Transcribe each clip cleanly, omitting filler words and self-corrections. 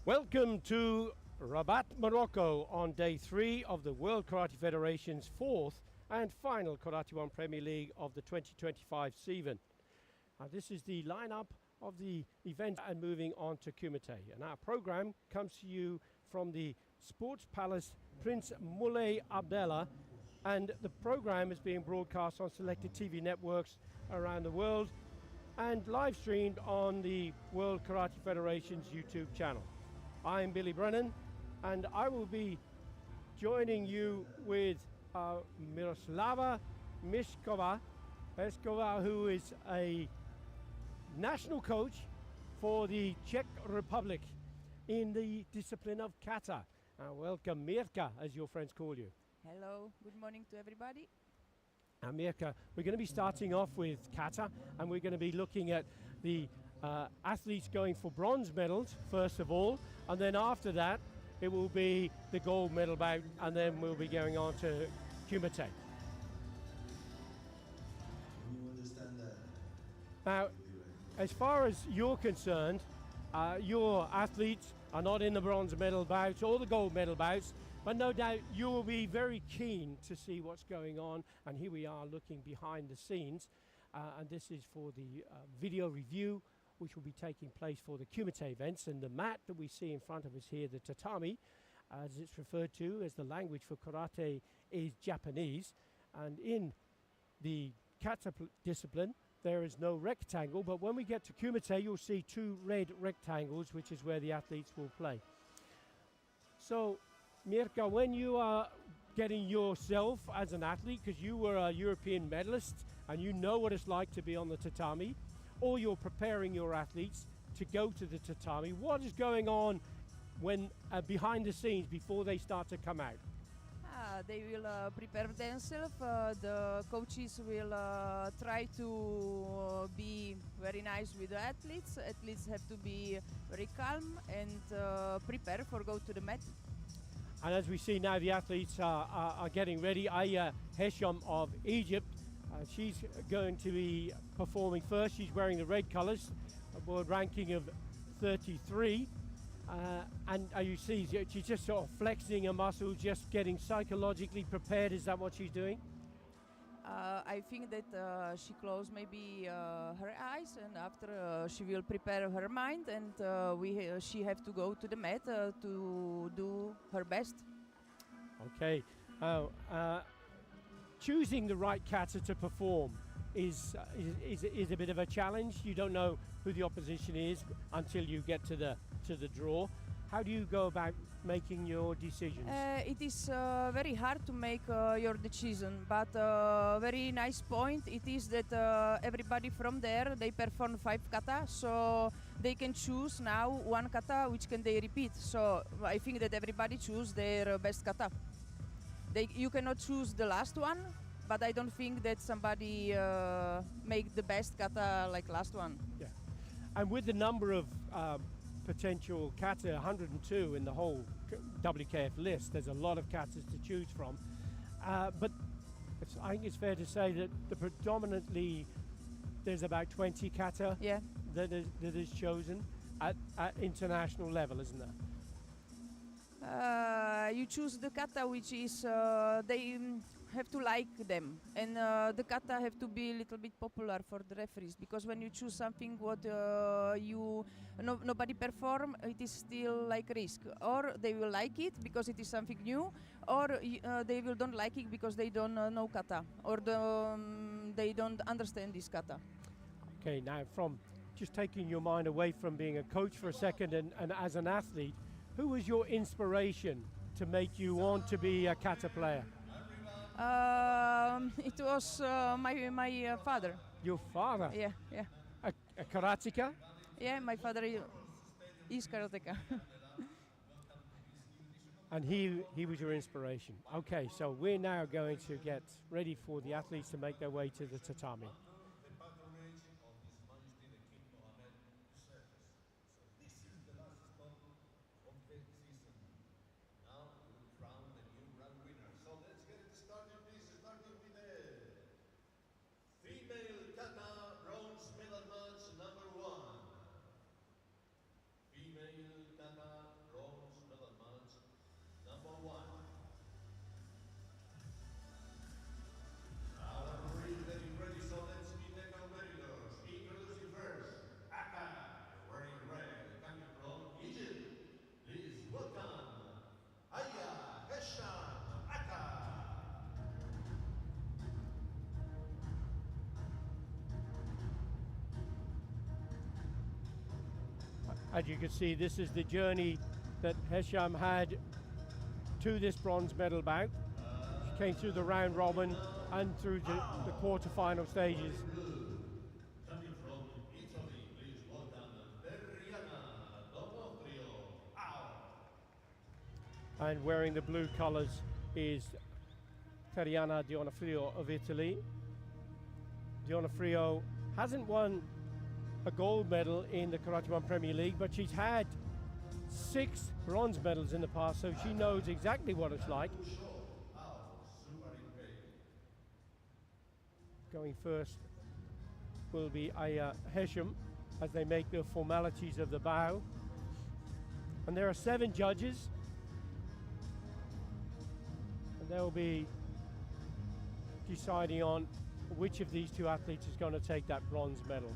Welcome to Rabat, Morocco on day 3 of the World Karate Federation's 4th and final Karate1 Premier League of the 2025 season. This is the lineup of the event and moving on to Kumite. And our program comes to you from the Sports Palace Prince Moulay Abdallah, and the program is being broadcast on selected TV networks around the world and live streamed on the World Karate Federation's YouTube channel. I'm Billy Brennan, and I will be joining you with Miroslava Mishkova, who is a national coach for the Czech Republic in the discipline of kata. Welcome, Mirka, as your friends call you. Hello, good morning to everybody. Mirka, we're going to be starting off with kata, and we're going to be looking at the athletes going for bronze medals first of all, and then after that it will be the gold medal bout, and then we'll be going on to Kumite. You understand that? Now, as far as you're concerned, your athletes are not in the bronze medal bouts or the gold medal bouts, but no doubt you will be very keen to see what's going on. And here we are looking behind the scenes, and this is for the video review which will be taking place for the Kumite events. And the mat that we see in front of us here, the tatami, as it's referred to as the language for karate, is Japanese. And in the kata discipline there is no rectangle, but when we get to Kumite you'll see 2 red rectangles, which is where the athletes will play. So Mirka, when you are getting yourself as an athlete, because you were a European medalist and you know what it's like to be on the tatami, or you're preparing your athletes to go to the tatami, what is going on when behind the scenes before they start to come out? They will prepare themselves. The coaches will try to be very nice with the athletes. Athletes have to be very calm and prepare for go to the mat. And as we see now, the athletes are getting ready. Aya Hesham of Egypt, she's going to be performing first. She's wearing the red colours, a world ranking of 33. And you see, she's just sort of flexing her muscles, just getting psychologically prepared. Is that what she's doing? I think that she closed maybe her eyes, and after she will prepare her mind, and she have to go to the mat to do her best. Okay. Choosing the right kata to perform is a bit of a challenge. You don't know who the opposition is until you get to the draw. How do you go about making your decisions? It is very hard to make your decision, but very nice point it is that everybody from there, they perform 5 kata, so they can choose now 1 kata which can they repeat. So I think that everybody choose their best kata. You cannot choose the last one, but I don't think that somebody make the best kata like last one. Yeah, and with the number of potential kata, 102 in the whole WKF list, there's a lot of katas to choose from. But I think it's fair to say that predominantly there's about 20 kata that is chosen at international level, isn't there? You choose the kata which is they have to like them, and the kata have to be a little bit popular for the referees, because when you choose something what nobody perform, it is still like risk, or they will like it because it is something new, or they will don't like it because they don't know kata, or they don't understand this kata. Okay, now from just taking your mind away from being a coach for a second and as an athlete, who was your inspiration to make you want to be a kata player? It was my father. Your father? Yeah, yeah. A karateka? Yeah, my father is karateka. And he was your inspiration. Okay, so we're now going to get ready for the athletes to make their way to the tatami. Female kata bronze medal match number 1. Female kata As you can see, this is the journey that Hesham had to this bronze medal bout. She came through the round robin and through the quarter-final stages. Coming from Italy, please welcome Karate1 RABAT. And wearing the blue colours is Tariana Dionofrio of Italy. Dionofrio hasn't won a gold medal in the Karate1 Premier League, but she's had 6 bronze medals in the past, so she knows exactly what it's like. Going first will be Aya Hesham as they make the formalities of the bow. And there are 7 judges, and they'll be deciding on which of these 2 athletes is going to take that bronze medal.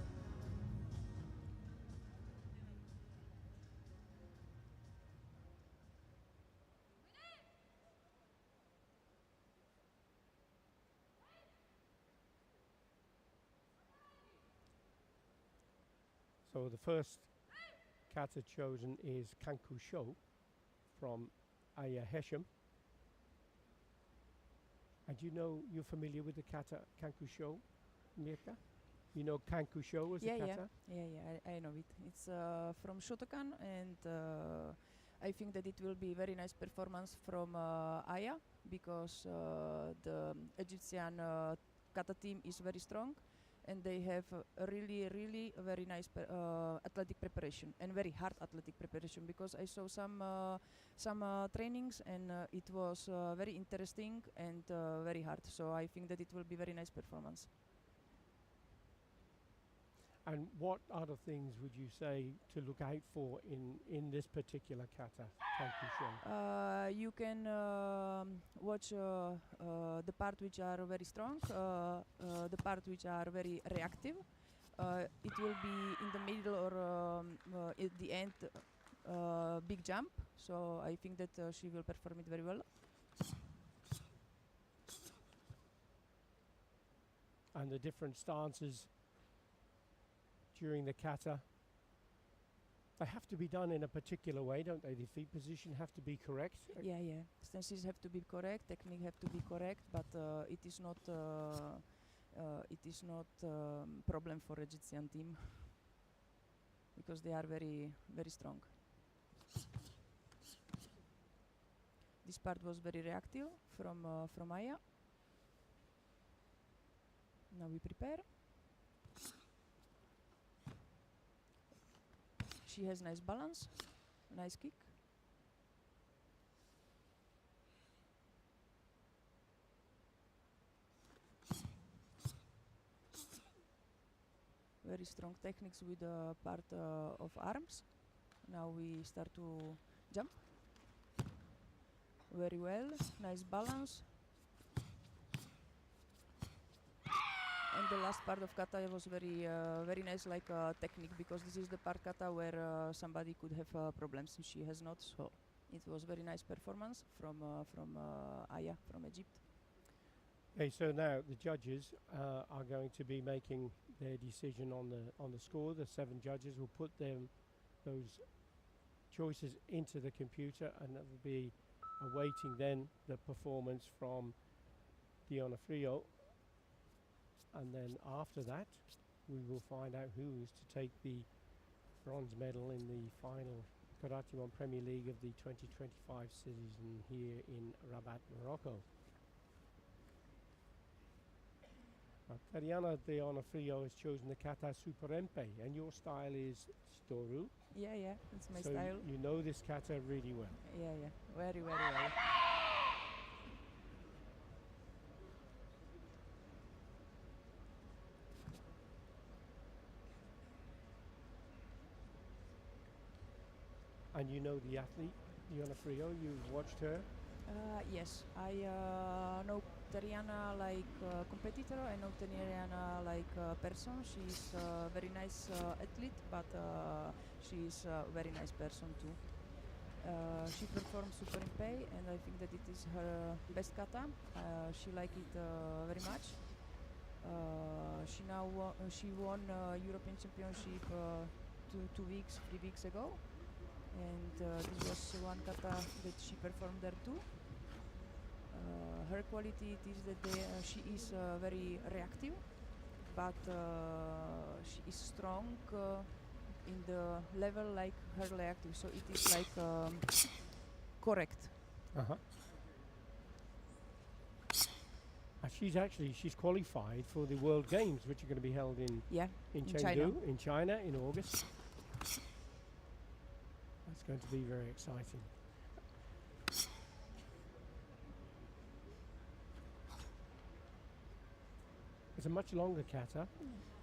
So the first kata chosen is Kankusho from Aya Hesham. And you're familiar with the kata Kankusho, Mirka? You know Kankusho as a kata? I know it. It's from Shotokan, and I think that it will be very nice performance from Aya, because the Egyptian kata team is very strong, and they have a really very nice athletic preparation, and very hard athletic preparation, because I saw some trainings, and it was very interesting and very hard. So I think that it will be very nice performance. And what other things would you say to look out for in this particular kata, Kankusho? You can watch the part which are very strong, the part which are very reactive. It will be in the middle or at the end big jump. So I think that she will perform it very well. And the different stances during the kata, they have to be done in a particular way, don't they? The feet position have to be correct. Yeah. Stances have to be correct, technique have to be correct, but it is not problem for Egyptian team, because they are very strong. This part was very reactive from Aya. Now we prepare. She has nice balance, nice kick. Very strong techniques with the part of arms. Now we start to jump. Very well, nice balance. And the last part of kata was very nice, like technique, because this is the part kata where somebody could have problems. She has not, so it was very nice performance from Aya from Egypt. Okay, so now the judges are going to be making their decision on the score. The 7 judges will put those choices into the computer, and that will be awaiting then the performance from Dionofrio. And then after that, we will find out who is to take the bronze medal in the final Karate1 Premier League of the 2025 season here in Rabat, Morocco. Tariana Dionofrio has chosen the kata Superempe, and your style is Shitoru. Yeah, it's my so style. You know this kata really well. Yeah, very well. And you know the athlete, Dionofrio, you've watched her? Yes, I know Tariana like competitor. I know Tariana like person. She's a very nice athlete, but she's a very nice person too. She performs super in pay, and I think that it is her best kata. She liked it very much. She won European Championship 2 weeks, 3 weeks ago, and this was one kata that she performed there too. Her quality it is that she is very reactive, but she is strong in the level like her reactive, so it is like correct. Uh-huh. She's qualified for the World Games, which are going to be held in Chengdu, in China, in August. That's going to be very exciting. It's a much longer kata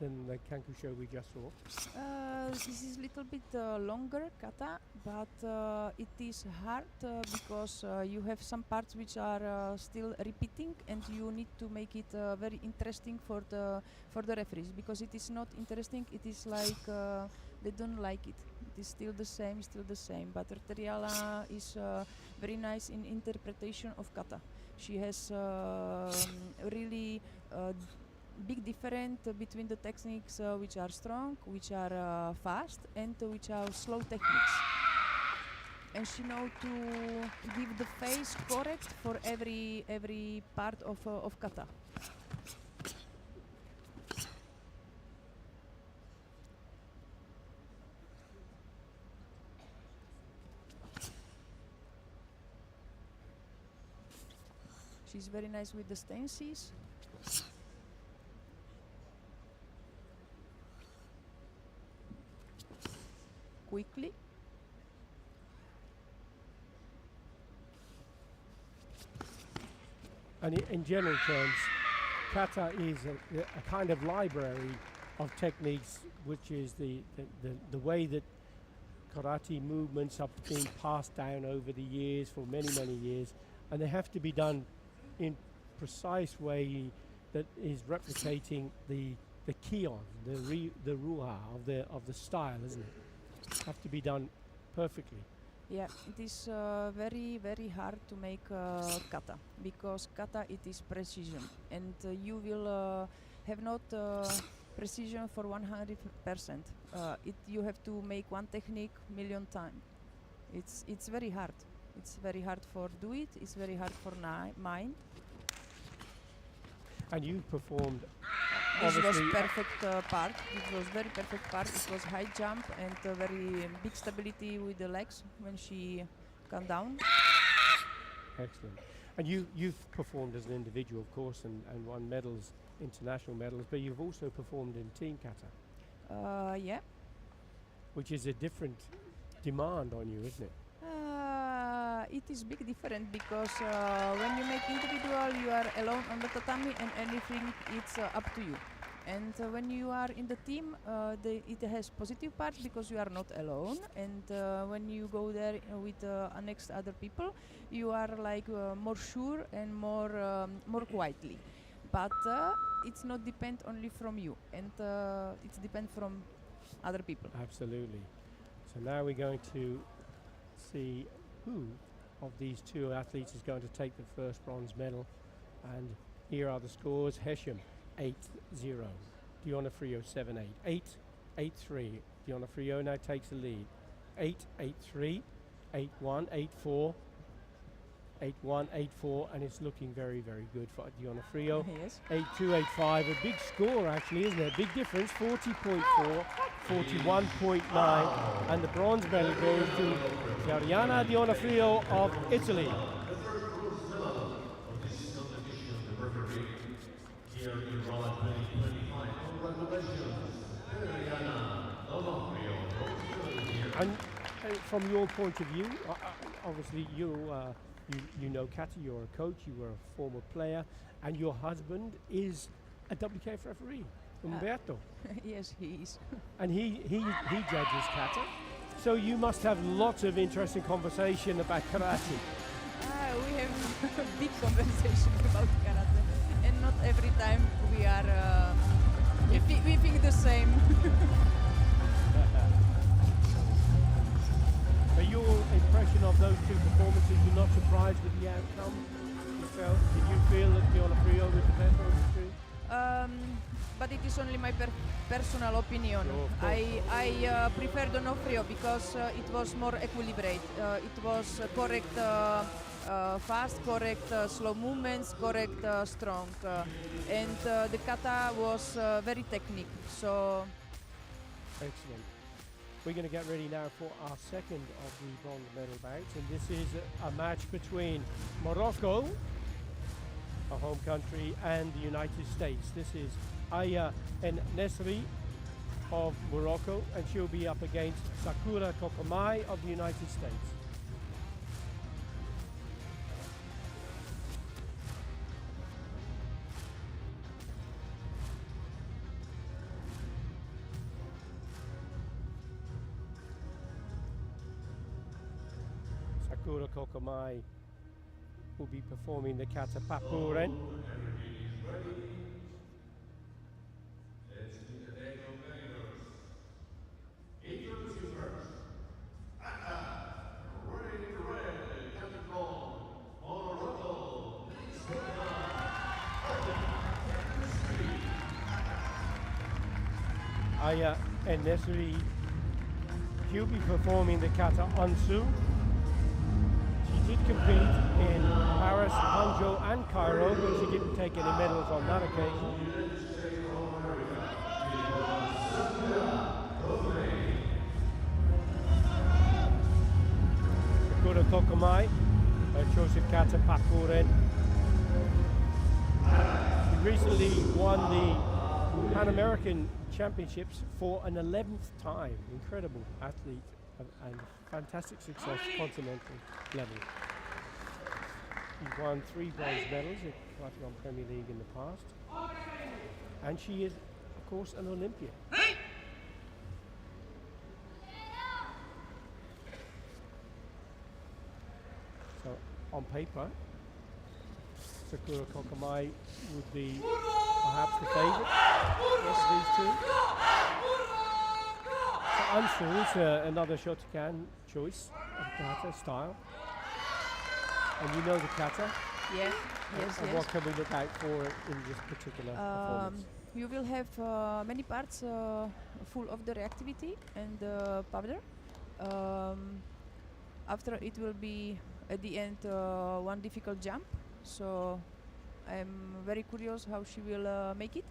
than the Kankusho we just saw. This is a little bit longer kata, but it is hard because you have some parts which are still repeating, and you need to make it very interesting for the referees. Because it is not interesting, it is like they don't like it. It is still the same. But Triala is very nice in interpretation of kata. She has really big difference between the techniques which are strong, which are fast, and which are slow techniques. And she knows to give the face correct for every part of kata. She's very nice with the stances. Quickly. And in general terms, kata is a kind of library of techniques, which is the way that karate movements have been passed down over the years for many, many years, and they have to be done in precise way that is replicating the kion, the ruha of the style, isn't it? Have to be done perfectly. Yeah, it is very, very hard to make kata, because kata it is precision, and you will have not precision for 100%. You have to make one technique million times. It's very hard. It's very hard for do it. It's very hard for mind. And you performed. This was perfect part. It was very perfect part. It was high jump and very big stability with the legs when she come down. Excellent. And you've performed as an individual, of course, and won medals, international medals, but you've also performed in team kata. Yeah. Which is a different demand on you, isn't it? It is big different because when you make individual, you are alone on the tatami, and anything it's up to you. And when you are in the team, it has positive parts because you are not alone. And when you go there with next other people, you are like more sure and more quietly. But it's not depend only from you, and it's depend from other people. Absolutely. So now we're going to see who of these two athletes is going to take the first bronze medal. And here are the scores. Hesham 8-0, Diona Frio 7-8, 8-8-3. Diona Frio now takes the lead. 8-8-3, 8-1, 8-4, 8-1, 8-4, and it's looking very, very good for Diona Frio. Yes. 8-2, 8-5, a big score actually, isn't it? Big difference, 40.4, 41.9, and the bronze medal goes to Chiariana Diona Frio of Italy. And from your point of view, obviously you know kata, you're a coach, you were a former player, and your husband is a WKF referee, Umberto. Yes, he is. And he judges kata. So you must have lots of interesting conversation about karate. We have a big conversation about karate, and not every time we are we think the same. But your impression of those two performances, you're not surprised with the outcome? Did you feel that Diona Frio was the better of the two? But it is only my personal opinion. Sure, of course. I prefer Donofrio because it was more equilibrated. It was correct, fast, correct, slow movements, correct, strong, and the kata was very technique. So Excellent. We're going to get ready now for our second of the bronze medal bouts, and this is a match between Morocco, our home country, and the United States. This is Aya En Nesri of Morocco, and she'll be up against Sakura Kokomai of the United States. Sakura Kokomai will be performing the kata papuren. Aya En Nesri, he'll be performing the kata Ansu. She did compete in Paris, Hangzhou and Cairo, but she didn't take any medals on that occasion. Sakura Kokomai, Joseph Kata Papuren. She recently won the Pan American Championships for an 11th time. Incredible athlete and fantastic success continental level. She's won 3 bronze medals at Karate1 Premier League in the past. And she is, of course, an Olympian. So, on paper, Sakura Kokomai would be perhaps the favourite of these two. So Ansu is another Shotokan choice of kata style. And you know the kata. yes, And what can we look out for in this particular performance? You will have many parts full of the reactivity and powder. After it will be at the end one difficult jump. So I'm very curious how she will make it.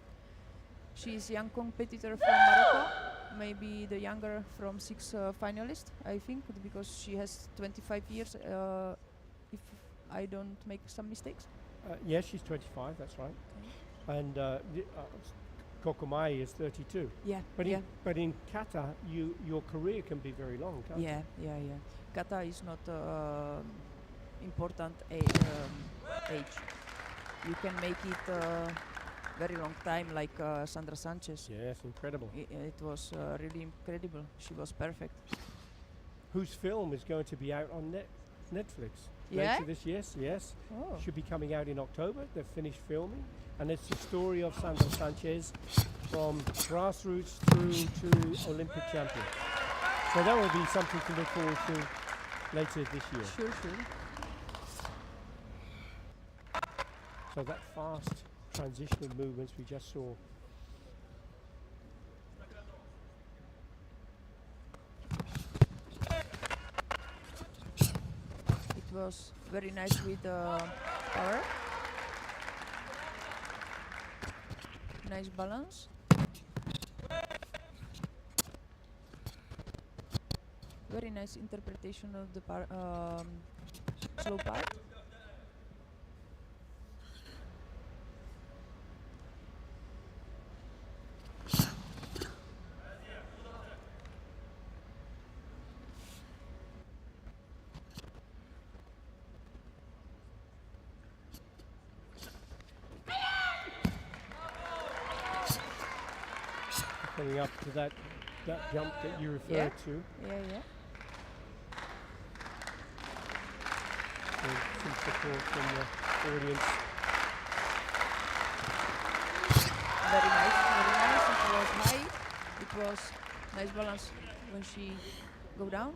She is young competitor from Morocco, maybe the younger from 6 finalists, I think, because she has 25 years, if I don't make some mistakes. Yes, she's 25, that's right. Okay. And Kokomai is 32. Yeah, But, yeah. in kata, your career can be very long, can't it? Yeah. Kata is not important age. You can make it very long time, like Sandra Sanchez. Yes, incredible. It was really incredible. She was perfect. Whose film is going to be out on Netflix Yeah? later this year? Yes. Oh. Should be coming out in October. They've finished filming. And it's the story of Sandra Sanchez from grassroots through to Olympic champion. So that will be something to look forward to later this year. Sure. So that fast transitional movements we just saw. It was very nice with power. Nice balance. Very nice interpretation of the slow part. Coming up to that jump that you referred to. Yeah. With some support from the audience. Very nice. It was high. It was nice balance when she go down.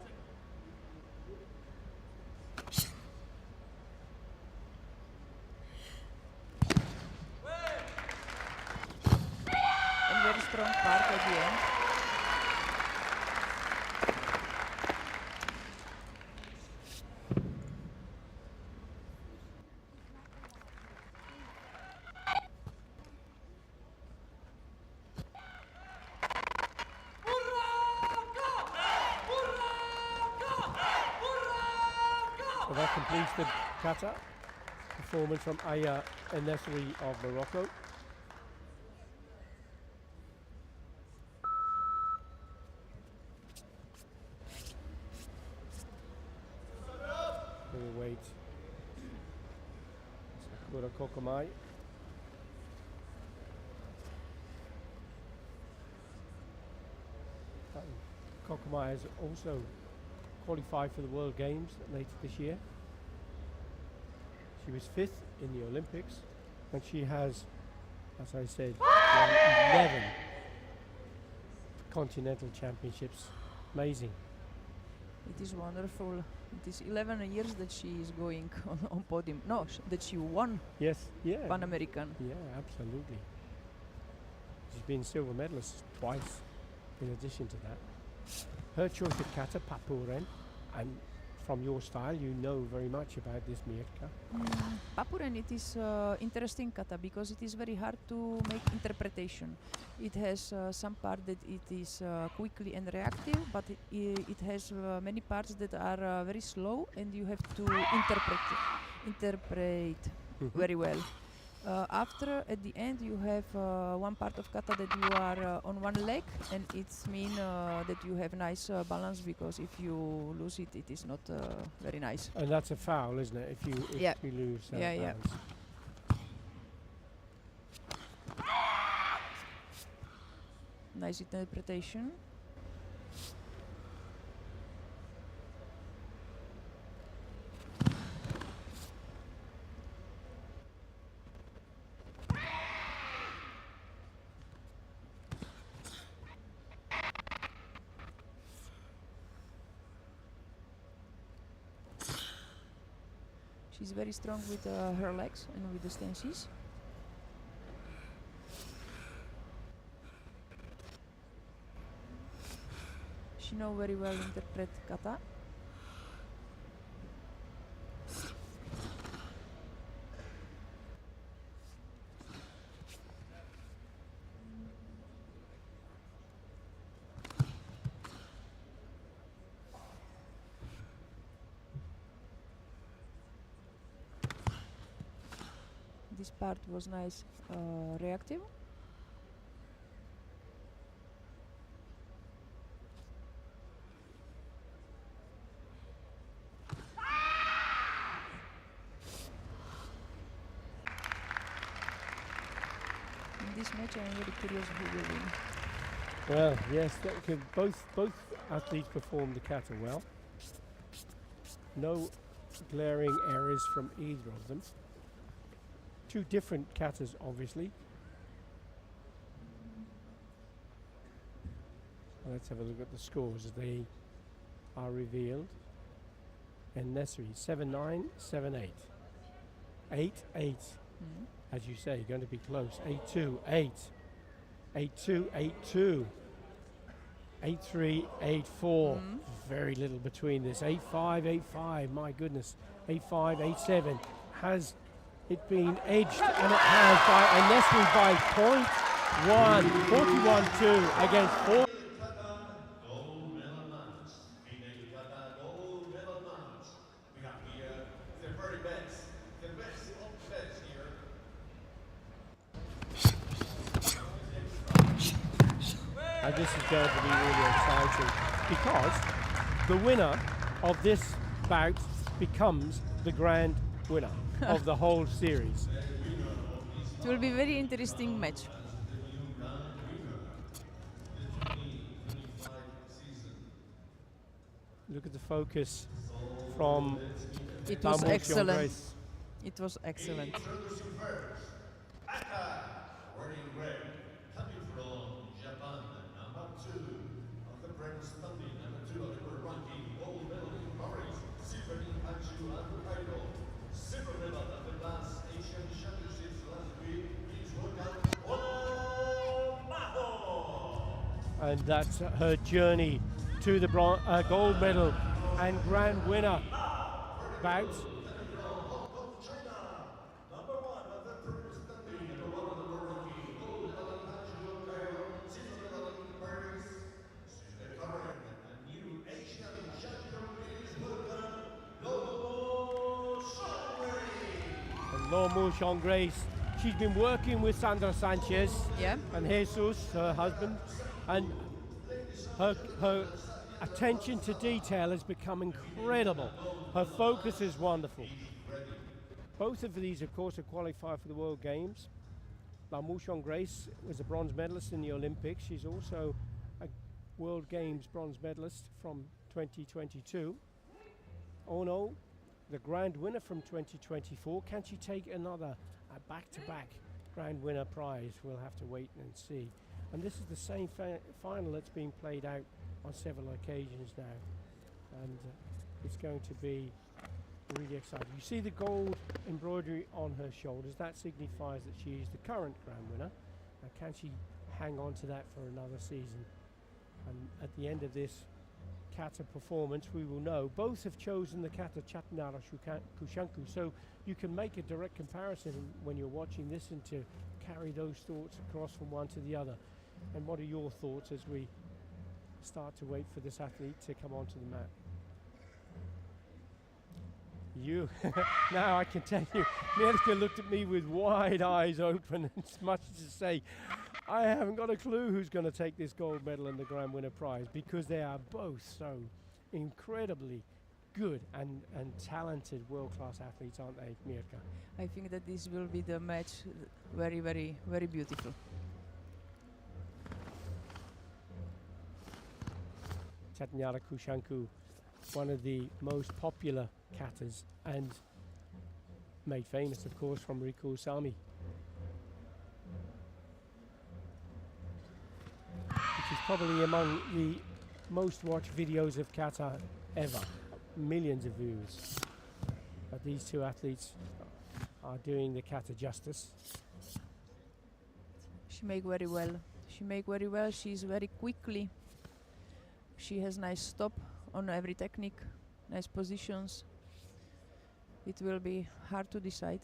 the end. So that completes the kata performance from Aya El-Nesri of Morocco. We'll wait. Sakura Kokomai. Kokomai has also qualified for the World Games later this year. She was 5th in the Olympics, and she has, as I said, won 11 continental championships. Amazing. It is wonderful. It is 11 years that she is going on podium. No, that she won Yes, yeah. Pan American. Yeah, absolutely. She's been silver medalist twice, in addition to that. Her choice of kata, Papuren, and from your style, you know very much about this Mirka. Papuren, it is interesting kata because it is very hard to make interpretation. It has some part that it is quickly and reactive, but it has many parts that are very slow, and you have to interpret very well. After, at the end, you have one part of kata that you are on one leg, and it's mean that you have nice balance, because if you lose it, it is not very nice. And that's a foul, isn't it? If you lose balance. Nice interpretation. She's very strong with her legs and with the stances. She knows very well interpret kata. This part was nice, reactive. In this match, I am very curious who will win. Well, yes, both athletes performed the kata well. No glaring errors from either of them. Two different katas, obviously. Let's have a look at the scores as they are revealed. And Nesri 7-9, 7-8. 8-8. As you say, going to be close. 8-2, 8. 8-2, 8-2. 8-3, 8-4. Very little between this. 8-5, 8-5. My goodness. 8-5, 8-7. Has it been edged? And it has by Nesri by 0.1. 41-2 against 4. Gold medal match. Female kata gold medal match. We have here the very best of the best here. And this is going to be really exciting because the winner of this bout becomes the grand winner of the whole series. It will be a very interesting match. Look at the focus from It was Bambo excellent. Grace. It was excellent. Introducing first, Aka, wearing red, coming from Japan, number 2 of the Bronze standing, number 2 of the world ranking, gold medal in Paris, silver in Hangzhou and Hokkaido, silver medal at the last Asian Championships last week. Please welcome Ono Maho. and that's her journey to the gold medal and grand winner bout. Lomo Grace. She's been working with Sandra Sanchez and Jesus, her husband, and her attention to detail has become incredible. Her focus is wonderful. Both of these, of course, are qualified for the World Games. La Mouchon Grace was a bronze medalist in the Olympics. She's also a World Games bronze medalist from 2022. Oh no, the grand winner from 2024. Can she take another back-to-back grand winner prize? We'll have to wait and see. And this is the same final that's been played out on several occasions now, and it's going to be really exciting. You see the gold embroidery on her shoulders. That signifies that she is the current grand winner. Now, can she hang on to that for another season? And at the end of this kata performance, we will know. Both have chosen the kata Chatnara Kushanku, so you can make a direct comparison when you're watching this and to carry those thoughts across from one to the other. And what are your thoughts as we start to wait for this athlete to come onto the mat? You, now I can tell you, Mirka looked at me with wide eyes open, as much as to say, I haven't got a clue who's going to take this gold medal and the grand winner prize, because they are both so incredibly good and talented world-class athletes, aren't they, Mirka? I think that this will be the match very, very, very beautiful. Chatnyara Kushanku, one of the most popular katas and made famous, of course, from Riku Usami, which is probably among the most watched videos of kata ever. Millions of views. But these two athletes are doing the kata justice. She make very well. She make very well. She's very quickly. She has nice stop on every technique, nice positions. It will be hard to decide.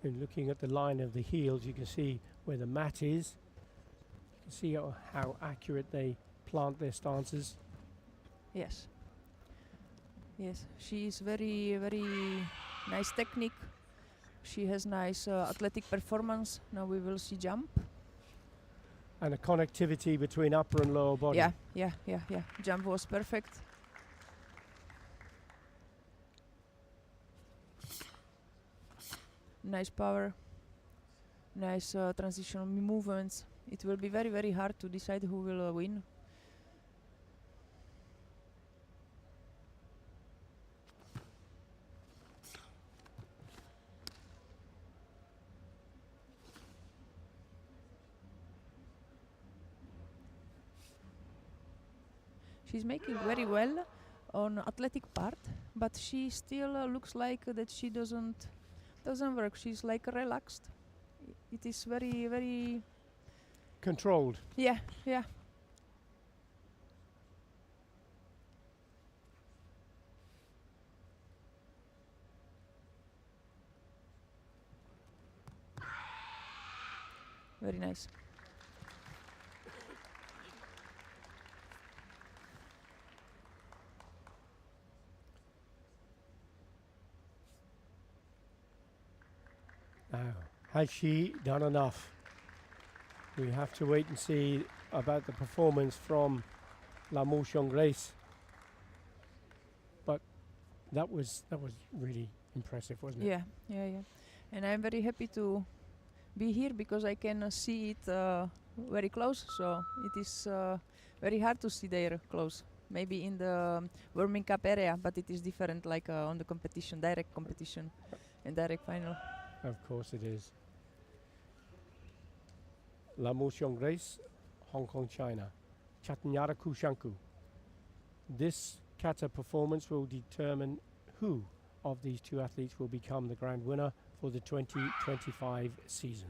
And looking at the line of the heels, you can see where the mat is. You can see how accurate they plant their stances. Yes. Yes, she is very, very nice technique. She has nice athletic performance. Now we will see jump. And a connectivity between upper and lower body. Yeah. Jump was perfect. Nice power. Nice transitional movements. It will be very, very hard to decide who will win. She's making very well on athletic part, but she still looks like that she doesn't work. She's like relaxed. It is very, very controlled. Yeah. Very nice. Now, has she done enough? We have to wait and see about the performance from La Mouchon Grace. But that was really impressive, wasn't it? Yeah. And I'm very happy to be here because I can see it very close. So it is very hard to see there close. Maybe in the warming up area, but it is different, like on the competition, direct competition and direct final. Of course it is. La Motion Grace, Hong Kong, China. Chatnyara Kushanku. This kata performance will determine who of these two athletes will become the grand winner for the 2025 season.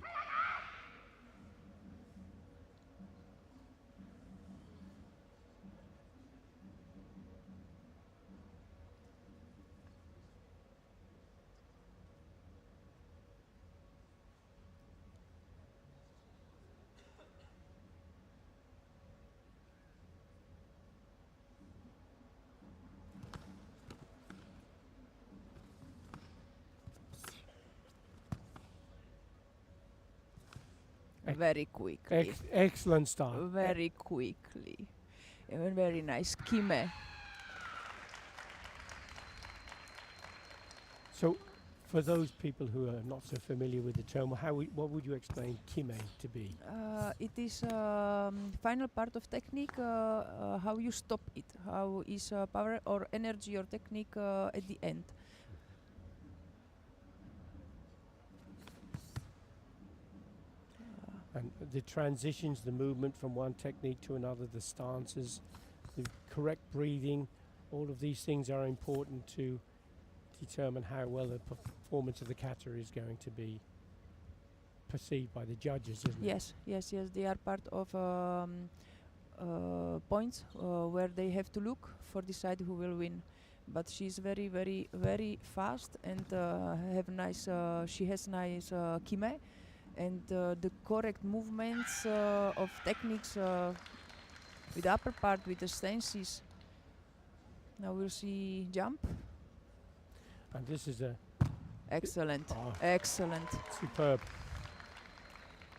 Very quickly. Excellent start. Very quickly. A very nice kime. So, for those people who are not so familiar with the term, what would you explain kime to be? It is final part of technique, how you stop it, how is power or energy or technique at the end. And the transitions, the movement from one technique to another, the stances, the correct breathing, all of these things are important to determine how well the performance of the kata is going to be perceived by the judges, isn't it? Yes, they are part of points where they have to look for decide who will win. But she's very, very, very fast and she has nice kime. And the correct movements of techniques with the upper part, with the stances. Now we'll see jump. And this is Excellent, excellent. superb.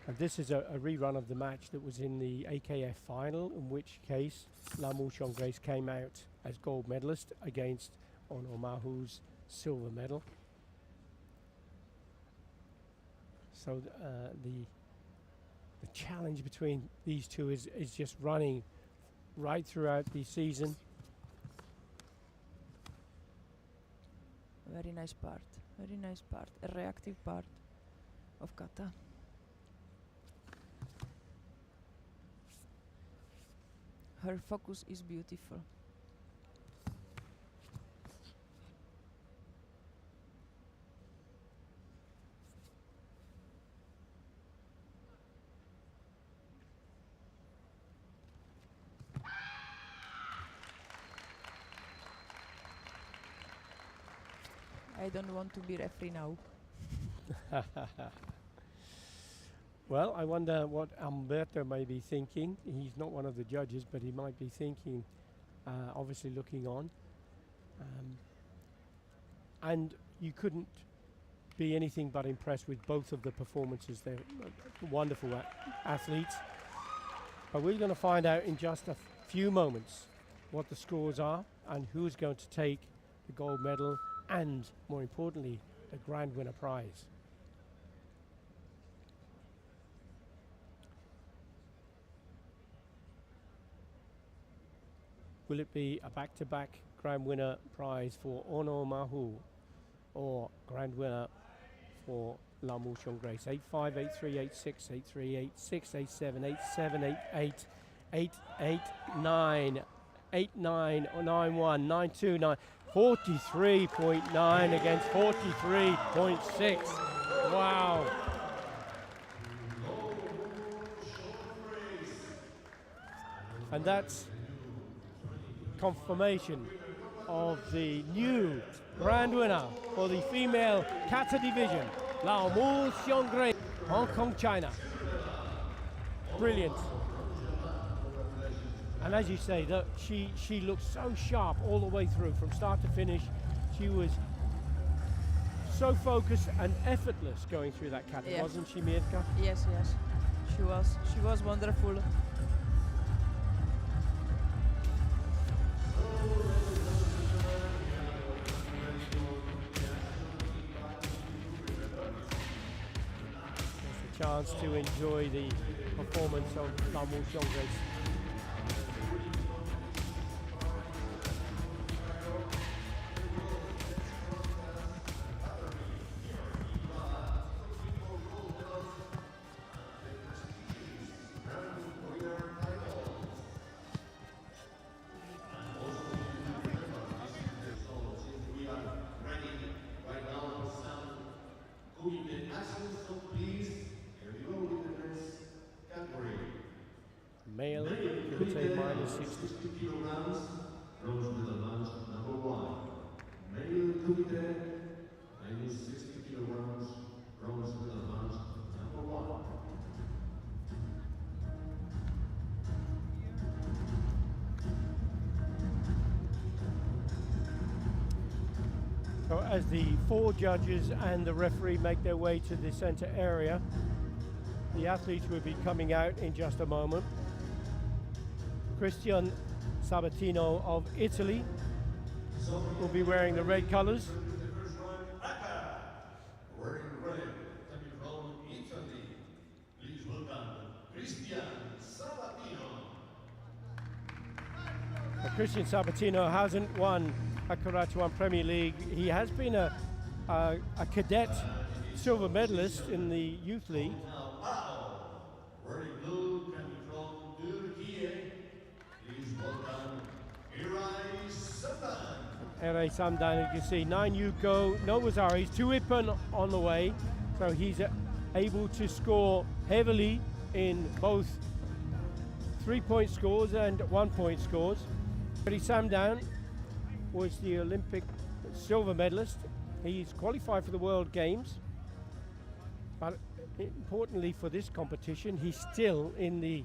And this is a rerun of the match that was in the AKF final, in which case La Motion Grace came out as gold medalist against Ono Mahu's silver medal. So the challenge between these two is just running right throughout the season. Very nice part, a reactive part of kata. Her focus is beautiful. I don't want to be referee now. Well, I wonder what Umberto may be thinking. He's not one of the judges, but he might be thinking, obviously looking on. And you couldn't be anything but impressed with both of the performances. They're wonderful athletes. But we're going to find out in just a few moments what the scores are and who's going to take the gold medal and, more importantly, the grand winner prize. Will it be a back-to-back grand winner prize for Ono Mahu or grand winner for La Motion Grace? 8-5, 8-3, 8-6, 8-3, 8-6, 8-7, 8-7, 8-8, 8-8, 9, 8-9, 9-1, 9-2, 9. 43.9 against 43.6. Wow. And that's confirmation of the new grand winner for the female kata division, La Motion Grace, Hong Kong, China. Brilliant. And as you say, that she looked so sharp all the way through, from start to finish. She was so focused and effortless going through that kata, wasn't she, Mirka? Yes, she was wonderful. There's a chance to enjoy the performance of La Motion Grace. 60. 60 kilograms, bronze medal match number 1. Male Kumite, minus 60 kilograms, bronze medal match number 1. So as the 4 judges and the referee make their way to the center area, the athletes will be coming out in just a moment. Christian Sabatino of Italy will be wearing the red colors. Wearing red, coming from Italy. Please welcome Christian Sabatino. Christian Sabatino hasn't won a Karate1 Premier League. He has been a cadet silver medalist in the youth league. Wearing blue, coming from Turkey. Please welcome Irai Satan. Ere Samdan, you can see 9 Yuko, no Wazaris, 2 Ippen on the way. So he's able to score heavily in both 3-point scores and 1-point scores. Ere Samdan was the Olympic silver medalist. He's qualified for the World Games. But importantly for this competition, he's still in the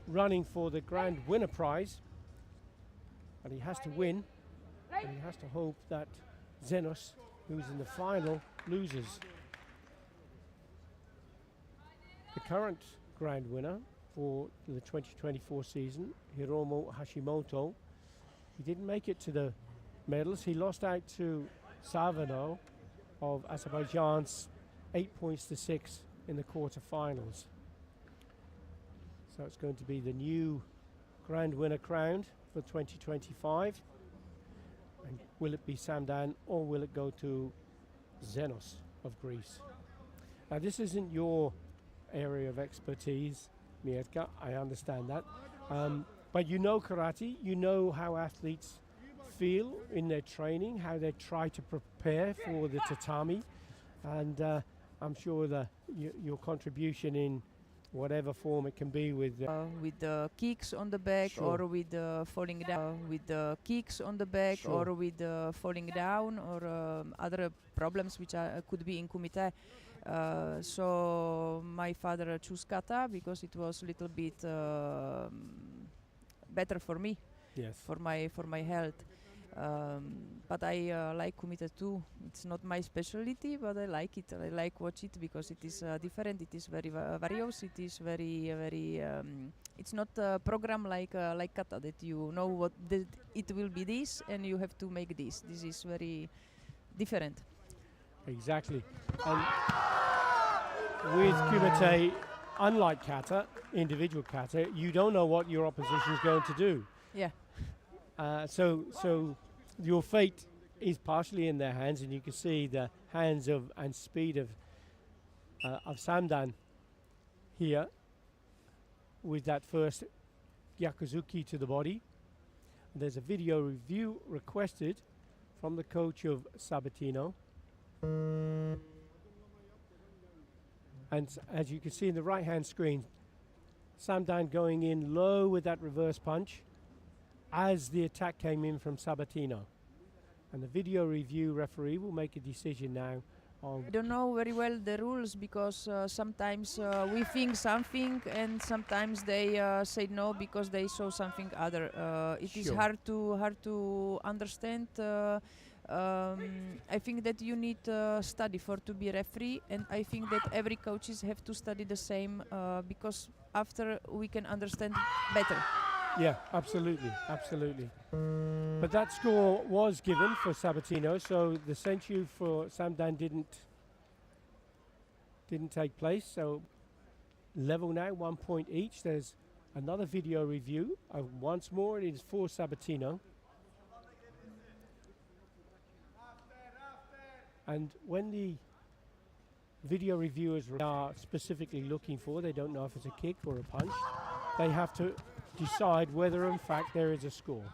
running for the grand winner prize. And he has to win. And he has to hope that Zenos, who's in the final, loses. The current grand winner for the 2024 season, Hiromu Hashimoto, he didn't make it to the medals. He lost out to Savano of Azerbaijan's 8-6 in the quarterfinals. So it's going to be the new grand winner crowned for 2025. And will it be Samdan or will it go to Zenos of Greece? Now this isn't your area of expertise, Mietka, I understand that. But you know karate, you know how athletes feel in their training, how they try to prepare for the tatami. And I'm sure that your contribution in whatever form it can be with the kicks on the back, Sure. or with falling down, with the kicks on the back, Sure. or with falling down, or other problems which could be in kumite. So my father chose kata because it was a little bit better for me, yes. for my health. But I like kumite too. It's not my specialty, but I like it. I like watch it because it is different. It is very various. It is very. It's not a program like kata that you know what it will be this and you have to make this. This is very different. Exactly. And with kumite, unlike kata, individual kata, you don't know what your opposition is going to do. Yeah. So your fate is partially in their hands, and you can see the hands of and speed of Samdan here with that first Gyakuzuki to the body. There's a video review requested from the coach of Sabatino. And as you can see in the right hand screen, Samdan going in low with that reverse punch as the attack came in from Sabatino. And the video review referee will make a decision now on... I don't know very well the rules because sometimes we think something and sometimes they say no because they saw something other. It is Sure. hard to understand. I think that you need study for to be referee, and I think that every coaches have to study the same because after we can understand better. Yeah, absolutely. But that score was given for Sabatino, so the senchu for Samdan didn't take place. So level now, 1 point each. There's another video review. Once more, it is for Sabatino. And when the video reviewers are specifically looking for, they don't know if it's a kick or a punch, they have to decide whether in fact there is a score.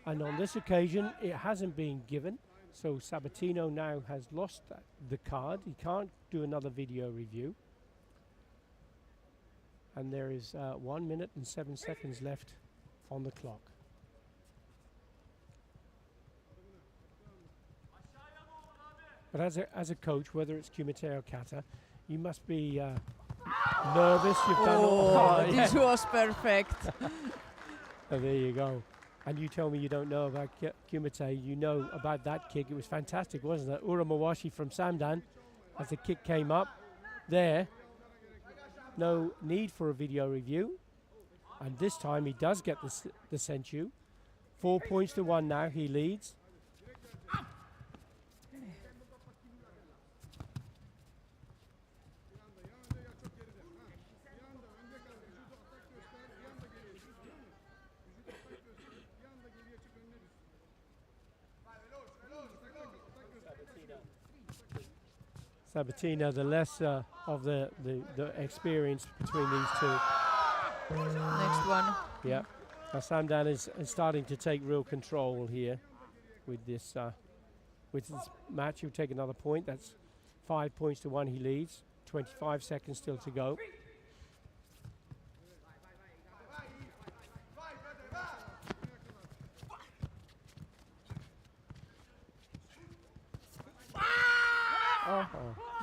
And on this occasion it hasn't been given, so Sabatino now has lost the card. He can't do another video review. And there is 1 minute and 7 seconds left on the clock. But as a coach, whether it's Kumite or kata, you must be nervous. You've done all. This was perfect. Oh, there you go. And you tell me you don't know about Kumite. You know about that kick. It was fantastic, wasn't it? Uramawashi from Samdan, as the kick came up there. No need for a video review. And this time he does get the senchu. 4 points to 1 now. He leads. Sabatino, the lesser of the experience between these two. Next one. Yeah. Now Samdan is starting to take real control here with this match. He'll take another point. That's 5 points to 1. He leads. 25 seconds still to go.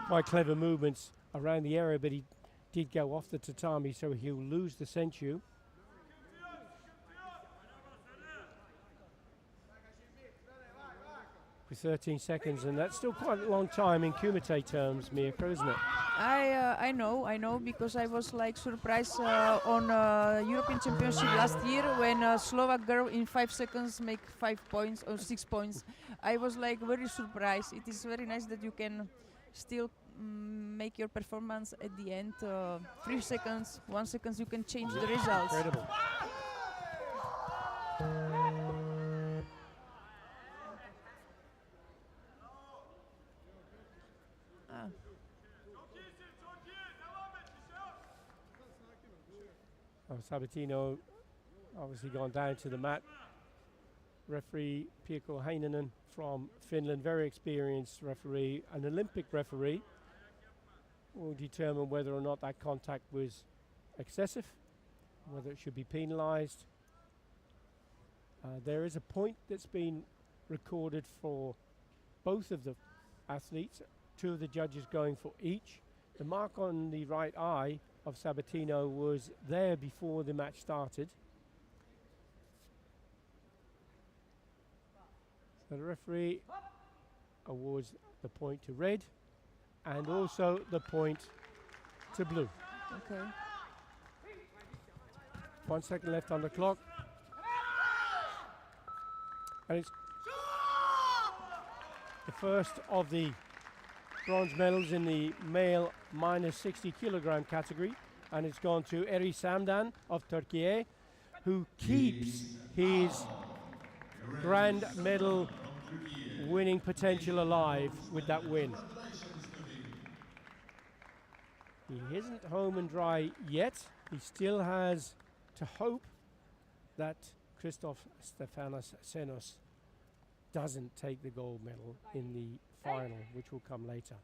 Quite clever movements around the area, but he did go off the tatami, so he'll lose the senchu. With 13 seconds, and that's still quite a long time in Kumite terms, Mirko, isn't it? I know, because I was like surprised on European Championship last year when a Slovak girl in 5 seconds make 5 points or 6 points. I was like very surprised. It is very nice that you can still make your performance at the end. 3 seconds, 1 second, you can change the results. Incredible. Sabatino obviously gone down to the mat. Referee Pirkko Heinonen from Finland, very experienced referee, an Olympic referee, will determine whether or not that contact was excessive, whether it should be penalized. There is a point that's been recorded for both of the athletes, 2 of the judges going for each. The mark on the right eye of Sabatino was there before the match started. So the referee awards the point to red and also the point to blue. Okay. 1 second left on the clock. And it's the first of the bronze medals in the male minus 60 kilogram category, and it's gone to Eri Samdan of Turkey, who keeps his grand medal winning potential alive with that win. He isn't home and dry yet. He still has to hope that Christoph Stefanos Senos doesn't take the gold medal in the final, which will come later.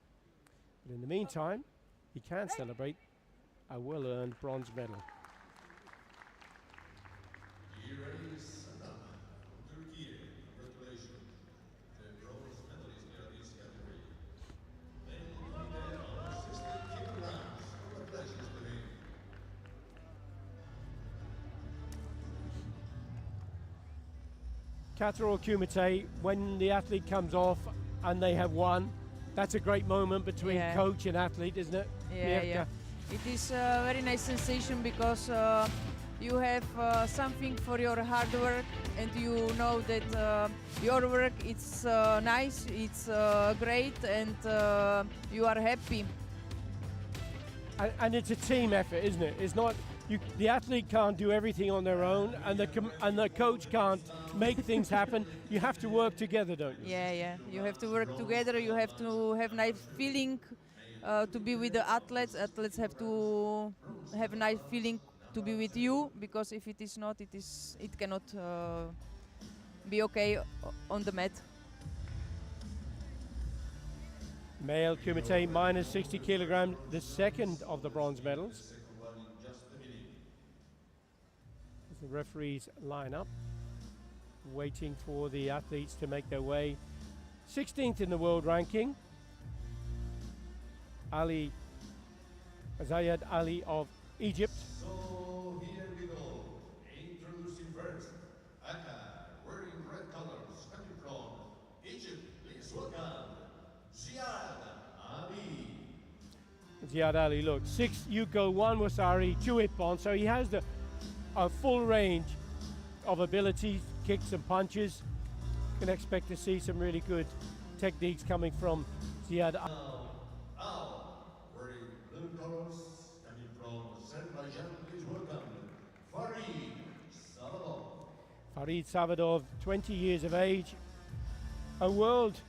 But in the meantime, he can celebrate a well-earned bronze medal. Kata or Kumite, when the athlete comes off and they have won, that's a great moment between coach and athlete, isn't it? Yeah. It is a very nice sensation because you have something for your hard work, and you know that your work it's nice, it's great, and you are happy. And it's a team effort, isn't it? It's not the athlete can't do everything on their own, and the coach can't make things happen. You have to work together, don't you? Yeah. You have to work together. You have to have nice feeling to be with the athletes. Athletes have to have a nice feeling to be with you, because if it is not, it cannot be okay on the mat. Male Kumite minus 60 kilogram, the second of the bronze medals. The referees line up, waiting for the athletes to make their way. 16th in the world ranking, Ali Zayed Ali of Egypt. So here we go. Introducing first, Aka, wearing red colors, coming from Egypt. Please welcome Ziad Ali. Ziad Ali, look, 6 Yuko, 1 Wasari, 2 Ippon, so he has a full range of abilities, kicks and punches. Can expect to see some really good techniques coming from Ziad Ali. Wearing blue colors, coming from Azerbaijan. Please welcome Farid Saladov. Farid Savadov, 20 years of age, a world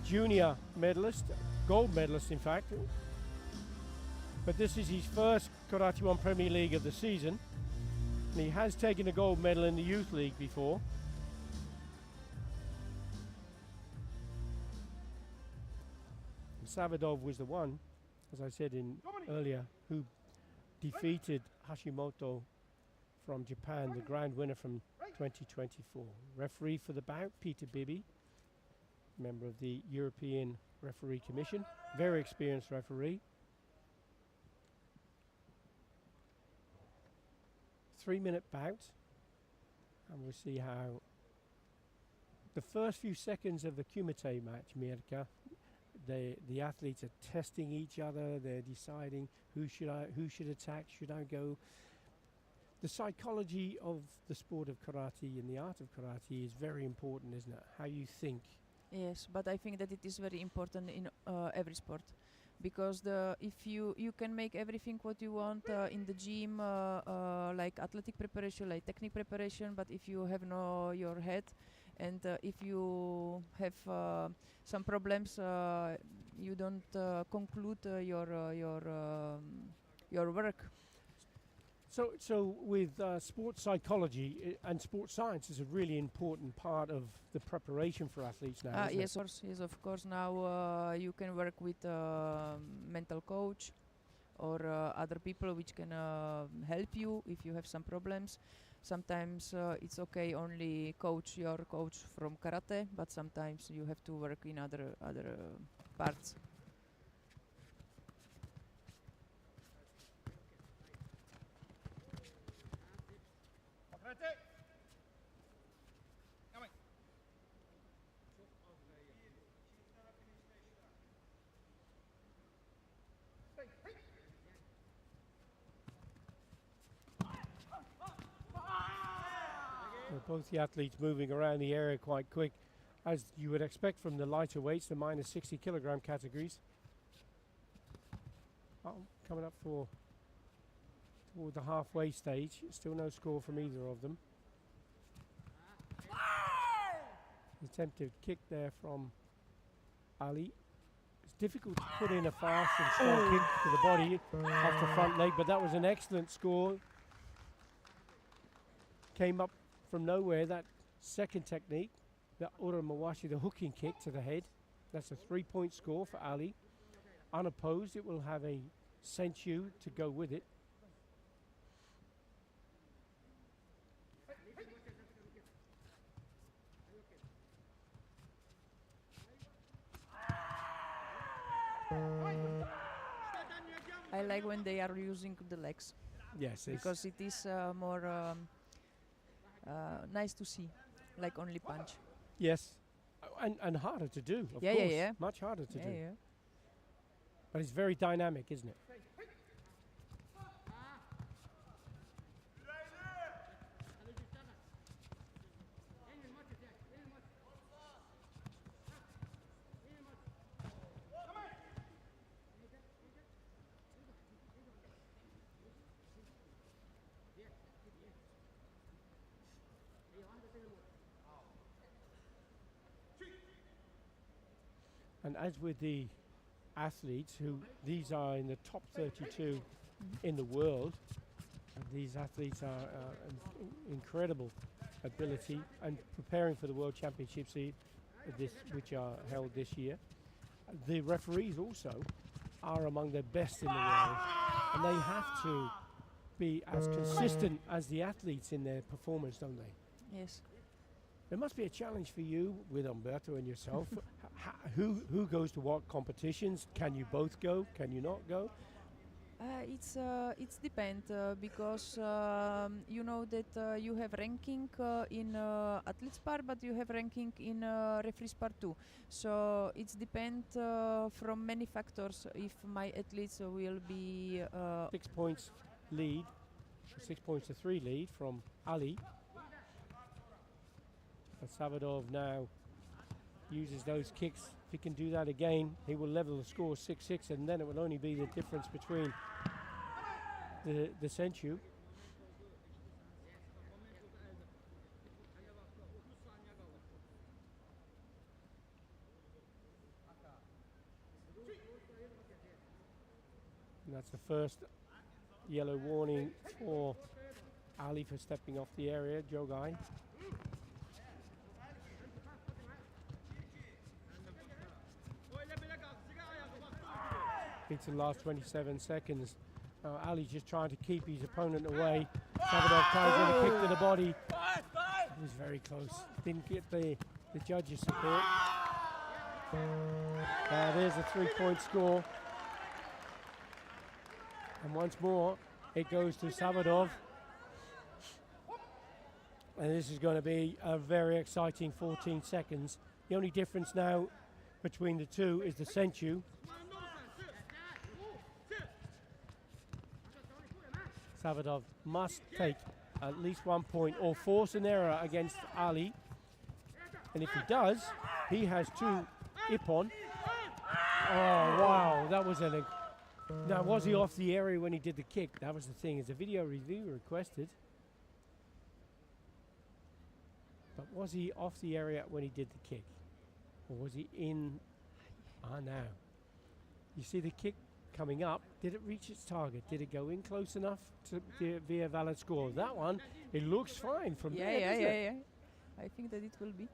junior medalist, gold medalist in fact. But this is his first Karate1 Premier League of the season. And he has taken a gold medal in the Youth League before. And Savadov was the one, as I said earlier, who defeated Hashimoto from Japan, the grand winner from 2024. Referee for the bout, Peter Bibi, member of the European Referee Commission, very experienced referee. 3-minute bout, and we'll see how the first few seconds of the Kumite match, Mirka, the athletes are testing each other. They're deciding who should attack, should I go. The psychology of the sport of karate and the art of karate is very important, isn't it? How you think. Yes, but I think that it is very important in every sport, because if you can make everything what you want in the gym, like athletic preparation, like technique preparation, but if you have no your head, and if you have some problems, you don't conclude your work. So with sports psychology and sports science is a really important part of the preparation for athletes now. Isn't Yes, it? yes, of course. Now you can work with mental coach or other people which can help you if you have some problems. Sometimes it's okay only your coach from karate, but sometimes you have to work in other parts. Both the athletes moving around the area quite quick, as you would expect from the lighter weights, the minus 60 kilogram categories. Coming up toward the halfway stage. Still no score from either of them. Attempted kick there from Ali. It's difficult to put in a fast and strong kick to the body off the front leg, but that was an excellent score. Came up from nowhere, that second technique, the Uramawashi, the hooking kick to the head. That's a 3-point score for Ali. Unopposed, it will have a senchu to go with it. I like when they are using the legs. Yes, because it is more nice to see, like only punch. Yes, and harder to do, of course. Yeah. Much harder to do. Yeah. But it's very dynamic, isn't it? And as with the athletes, these are in the top 32 in the world, and these athletes are incredible ability and preparing for the World Championships which are held this year. The referees also are among the best in the world, and they have to be as consistent as the athletes in their performance, don't they? Yes. There must be a challenge for you with Umberto and yourself. Who goes to what competitions? Can you both go? Can you not go? It's depend because you know that you have ranking in athletes part, but you have ranking in referees part too. So it's depend from many factors if my athletes will be 6 points lead, 6 points to 3 lead from Ali. And Savadov now uses those kicks. If he can do that again, he will level the score 6-6, and then it will only be the difference between the Senchu. And that's the first yellow warning for Ali for stepping off the area, Jogai. Into the last 27 seconds. Ali's just trying to keep his opponent away. Savadov tries in a kick to the body. It was very close. Didn't get the judges' support. There's a 3-point score. And once more, it goes to Savadov. And this is going to be a very exciting 14 seconds. The only difference now between the two is the Senchu. Savadov must take at least 1 point or force an error against Ali. And if he does, he has 2 ippon. Oh, wow, that was an... Now, was he off the area when he did the kick? That was the thing, as a video review requested. But was he off the area when he did the kick? Or was he in... now. You see the kick coming up. Did it reach its target? Did it go in close enough to be a valid score? That one, it looks fine from there, doesn't it? Yeah. I think that it will be.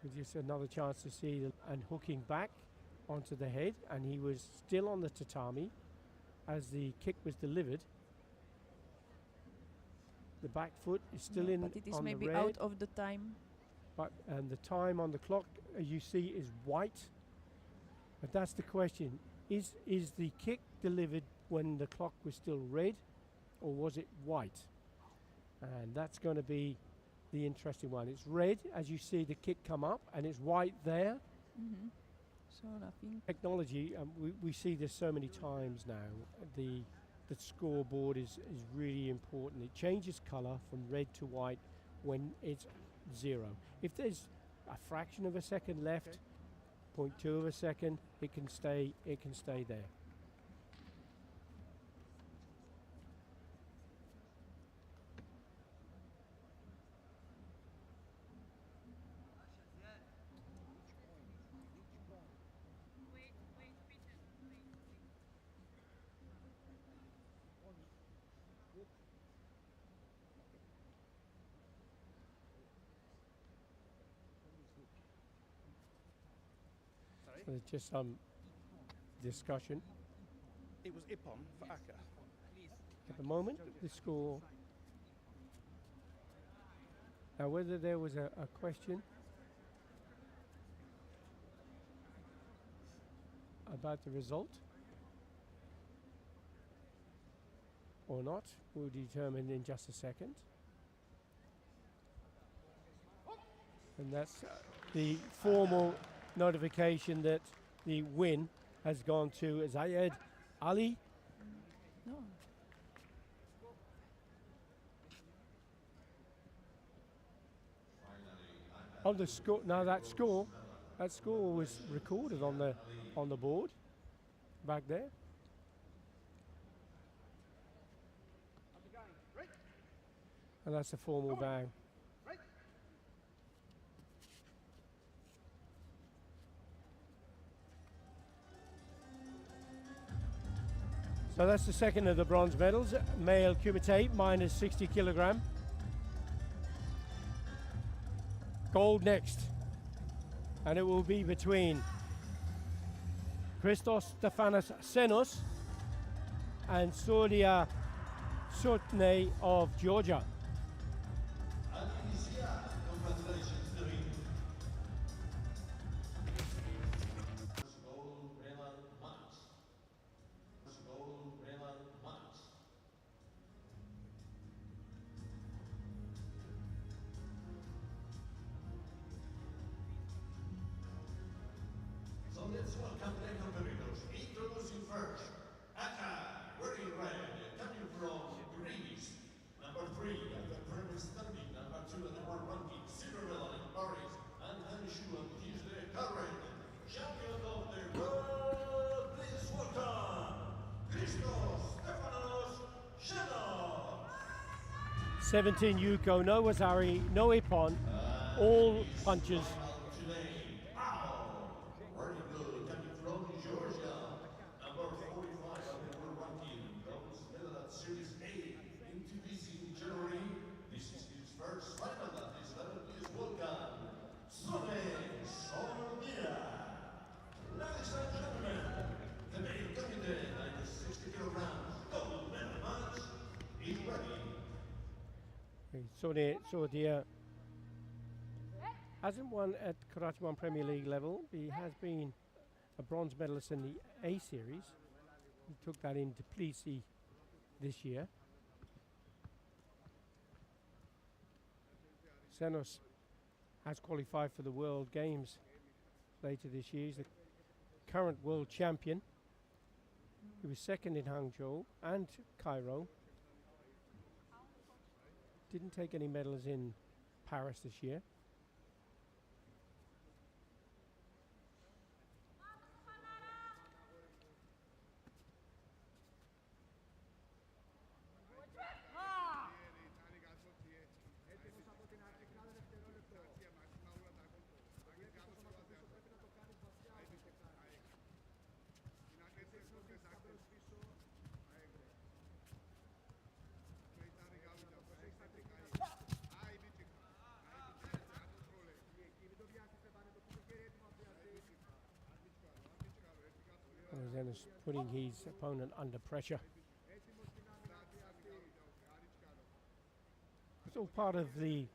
With just another chance to see and hooking back onto the head, and he was still on the tatami as the kick was delivered. The back foot is still in but it is on maybe the red. out of the time. And the time on the clock you see is white. But that's the question. Is the kick delivered when the clock was still red, or was it white? And that's going to be the interesting one. It's red as you see the kick come up, and it's white there. Mm-hmm. So nothing. Technology, we see this so many times now. The scoreboard is really important. It changes color from red to white when it's 0. If there's a fraction of a second left, 0.2 of a second, it can stay there. There's just some discussion. It was ippon for Aka. At the moment, the score. Now, whether there was a question about the result or not, we'll determine in just a second. And that's the formal notification that the win has gone to Zayed Ali. No. On the score, now that score was recorded on the board back there. And that's a formal bang. So that's the second of the bronze medals. Male kumite, minus 60 kilogram. Gold next. and it will be between Christos Stefanos Senos and Surya Sotne of Georgia. Alicia, congratulations to him. Gold medal match. Gold medal match. So let's welcome the competitors. Introducing first, Aka, wearing red, coming from Greece. Number 3 at the Premier Standing, number 2 at the World Ranking, silver medal in Paris, and Hanshu, and he's the current champion of the world. Please welcome, Christos Stefanos Shenov. 17 Yuko, no Wazari, no Ippon, all punches. Today, wearing blue, coming from Georgia, number 45 at the World Ranking, bronze medal at Series A in TBC in January. This is his first final at this level. Please welcome, Sonia Sonia. Ladies and gentlemen, the main candidate at the 60 kilograms gold medal match is ready. Sordia hasn't won at Karate1 Premier League level. He has been a bronze medalist in the A series. He took that in Tbilisi this year. Senos has qualified for the World Games later this year. He's the current world champion. He was second in Hangzhou and Cairo. Didn't take any medals in Paris this year. Zenos putting his opponent under pressure. It's all part of the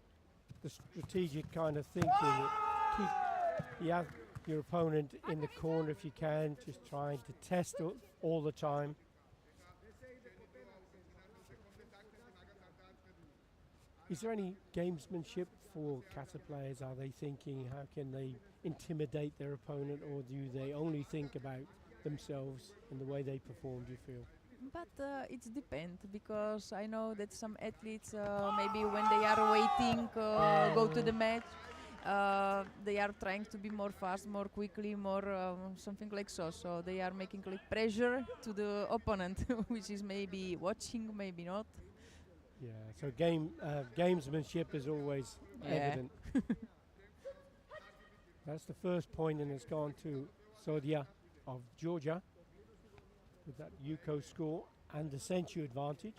strategic kind of thinking. Keep your opponent in the corner if you can, just trying to test all the time. Is there any gamesmanship for kata players? Are they thinking, how can they intimidate their opponent, or do they only think about themselves and the way they perform, do you feel? But it depends, because I know that some athletes, maybe when they are waiting, go to the match, they are trying to be more fast, more quickly, more something like so. So they are making like pressure to the opponent, which is maybe watching, maybe not. Yeah, so gamesmanship is always evident. That's the first point, and it's gone to Sodia of Georgia with that Yuko score and the Senchu advantage.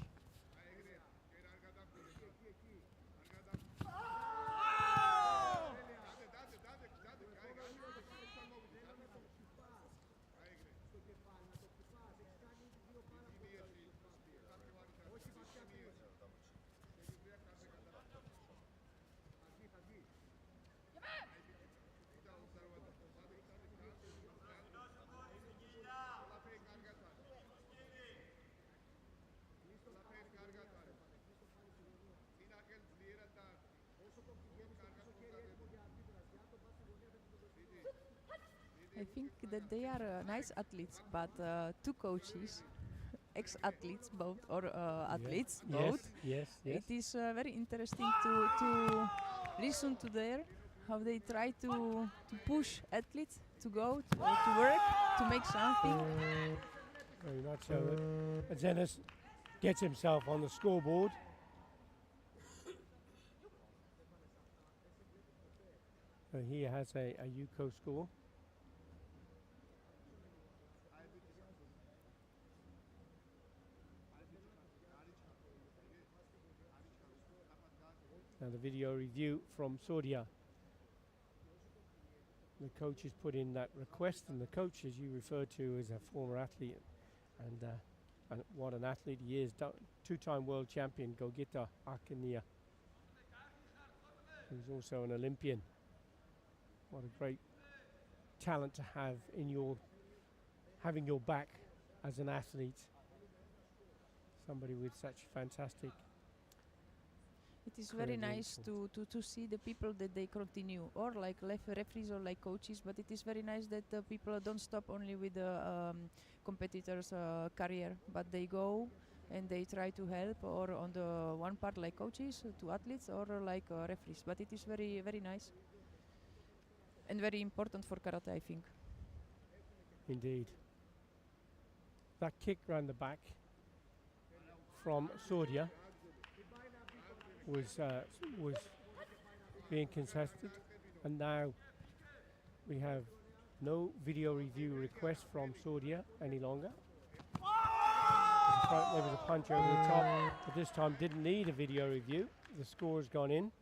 I think that they are nice athletes, but two coaches, ex-athletes both, or athletes both. Yes. It is very interesting to listen to how they try to push athletes to go to work, to make something. Very much so. Zenos gets himself on the scoreboard. So he has a Yuko score. Now the video review from Sodia. the coaches put in that request, and the coach, as you referred to, is a former athlete, and what an athlete he is. Two-time world champion, Gogita Akania, who's also an Olympian. What a great talent to have in having your back as an athlete. Somebody with such fantastic. It is very nice credentials. to see the people that they continue, or like referees or like coaches, but it is very nice that people don't stop only with the competitors' career, but they go and they try to help, or on the one part like coaches to athletes, or like referees. But it is very, very nice and very important for karate, I think. Indeed. That kick round the back from Sordia was being contested, and now we have no video review request from Sordia any longer. There was a punch over the top, but this time didn't need a video review. The score has gone in.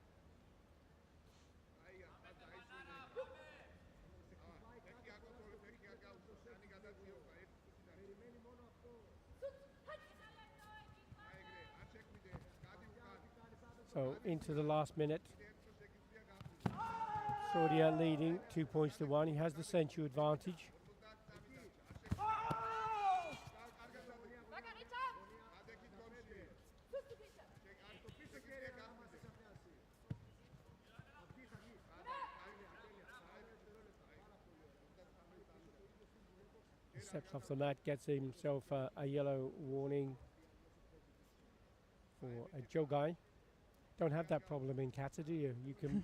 So into the last minute. Sordia leading 2 points to 1. He has the Senchu advantage. He steps off the mat, gets himself a yellow warning for a jogai. Don't have that problem in kata, do you? You can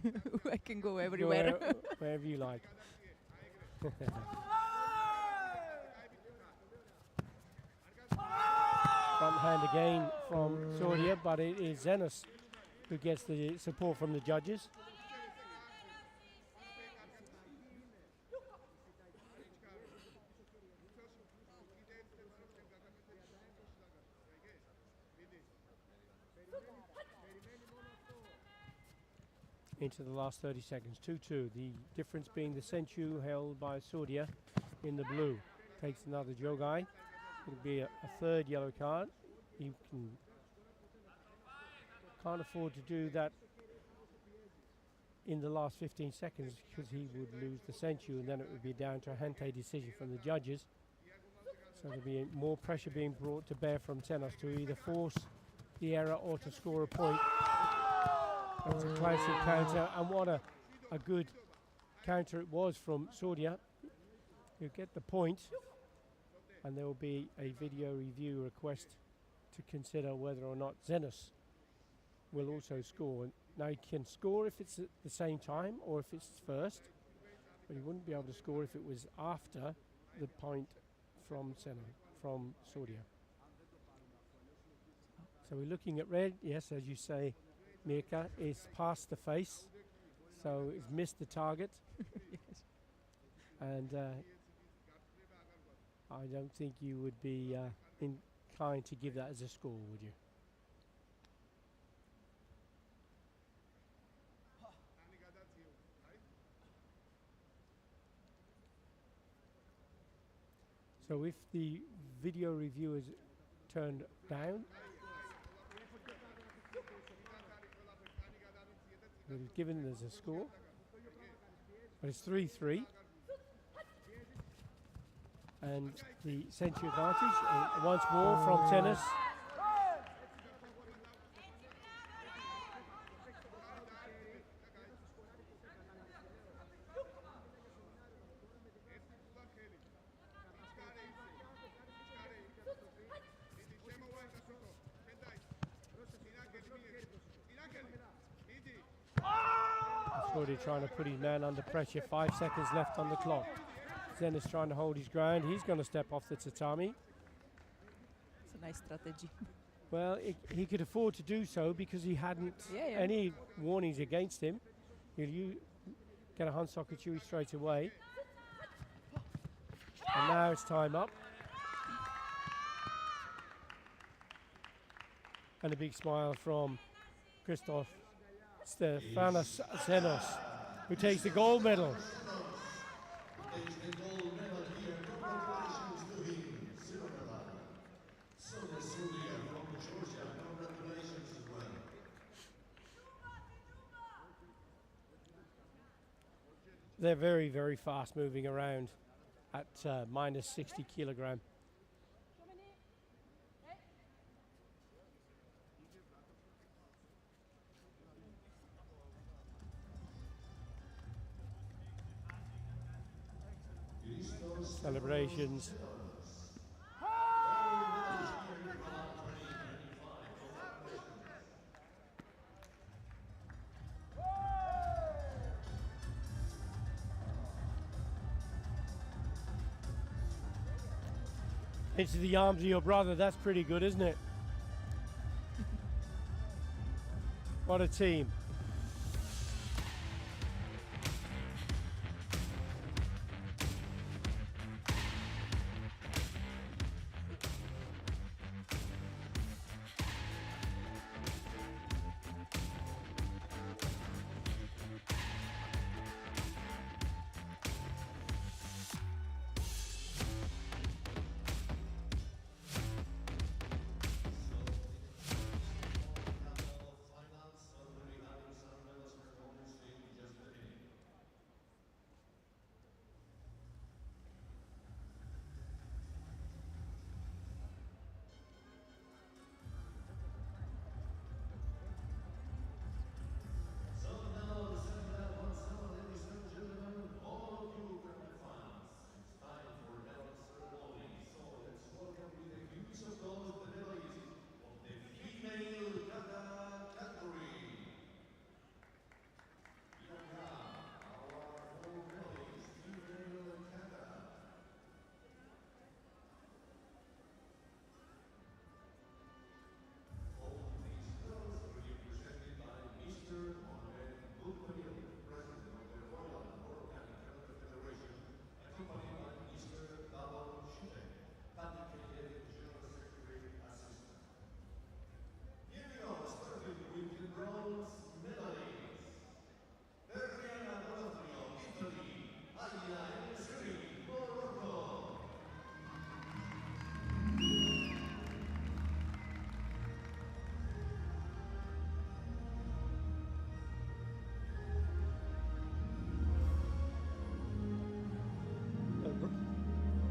I can go everywhere. wherever you like. Front hand again from Sordia, but it is Zenos who gets the support from the judges. Into the last 30 seconds, 2-2. The difference being the Senchu held by Sordia in the blue. Takes another jogai. It'll be a third yellow card. You can't afford to do that in the last 15 seconds, because he would lose the Senchu, and then it would be down to a Hante decision from the judges. So there'll be more pressure being brought to bear from Zenos to either force the error or to score a point. That's a classic counter, and what a good counter it was from Sordia. He'll get the point, and there will be a video review request to consider whether or not Zenos will also score. Now he can score if it's at the same time or if it's first, but he wouldn't be able to score if it was after the point from Sordia. So we're looking at red. Yes, as you say, Mirka, is past the face, so it's missed the target. Yes. And I don't think you would be inclined to give that as a score, would you? So if the video review is turned down, it is given as a score, but it's 3-3. And the Senchu advantage once more from tennis. Sordia trying to put his man under pressure. 5 seconds left on the clock. Zenos trying to hold his ground. He's going to step off the tatami. It's a nice strategy. Well, he could afford to do so because he hadn't any warnings against him. He'll get a Hansoku Chui straight away. And now it's time up. And a big smile from Christoph Stefanos Zenos, who takes the gold medal They're very, very fast moving around at minus 60 kilogram. Celebrations. Into the arms of your brother, that's pretty good, isn't it? What a team.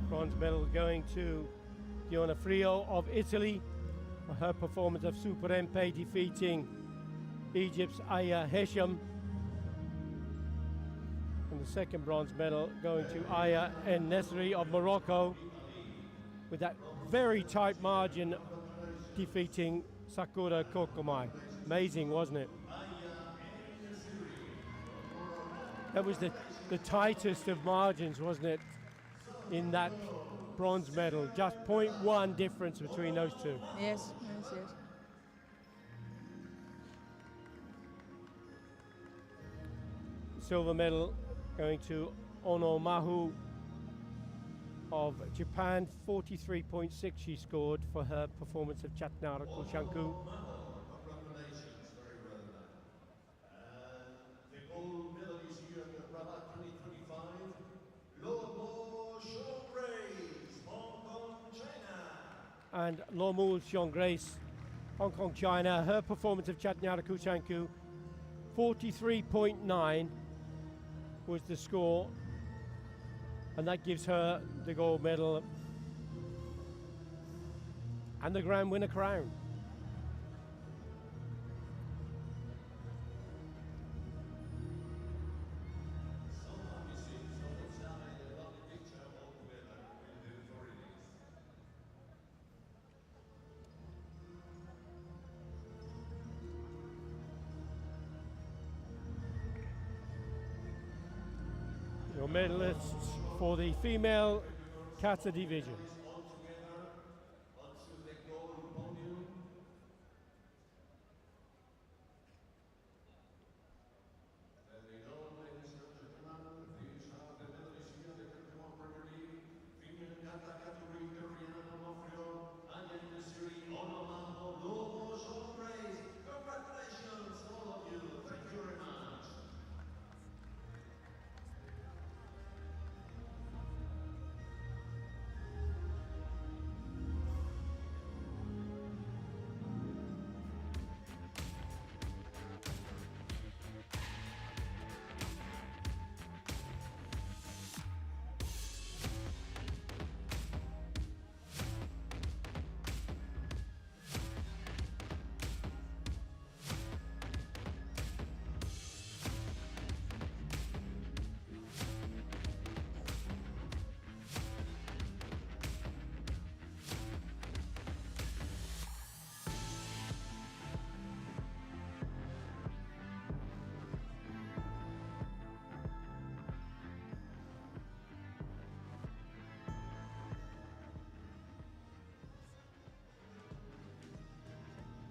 Bronze medal going to Diona Frio of Italy for her performance of Super MP, defeating Egypt's Aya Hesham. And the second bronze medal going to Aya En Nesri of Morocco, with that very tight margin, defeating Sakura Kokomai. Amazing, wasn't it? That was the tightest of margins, wasn't it, in that bronze medal? Just 0.1 difference between those two. Yes, yes, yes. Silver medal going to Ono Mahu of Japan, 43.6 she scored for her performance of Chatnara Kushanku. Congratulations, very well done. And the gold medalist here at the Rabat 2025, Lobo Showgrace, Hong Kong, China. And Lomu Xionggrace, Hong Kong, China, her performance of Chatnara Kushanku, 43.9 was the score, and that gives her the gold medal and the grand winner crown. So amazing, so let's have a lovely picture all together with the authorities. Your medalists for the female kata division. All together onto the gold podium. And you know, ladies and gentlemen, these are the medalists here at the Karate1 Premier League. Female kata category, Karina Mofrio, Anya Nesiri, Onoma, Lobo Showgrace. Congratulations, all of you. Thank you very much.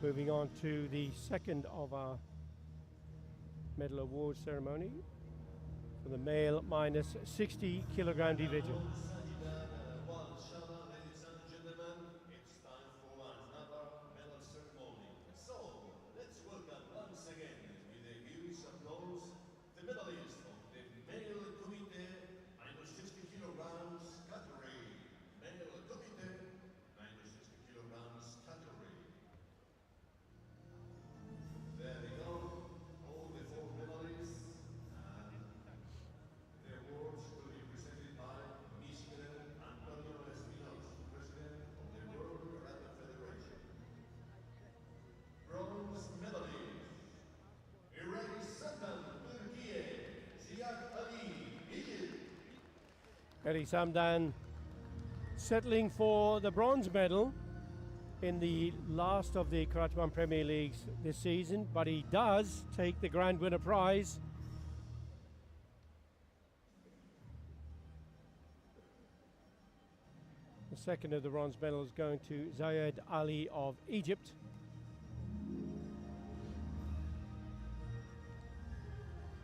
Moving on to the second of our medal award ceremony for the male minus 60 kilogram division. Ladies and gentlemen, it's time for another medal ceremony. So, let's welcome once again with a huge applause the medalists of the male committee minus 60 kilograms category. Male committee minus 60 kilograms category. There we go, all the four medalists, and the awards will be presented by Mr. Antonio Espinos, President of the World Karate Federation. Bronze medalist, Irai Satan, Turkey, Ziad Ali, Egypt. Eri Samdan settling for the bronze medal in the last of the Karate1 Premier Leagues this season, but he does take the grand winner prize. The second of the bronze medals going to Zayed Ali of Egypt.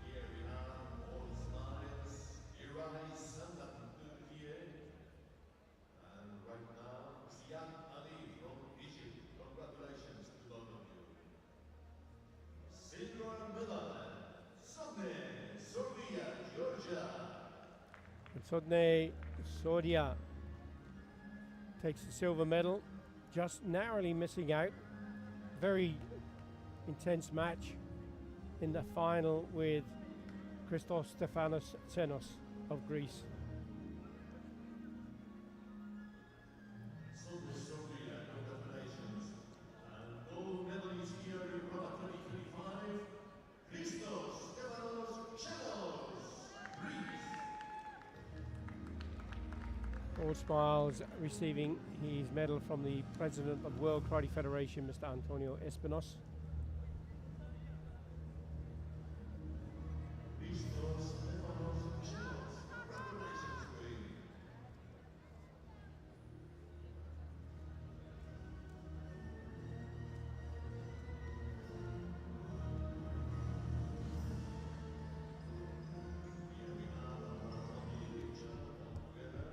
Here we have all smiles, Irai Satan, Turkey, and right now, Ziad Ali from Egypt. Congratulations to both of you. Silver medal, Sodne, Serbia, Georgia. And Sodne Sordia takes the silver medal, just narrowly missing out. Very intense match in the final with Christos Stefanos Tsenos of Greece. Sodne, Serbia, congratulations. And gold medalist here in Rabat 2025, Christos Stefanos Chelos, Greece. All smiles, receiving his medal from the president of World Karate Federation, Mr. Antonio Espinos. Christos Stefanos Chelos, congratulations to him. Here we have our family picture together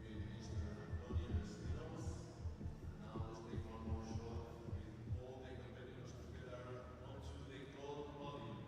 with Mr. Antonio Espinos. Now let's take one more shot with all the competitors together onto the gold podium.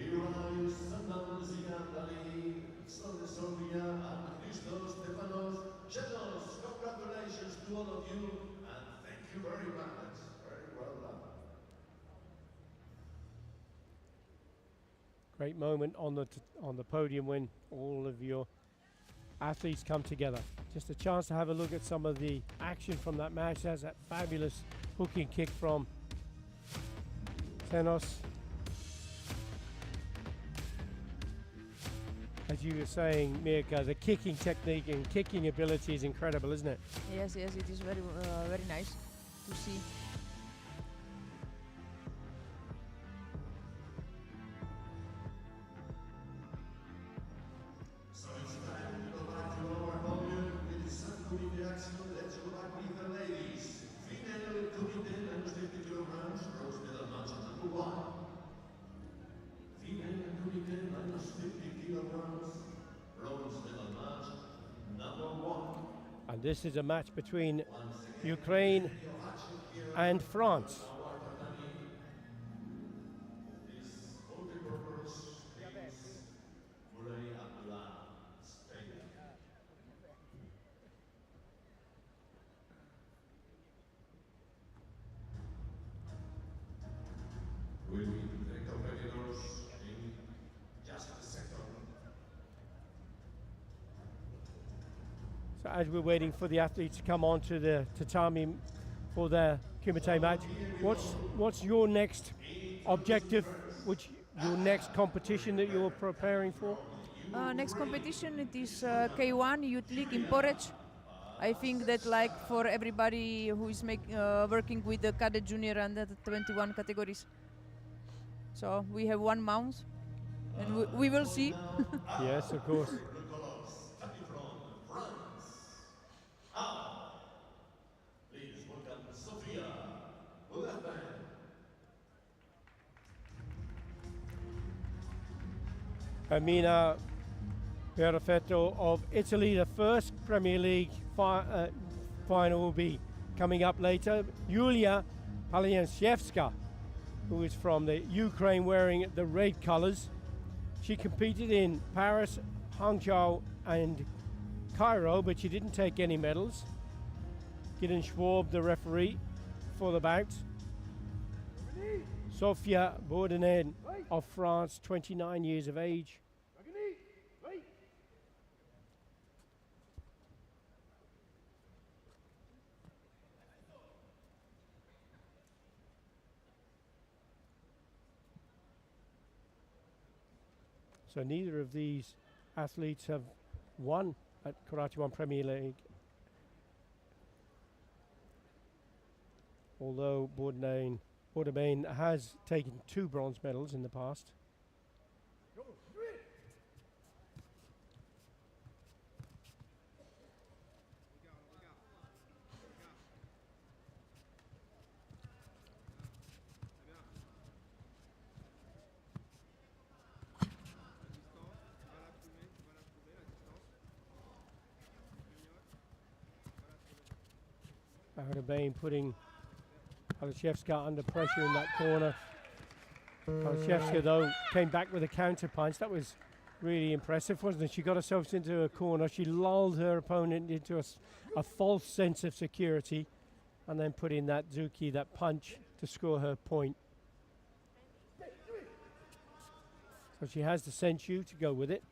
Irai Satan, Ziad Ali, Sodne, Serbia, and Christos Stefanos Chelos. Congratulations to all of you, and thank you very much. Very well done. Great moment on the podium when all of your athletes come together. Just a chance to have a look at some of the action from that match. There's that fabulous hooking kick from Tsenos. As you were saying, Mirka, the kicking technique and kicking ability is incredible, isn't it? Yes, yes, it is very, very nice to see. So it's time to go back to our podium with the subcommittee action. Let's go back with the ladies. Female committee, minus 50 kilograms, bronze medal match number 1. Female committee, minus 50 kilograms, bronze medal match number 1. And this is a match between Ukraine and France. Our tatami is multi-purpose rings, Murray Abdullah Stadium. We'll meet the competitors in just a second. So as we're waiting for the athletes to come onto the tatami for their kumite match, what's your next objective? Your next competition that you're preparing for? Next competition, it is K1 Youth League in Porridge. I think that like for everybody who is working with the cadet junior and the 21 categories. So we have 1 month and we will see. Yes, of course. Coming from France. Now, please welcome Sophia Ulafan. Amina Perfetto of Italy, the first Premier League final will be coming up later. Yulia Paliansiewska, who is from the Ukraine, wearing the red colours. She competed in Paris, Hangzhou and Cairo, but she didn't take any medals. Gideon Schwab, the referee for the bout. Sofia Bourdonnais of France, 29 years of age. So neither of these athletes have won at Karate1 Premier League. Although Bourdonnais has taken 2 bronze medals in the past. Bourdonnais putting Paliansiewska under pressure in that corner. Paliansiewska though came back with a counter punch. That was really impressive, wasn't it? She got herself into a corner. She lulled her opponent into a false sense of security and then put in that Zuki, that punch, to score her point. So she has the Senshu to go with it.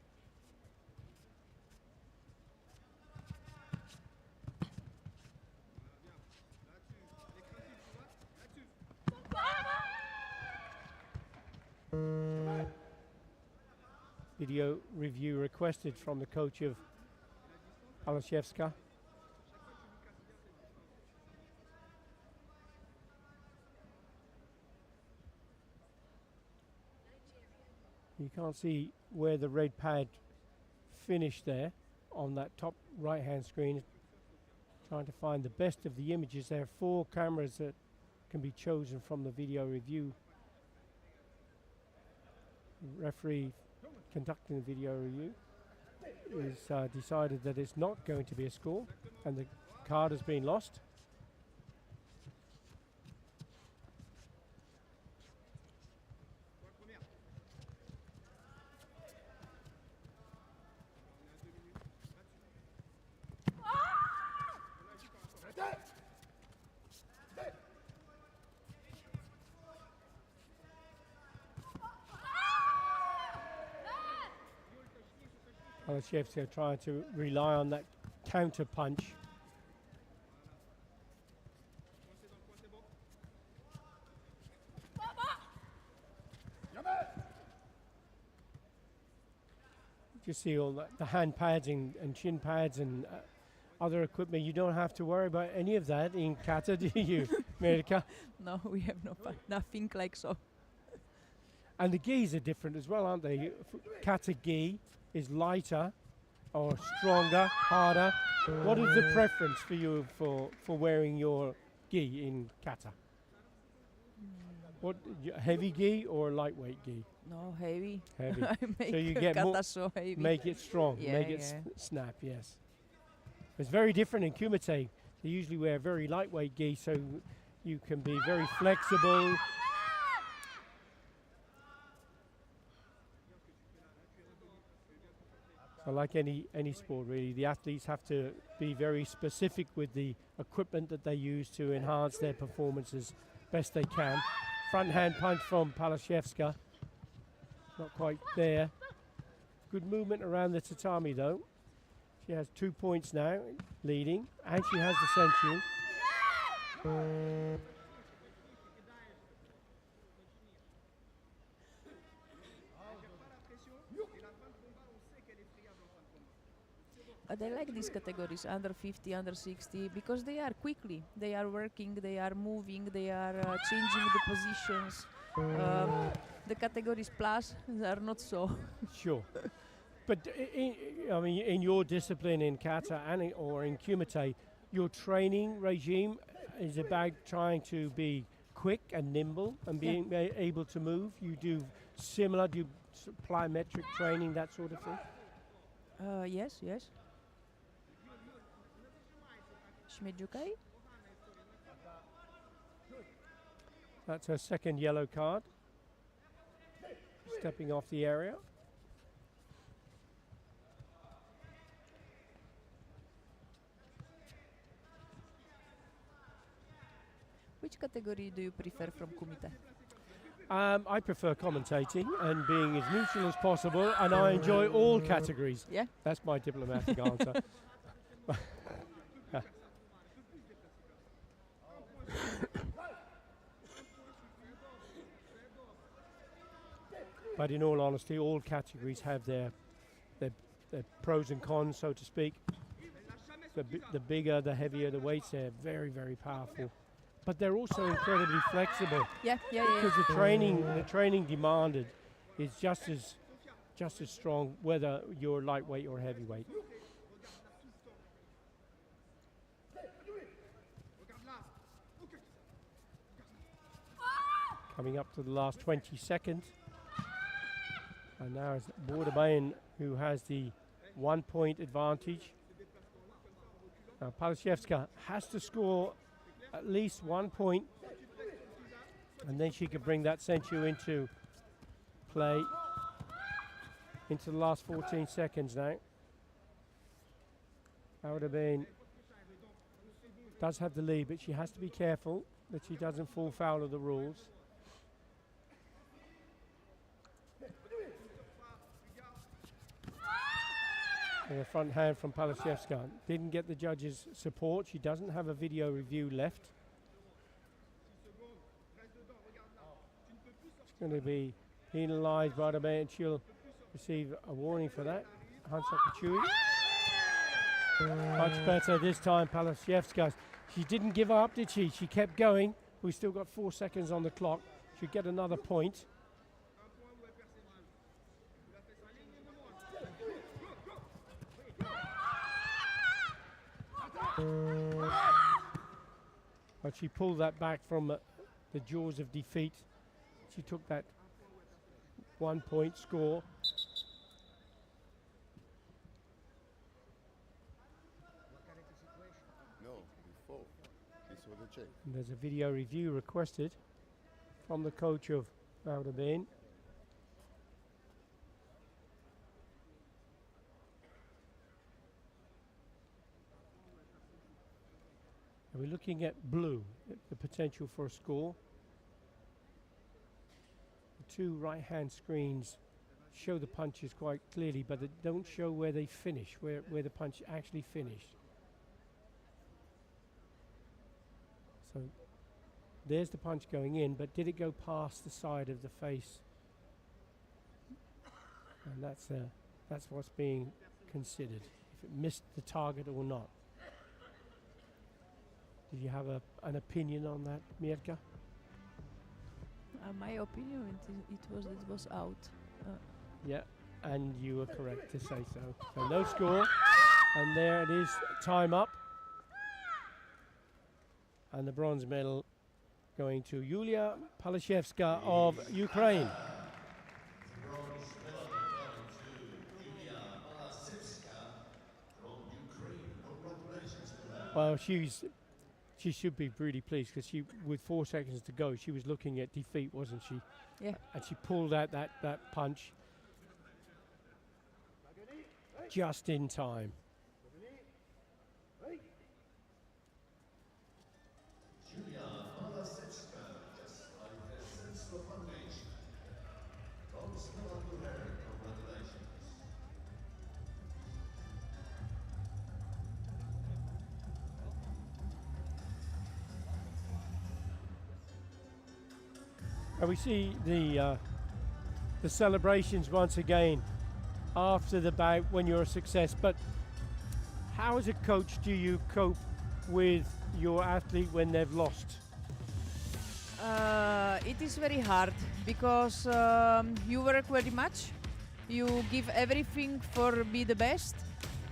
Video review requested from the coach of Paliansiewska. You can't see where the red pad finished there on that top right hand screen. Trying to find the best of the images. There are 4 cameras that can be chosen from the video review. Referee conducting the video review is decided that it's not going to be a score and the card has been lost. Paliansiewska trying to rely on that counter punch. You see all that, the hand pads and shin pads and other equipment. You don't have to worry about any of that in kata, do you, America? No, we have nothing like so. And the gis are different as well, aren't they? Kata gi is lighter or stronger, harder. What is the preference for you for wearing your gi in kata? What, heavy gi or lightweight gi? No, heavy. Heavy. I make So you get kata more, so heavy. make it strong, Yeah, make it snap, yes. It's very different in kumite. They usually wear very lightweight gi, so you can be very flexible. So like any sport really, the athletes have to be very specific with the equipment that they use to enhance their performance as best they can. Front hand punch from Paliansiewska. Not quite there. Good movement around the tatami though. She has 2 points now, leading, and she has the Senshu. They like these categories, under 50, under 60, because they are quickly. They are working, they are moving, they are changing the positions. The categories plus are not so. Sure. But I mean, in your discipline in kata or in kumite, your training regime is about trying to be quick and nimble and being able to move. You do similar, do you plyometric training, that sort of thing? Yes. Shmejukai. That's her second yellow card. Stepping off the area. Which category do you prefer from kumite? I prefer commentating and being as neutral as possible, and I enjoy all categories. Yeah. That's my diplomatic answer. But in all honesty, all categories have their pros and cons, so to speak. The bigger, the heavier the weights, they're very, very powerful. But they're also incredibly flexible. Yeah. Because the training demanded is just as strong whether you're lightweight or heavyweight. Coming up to the last 20 seconds. And now it's Bordabayan who has the 1 point advantage. Now Palashevska has to score at least 1 point, and then she could bring that senchu into play into the last 14 seconds now. Bordabayan does have the lead, but she has to be careful that she doesn't fall foul of the rules. And the front hand from Palashevska. Didn't get the judges' support. She doesn't have a video review left. It's going to be penalised by the man. She'll receive a warning for that. Hansaka much better this time, Palashevska. She didn't give up, did she? She kept going. We've still got 4 seconds on the clock. She'll get another point. But she pulled that back from the jaws of defeat. She took that 1 point score. No, before. This was the check. And there's a video review requested from the coach of Bordabayan. We're looking at blue, the potential for a score. The two right-hand screens show the punches quite clearly, but they don't show where they finish, where the punch actually finished. So there's the punch going in, but did it go past the side of the face? And that's what's being considered, if it missed the target or not. Did you have an opinion on that, Mirka? My opinion, it was out. Yeah, and you were correct to say so. So no score, and there it is, time up. And the bronze medal going to Yulia Palashevska of Ukraine. Bronze medal going to Julia Palashevska from Ukraine. Congratulations to her. Well, she should be really pleased because with 4 seconds to go, she was looking at defeat, wasn't she? Yeah. And she pulled out that punch just in time. Julia Palashevska, just like her sensual foundation. Bronze medal to her. Congratulations. And we see the celebrations once again after the bout when you're a success. But How, as a coach, do you cope with your athlete when they've lost? It is very hard because you work very much. You give everything for be the best,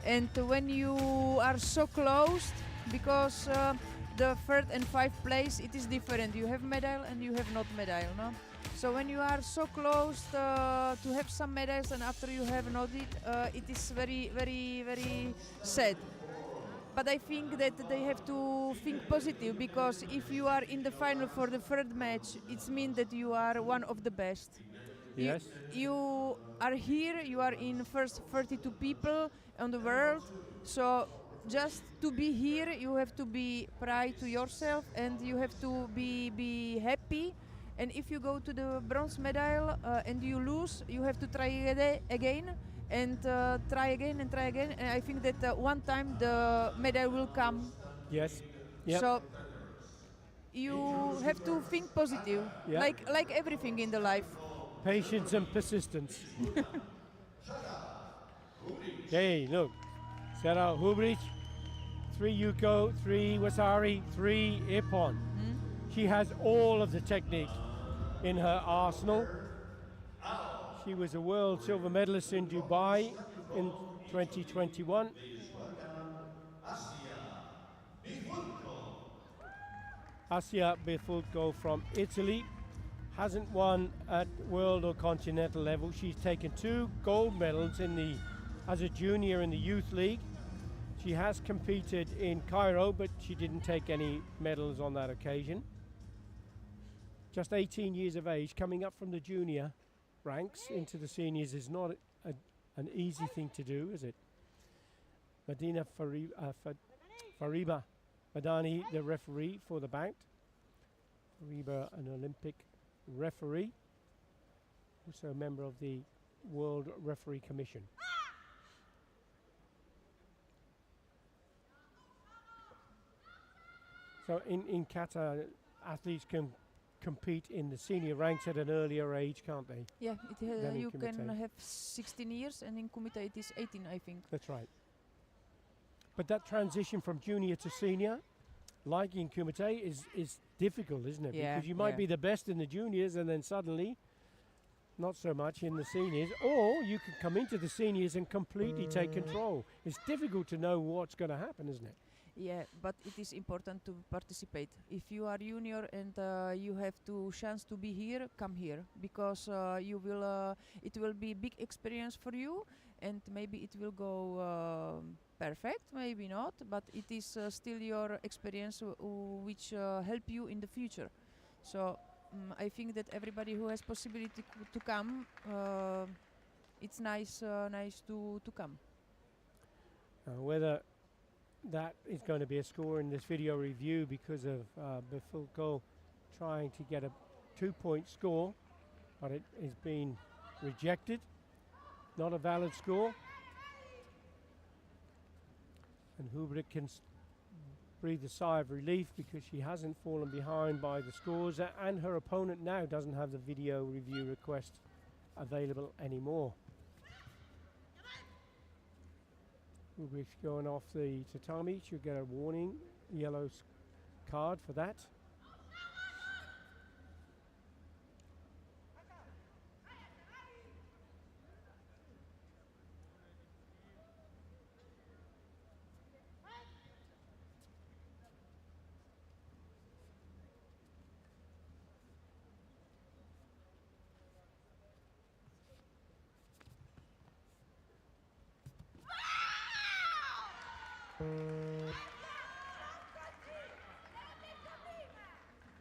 and when you are so close, because the third and fifth place, it is different. You have medal and you have not medal, no? So when you are so close to have some medals and after you have not it, it is very, very, very sad. But I think that they have to think positive, because if you are in the final for the third match, it means that you are one of the best. Yes. You are here, you are in first 32 people on the world, so just to be here, you have to be proud to yourself and you have to be happy. And if you go to the bronze medal and you lose, you have to try again and try again and try again. And I think that one time the medal will come. Yes. Yep. So you have to think positive, Yep. like everything in the life. Patience and persistence. Okay, look. Sarah Hubrich, 3 Yuko, 3 Wasari, 3 Ippon. She has all of the technique in her arsenal. She was a world silver medalist in Dubai in 2021. Asia Bifulco from Italy hasn't won at world or continental level. She's taken 2 gold medals as a junior in the youth league. She has competed in Cairo, but she didn't take any medals on that occasion. Just 18 years of age, coming up from the junior ranks into the seniors is not an easy thing to do, is it? Medina Fariba Madani, the referee for the bout. Fariba, an Olympic referee, also a member of the World Referee Commission. So in Qatar, athletes can compete in the senior ranks at an earlier age, can't they? Yeah, Than in you can Kumite. have 16 years, and in Kumite it is 18, I think. That's right. But that transition from junior to senior, like in Kumite, is difficult, isn't it? Yeah, Because you might yeah. be the best in the juniors and then suddenly not so much in the seniors, or you can come into the seniors and completely take control. It's difficult to know what's going to happen, isn't it? Yeah, but it is important to participate. If you are junior and you have to chance to be here, come here, because you will. It will be big experience for you, and maybe it will go perfect, maybe not, but it is still your experience which help you in the future. So I think that everybody who has possibility to come, it's nice to come. Whether that is going to be a score in this video review because of Bifulco trying to get a 2-point score, but it has been rejected. Not a valid score. And Hubrick can breathe a sigh of relief because she hasn't fallen behind by the scores, and her opponent now doesn't have the video review request available anymore. Hubrick's going off the tatami. She'll get a warning yellow card for that.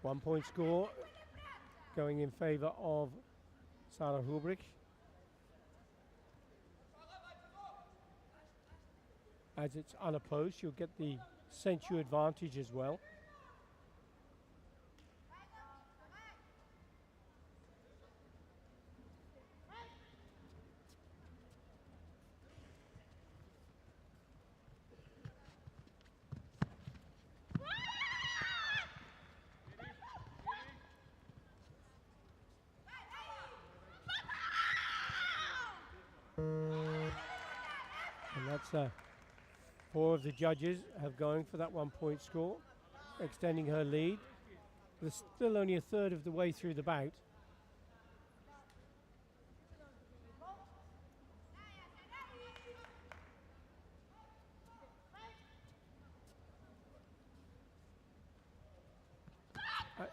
One-point score going in favor of Sarah Hubrick. As it's unopposed, you'll get the Sensu advantage as well. And that's a 4 of the judges have going for that 1 point score, extending her lead. There's still only a third of the way through the bout.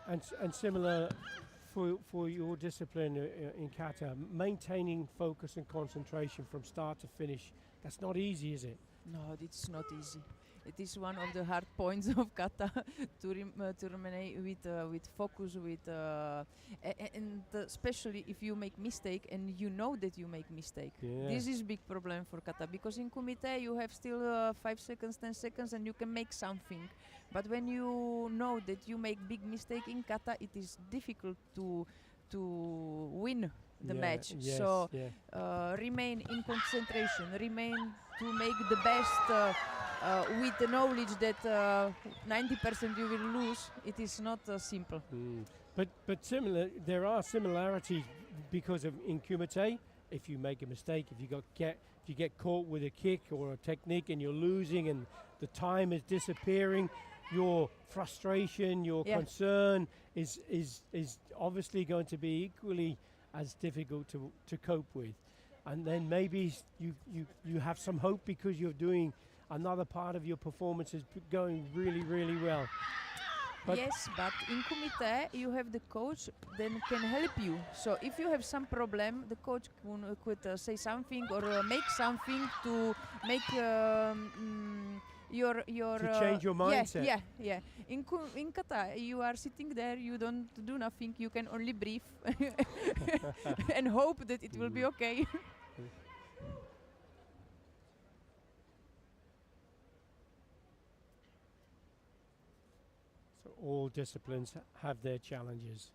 And similar for your discipline in kata, maintaining focus and concentration from start to finish, that's not easy, is it? No, it's not easy. It is one of the hard points of kata to remain with focus, and especially if you make mistake and you know that you make mistake. Yeah. This is big problem for kata, because in kumite you have still 5 seconds, 10 seconds, and you can make something. But when you know that you make big mistake in kata, it is difficult to win the match. Yes, So yeah. remain in concentration, remain to make the best with the knowledge that 90% you will lose. It is not simple. But similar, there are similarities because of in kumite. If you make a mistake, if you get caught with a kick or a technique and you're losing and the time is disappearing, your frustration, your concern is obviously going to be equally as difficult to cope with. And then maybe you have some hope because you're doing another part of your performance is going really, really well. But yes, but in kumite you have the coach that can help you. So if you have some problem, the coach could say something or make something to make your to change your mindset. Yeah. In kata, you are sitting there, you don't do nothing, you can only breathe and hope that it will be okay. So all disciplines have their challenges.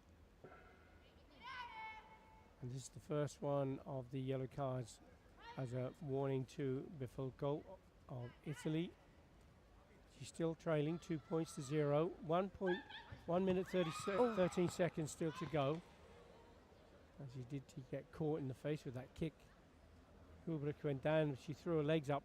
And this is the first one of the yellow cards as a warning to Bifulco of Italy. She's still trailing 2 points to 0. 1 minute 13 seconds still to go. As she did get caught in the face with that kick. Hubrick went down, she threw her legs up.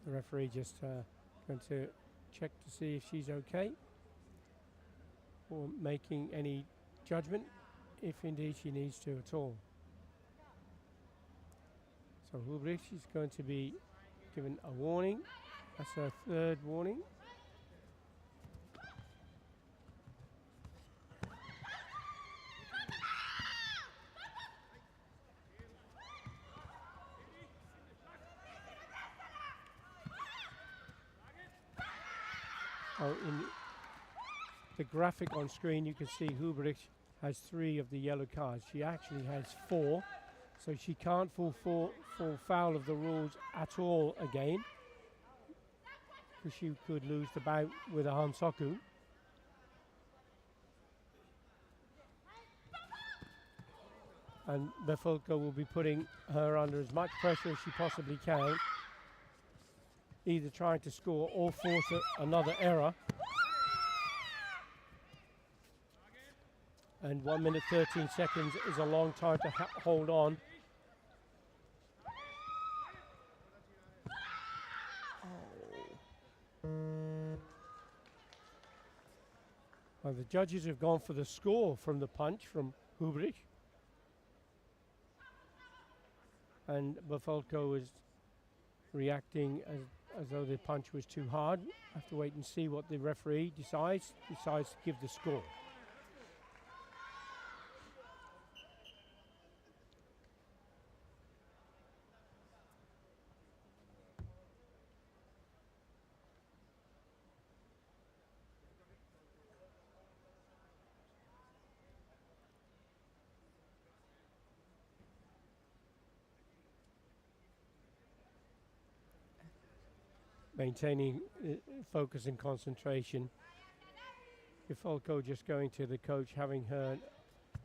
The referee just going to check to see if she's okay, or making any judgment if indeed she needs to at all. So Hubrick is going to be given a warning. That's her third warning. Oh, in the graphic on screen, you can see Hubrick has 3 of the yellow cards. She actually has 4, so she can't fall foul of the rules at all again, because she could lose the bout with a hansoku. And Bifulco will be putting her under as much pressure as she possibly can, either trying to score or force another error. And 1 minute 13 seconds is a long time to hold on. Well, the judges have gone for the score from the punch from Hubrick. And Bifulco is reacting as though the punch was too hard. Have to wait and see what the referee decides to give the score. Maintaining focus and concentration. Bifulco just going to the coach, having her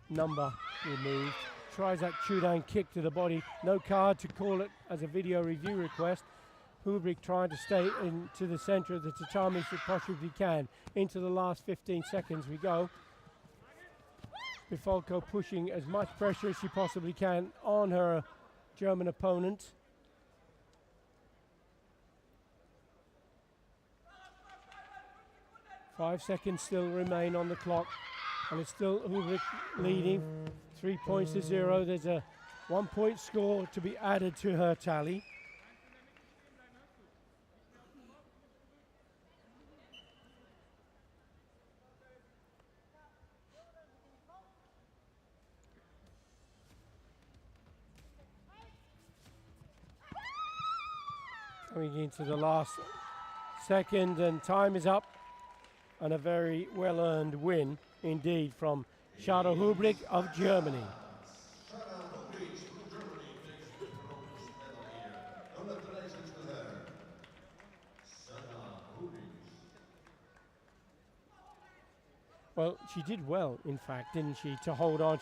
number removed. Tries that Chudan kick to the body. No card to call it as a video review request. Hubrick trying to stay into the center of the tatami as possibly can. Into the last 15 seconds we go. Bifolko pushing as much pressure as she possibly can on her German opponent. Five seconds still remain on the clock, and it's still Hubrick leading 3 points to 0. There's a 1 point score to be added to her tally. Coming into the last second, and time is up, and a very well-earned win indeed from Shadow Hubrick of Germany. Sarah Hubrick from Germany takes the bronze medal here. Congratulations to her. Sarah Hubrick. Well, she did well, in fact, didn't she, to hold on.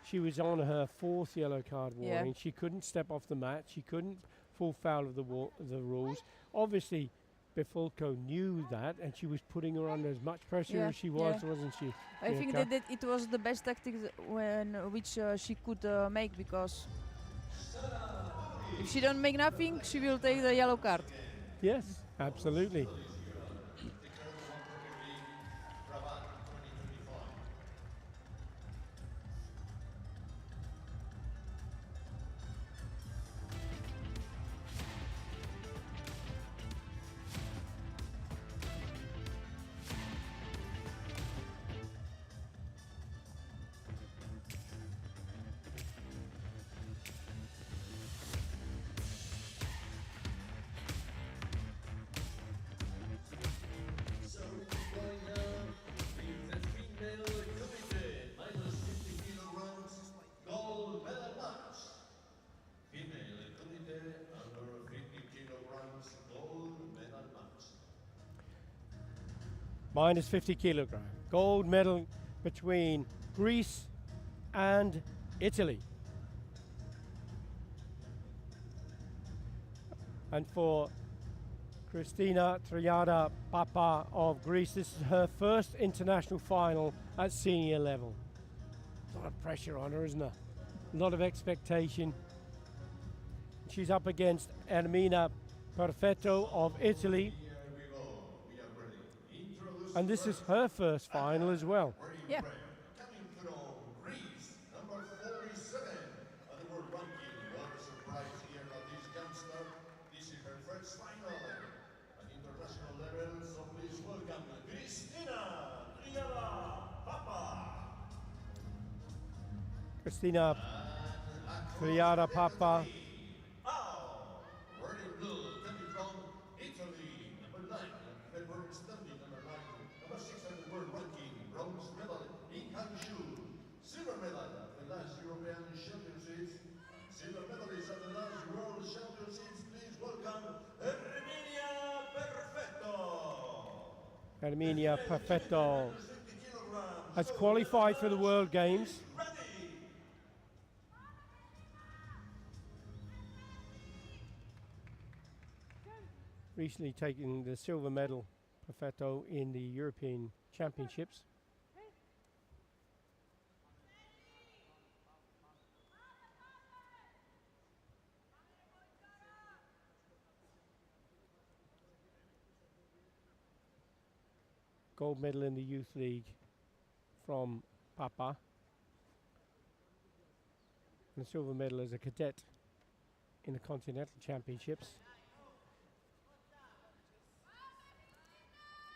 She was on her 4th yellow card warning. She couldn't step off the mat. She couldn't fall foul of the rules. Obviously, Bifolko knew that, and she was putting her under as much pressure as she was, wasn't she? I think that it was the best tactic which she could make, because if she don't make nothing, she will take the yellow card. Yes, absolutely. Rabat 2025. So going down is the female committee, minus 50 kilograms, gold medal match. Female committee, under 50 kilograms, gold medal match. Minus 50 kilogram. Gold medal between Greece and Italy. And for Christina Triada Papa of Greece, this is her first international final at senior level. A lot of pressure on her, isn't there? A lot of expectation. She's up against Ermina Perfetto of Italy. Here we go. We are ready. Introduce And this is her first final as well. Yeah. coming from Greece, number 47 on the world ranking. What a surprise here of this youngster. This is her first final at international level, so please welcome Christina Triada Papa. Christina Triada Papa. Wearing blue, coming from Italy, number 9, February standing, number 9, number 6 on the world ranking, bronze medal in Hangzhou, silver medal at the last European Championships, silver medalist at the last World Championships. Please welcome Erminia Perfetto. Erminia Perfetto 50 kilograms. has qualified for the World Games. Ready. Recently taking the silver medal, Perfetto, in the European Championships. Gold medal in the Youth League from Papa. And silver medal as a cadet in the Continental Championships.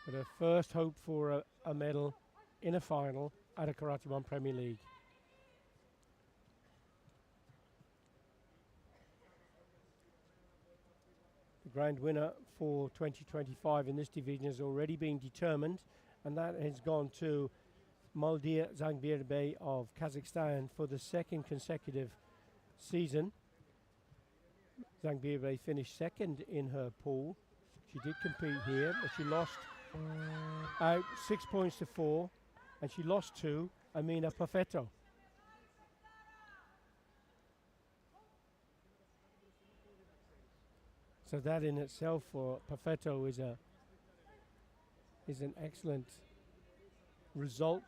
But her first hope for a medal in a final at a Karate1 Premier League. The grand winner for 2025 in this division has already been determined, and that has gone to Maldia Zangbirbe of Kazakhstan for the second consecutive season. Zangbirbe finished second in her pool. She did compete here, but she lost out 6 points to 4, and she lost to Ermina Perfetto. So that in itself for Perfetto is an excellent result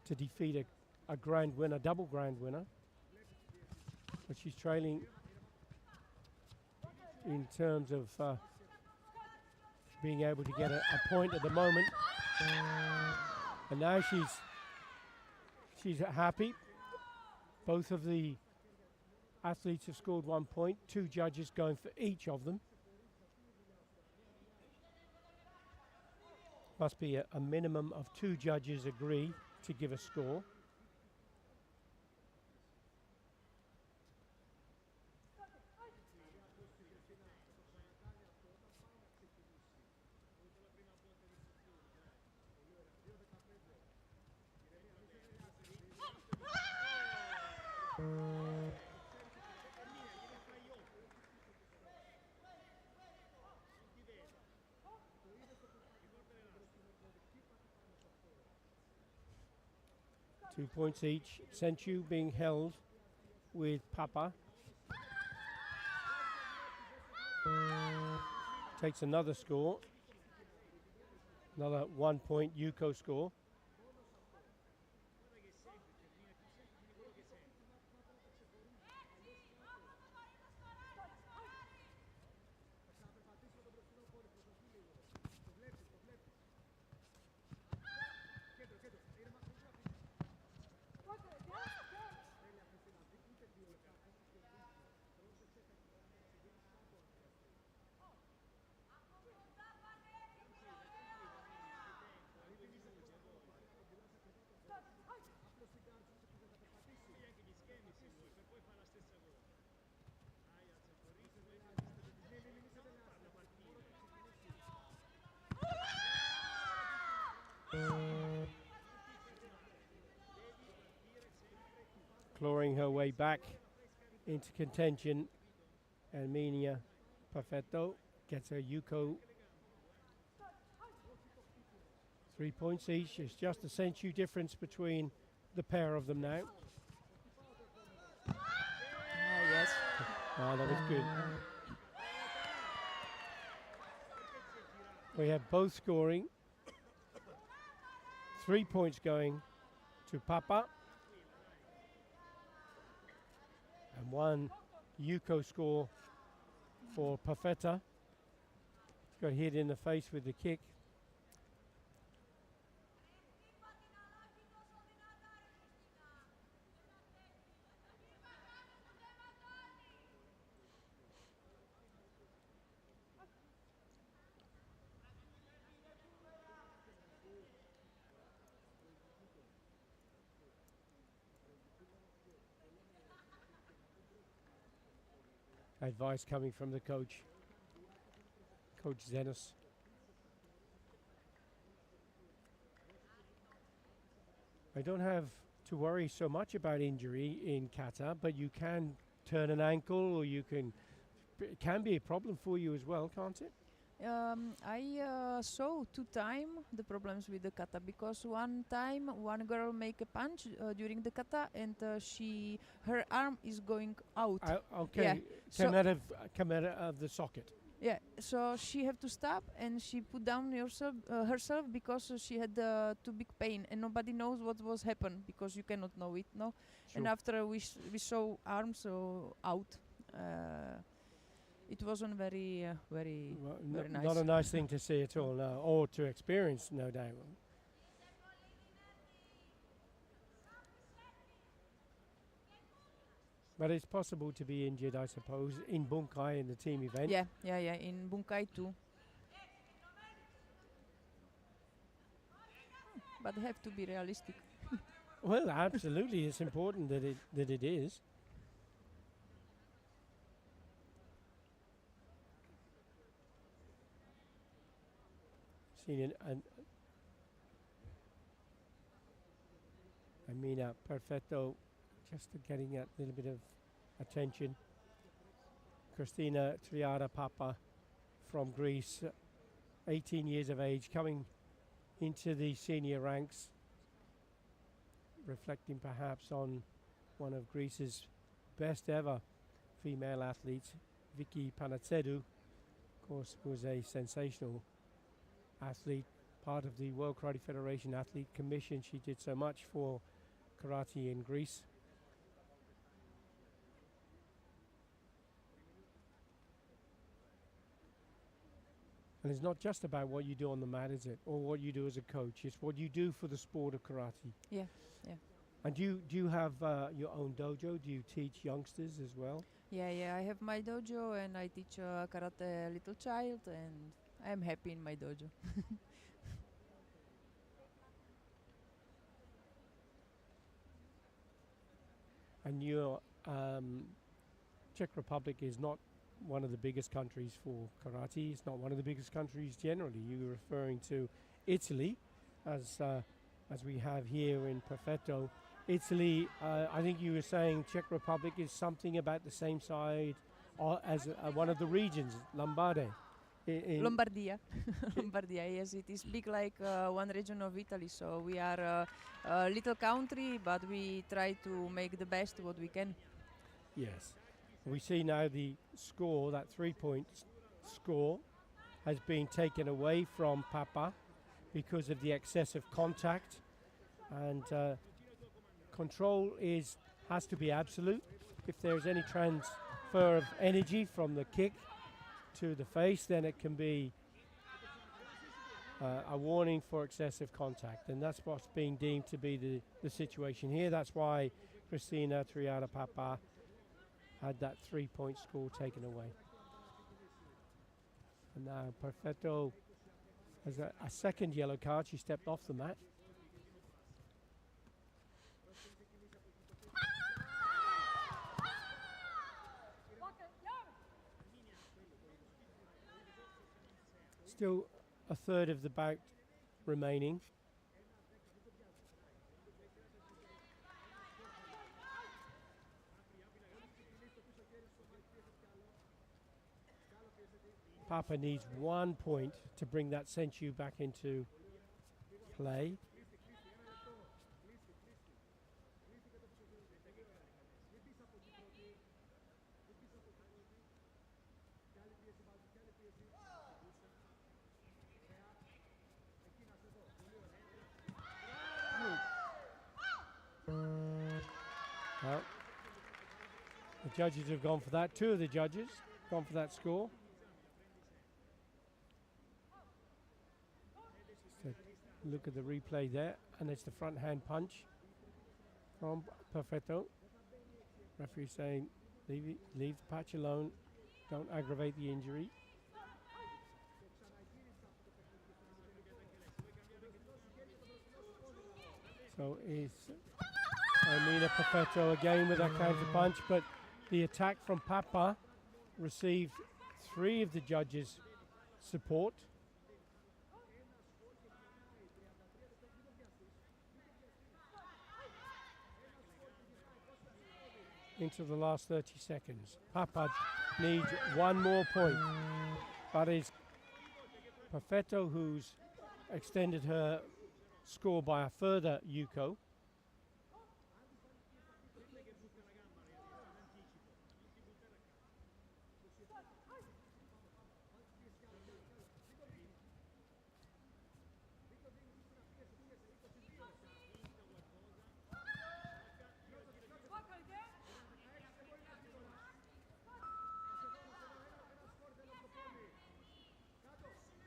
to defeat a grand winner, double grand winner. But she's trailing in terms of being able to get a point at the moment. And now she's happy. Both of the athletes have scored 1 point, 2 judges going for each of them. Must be a minimum of 2 judges agree to give a score. Two points each. Senchu being held with Papa. Takes another score. Another 1 point Yuko score. Clawing her way back into contention, and Minia Perfetto gets her Yuko. 3 points each. It's just a Senchu difference between the pair of them now. Yes. Oh, that was good. We have both scoring. 3 points going to Papa. And 1 Yuko score for Perfetta. Got hit in the face with the kick. Advice coming from the coach, Coach Zenos. I don't have to worry so much about injury in kata, but you can turn an ankle, or it can be a problem for you as well, can't it? I saw 2 times the problems with the kata, because one time one girl make a punch during the kata, and her arm is going out. Okay, Yeah. come out of the socket. Yeah, so she have to stop, and she put down herself because she had too big pain, and nobody knows what was happened, because you cannot know it, no. Sure. And after we saw arms out. It wasn't very very nice. Not a nice thing to see at all, no, or to experience, no doubt. But it's possible to be injured, I suppose, in Bunkai in the team event. Yeah, in Bunkai too. But have to be realistic. Well, absolutely, it's important that it is. Seen Amina Perfetto just getting that little bit of attention. Christina Triada Papa from Greece, 18 years of age, coming into the senior ranks, reflecting perhaps on one of Greece's best ever female athletes, Vicky Panatsedou, Of course, was a sensational athlete, part of the World Karate Federation Athlete Commission. She did so much for karate in Greece. And it's not just about what you do on the mat, is it? Or what you do as a coach. It's what you do for the sport of karate. Yeah, yeah. And do you have your own dojo? Do you teach youngsters as well? Yeah, I have my dojo and I teach karate little child and I'm happy in my dojo. And your Czech Republic is not one of the biggest countries for karate. It's not one of the biggest countries generally. You're referring to Italy, as we have here in Perfetto. Italy, I think you were saying Czech Republic is something about the same size as one of the regions, Lombardy. Lombardia. Lombardia, yes, it is big like one region of Italy. So we are a little country, but we try to make the best what we can. Yes. We see now the score, that 3-point score, has been taken away from Papa because of the excessive contact. And control has to be absolute. If there's any transfer of energy from the kick to the face, then it can be a warning for excessive contact. And that's what's being deemed to be the situation here. That's why Cristina Triada Papa had that 3-point score taken away. And now Perfetto has a second yellow card. She stepped off the mat. Still a third of the bout remaining. Papa needs 1 point to bring that senchu back into play. Well, the judges have gone for that. 2 of the judges gone for that score. Look at the replay there, and it's the front hand punch from Perfetto. Referee saying, leave the patch alone, don't aggravate the injury. So it's Armina Perfetto again with that counter punch, but the attack from Papa received 3 of the judges' support. Into the last 30 seconds. Papa needs 1 more point. But it's Perfetto who's extended her score by a further Yuko.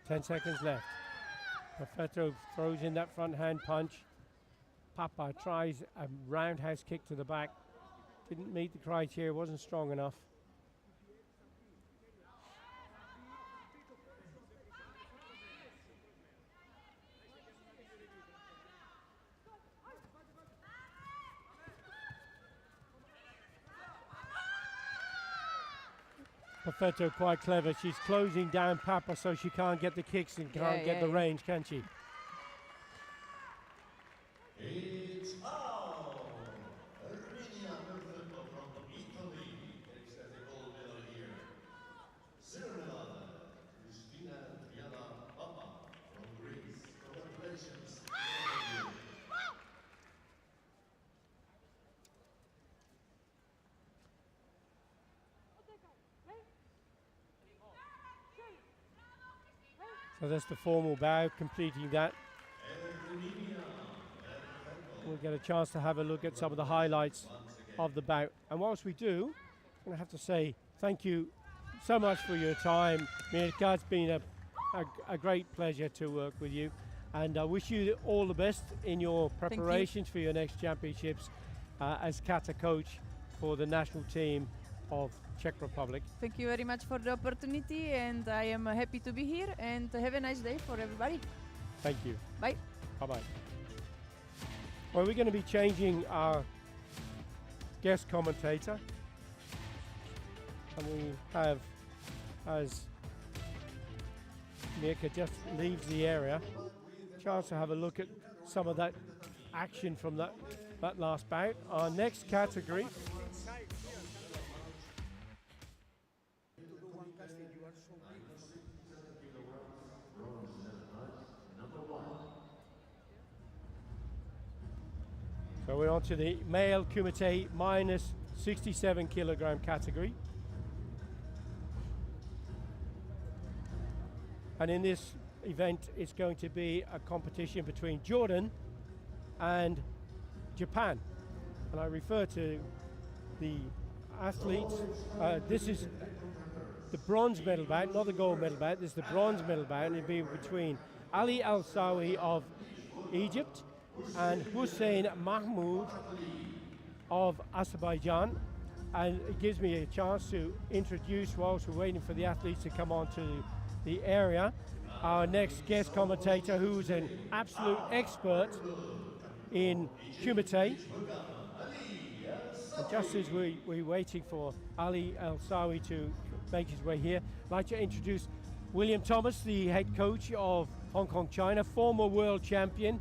Ten seconds left. Perfetto throws in that front hand punch. Papa tries a roundhouse kick to the back. Didn't meet the criteria, wasn't strong enough. Perfetto quite clever. She's closing down Papa so she can't get the kicks and can't get the range, can she? It's out! Armenia Perfetto from Italy takes the gold medal here. Silver medal, Cristina Triana Papa from Greece. Congratulations. So that's the formal bow, completing that. We'll get a chance to have a look at some of the highlights of the bout. And whilst we do, I have to say thank you so much for your time, Mirka. It's been a great pleasure to work with you. And I wish you all the best in your preparations for your next championships as kata coach for the national team of Czech Republic. Thank you very much for the opportunity, and I am happy to be here, and have a nice day for everybody. Thank you. Bye. Bye-bye. Well, we're going to be changing our guest commentator. And we have, as Mirka just leaves the area, a chance to have a look at some of that action from that last bout. Our next category So we're on to the male kumite minus 67 kilogram category. And in this event, it's going to be a competition between Jordan and Japan. And I refer to the athletes. This is the bronze medal bout, not the gold medal bout. This is the bronze medal bout, and it'll be between Ali Al-Sawi of Egypt and Hussein Mahmoud of Azerbaijan. And it gives me a chance to introduce, whilst we're waiting for the athletes to come on to the area, our next guest commentator, who's an absolute expert in kumite. And just as we're waiting for Ali Al-Sawi to make his way here, I'd like to introduce William Thomas, the head coach of Hong Kong, China, former world champion,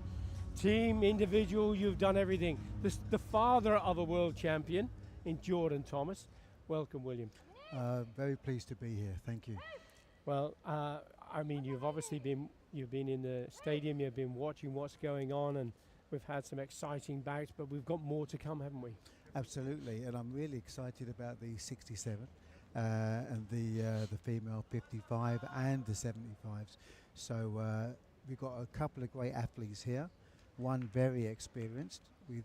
team, individual, you've done everything. The father of a world champion in Jordan Thomas. Welcome, William. Very pleased to be here. Thank you. Well, I mean, you've been in the stadium, you've been watching what's going on, and we've had some exciting bouts, but we've got more to come, haven't we? Absolutely, and I'm really excited about the 67 and the female 55 and the 75s. So we've got a couple of great athletes here. One very experienced with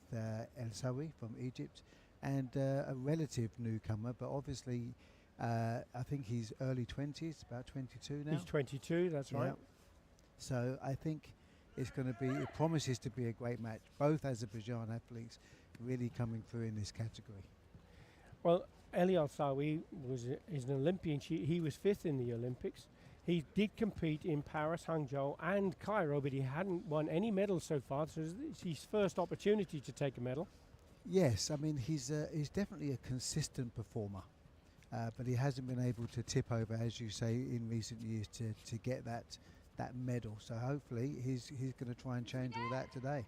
El Sawi from Egypt, and a relative newcomer, but obviously I think he's early 20s, about 22 now. He's 22, that's right. So I think it promises to be a great match. Both Azerbaijan athletes really coming through in this category. Well, Eli Al-Sawi is an Olympian. He was 5th in the Olympics. He did compete in Paris, Hangzhou and Cairo, but he hadn't won any medals so far, so it's his first opportunity to take a medal. Yes, I mean, he's definitely a consistent performer, but he hasn't been able to tip over, as you say, in recent years to get that medal. So hopefully he's going to try and change all that today.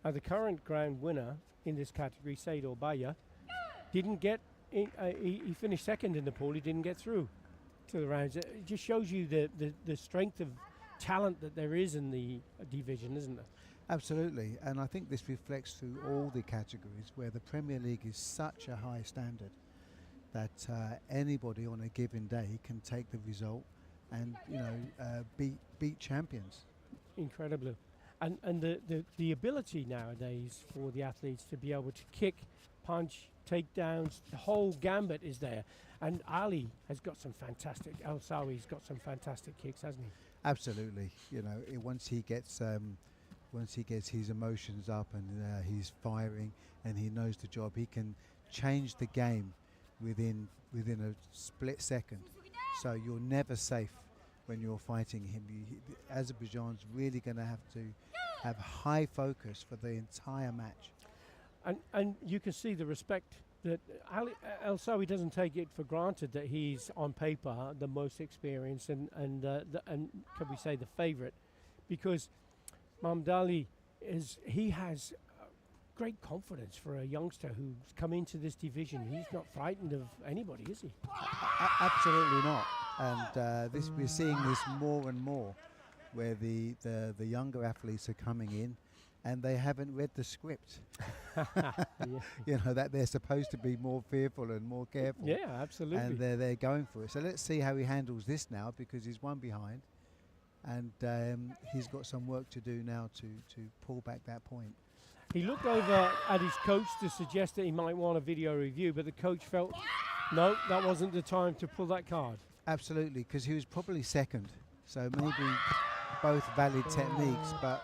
The current grand winner in this category, Said Obaya, didn't get in, he finished 2nd in the pool. He didn't get through to the rounds. It just shows you the strength of talent that there is in the division, isn't it? Absolutely, and I think this reflects through all the categories, where the Premier League is such a high standard that anybody on a given day can take the result and beat champions. Incredible. And the ability nowadays for the athletes to be able to kick, punch, takedowns, the whole gambit is there. And Ali has got some fantastic, Al-Sawi's got some fantastic kicks, hasn't he? Absolutely. Once he gets his emotions up and he's firing and he knows the job, he can change the game within a split second. So you're never safe when you're fighting him. Azerbaijan's really going to have to have high focus for the entire match. And you can see the respect that Al-Sawi doesn't take it for granted that he's on paper the most experienced and can we say the favourite, because Muhammad Ali has great confidence for a youngster who's come into this division. He's not frightened of anybody, is he? Absolutely not. And we're seeing this more and more, where the younger athletes are coming in and they haven't read the script. Yeah. You know, that they're supposed to be more fearful and more careful. Yeah, absolutely. And they're going for it. So let's see how he handles this now, because he's one behind, and he's got some work to do now to pull back that point. He looked over at his coach to suggest that he might want a video review, but the coach felt, no, that wasn't the time to pull that card. Absolutely, because he was probably second. So maybe both valid techniques, but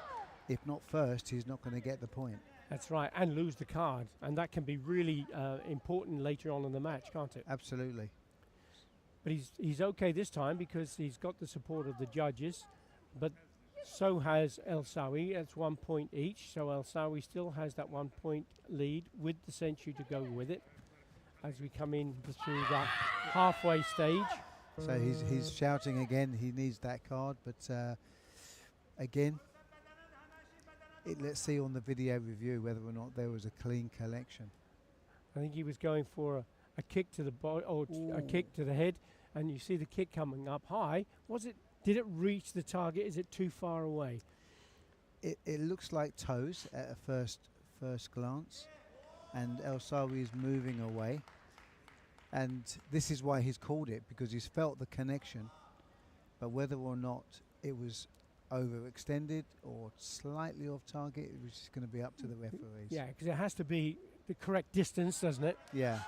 if not first, he's not going to get the point. That's right, and lose the card. And that can be really important later on in the match, can't it? Absolutely. But he's okay this time because he's got the support of the judges, but so has El Sawi. It's 1 point each, so El Sawi still has that 1 point lead with the century to go with it as we come in through that halfway stage. So he's shouting again, he needs that card, but again, let's see on the video review whether or not there was a clean collection. I think he was going for a kick to the body, or a kick to the head, and you see the kick coming up high. Did it reach the target? Is it too far away? It looks like toes at a first glance, and El Sawi is moving away, and this is why he's called it, because he's felt the connection, but whether or not it was overextended or slightly off target, it was just going to be up to the referees. Yeah, because it has to be the correct distance, doesn't it? Yeah.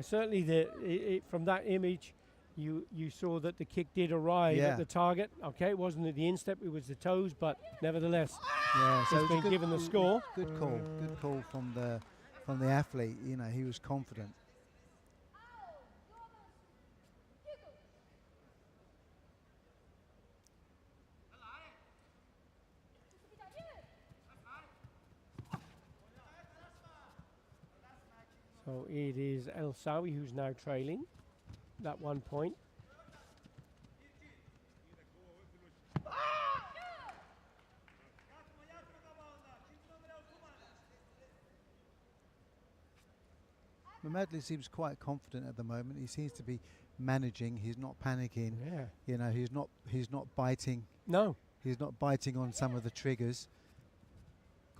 Certainly, from that image, you saw that the kick did arrive at the target. Okay, it wasn't at the instep, it was the toes, but nevertheless, yeah, so it's been given the score. Good call from the athlete. You know, he was confident. So it is El Sawi who's now trailing that 1 point. Medley seems quite confident at the moment. He seems to be managing. He's not panicking. Yeah. You know, he's not biting. No. He's not biting on some of the triggers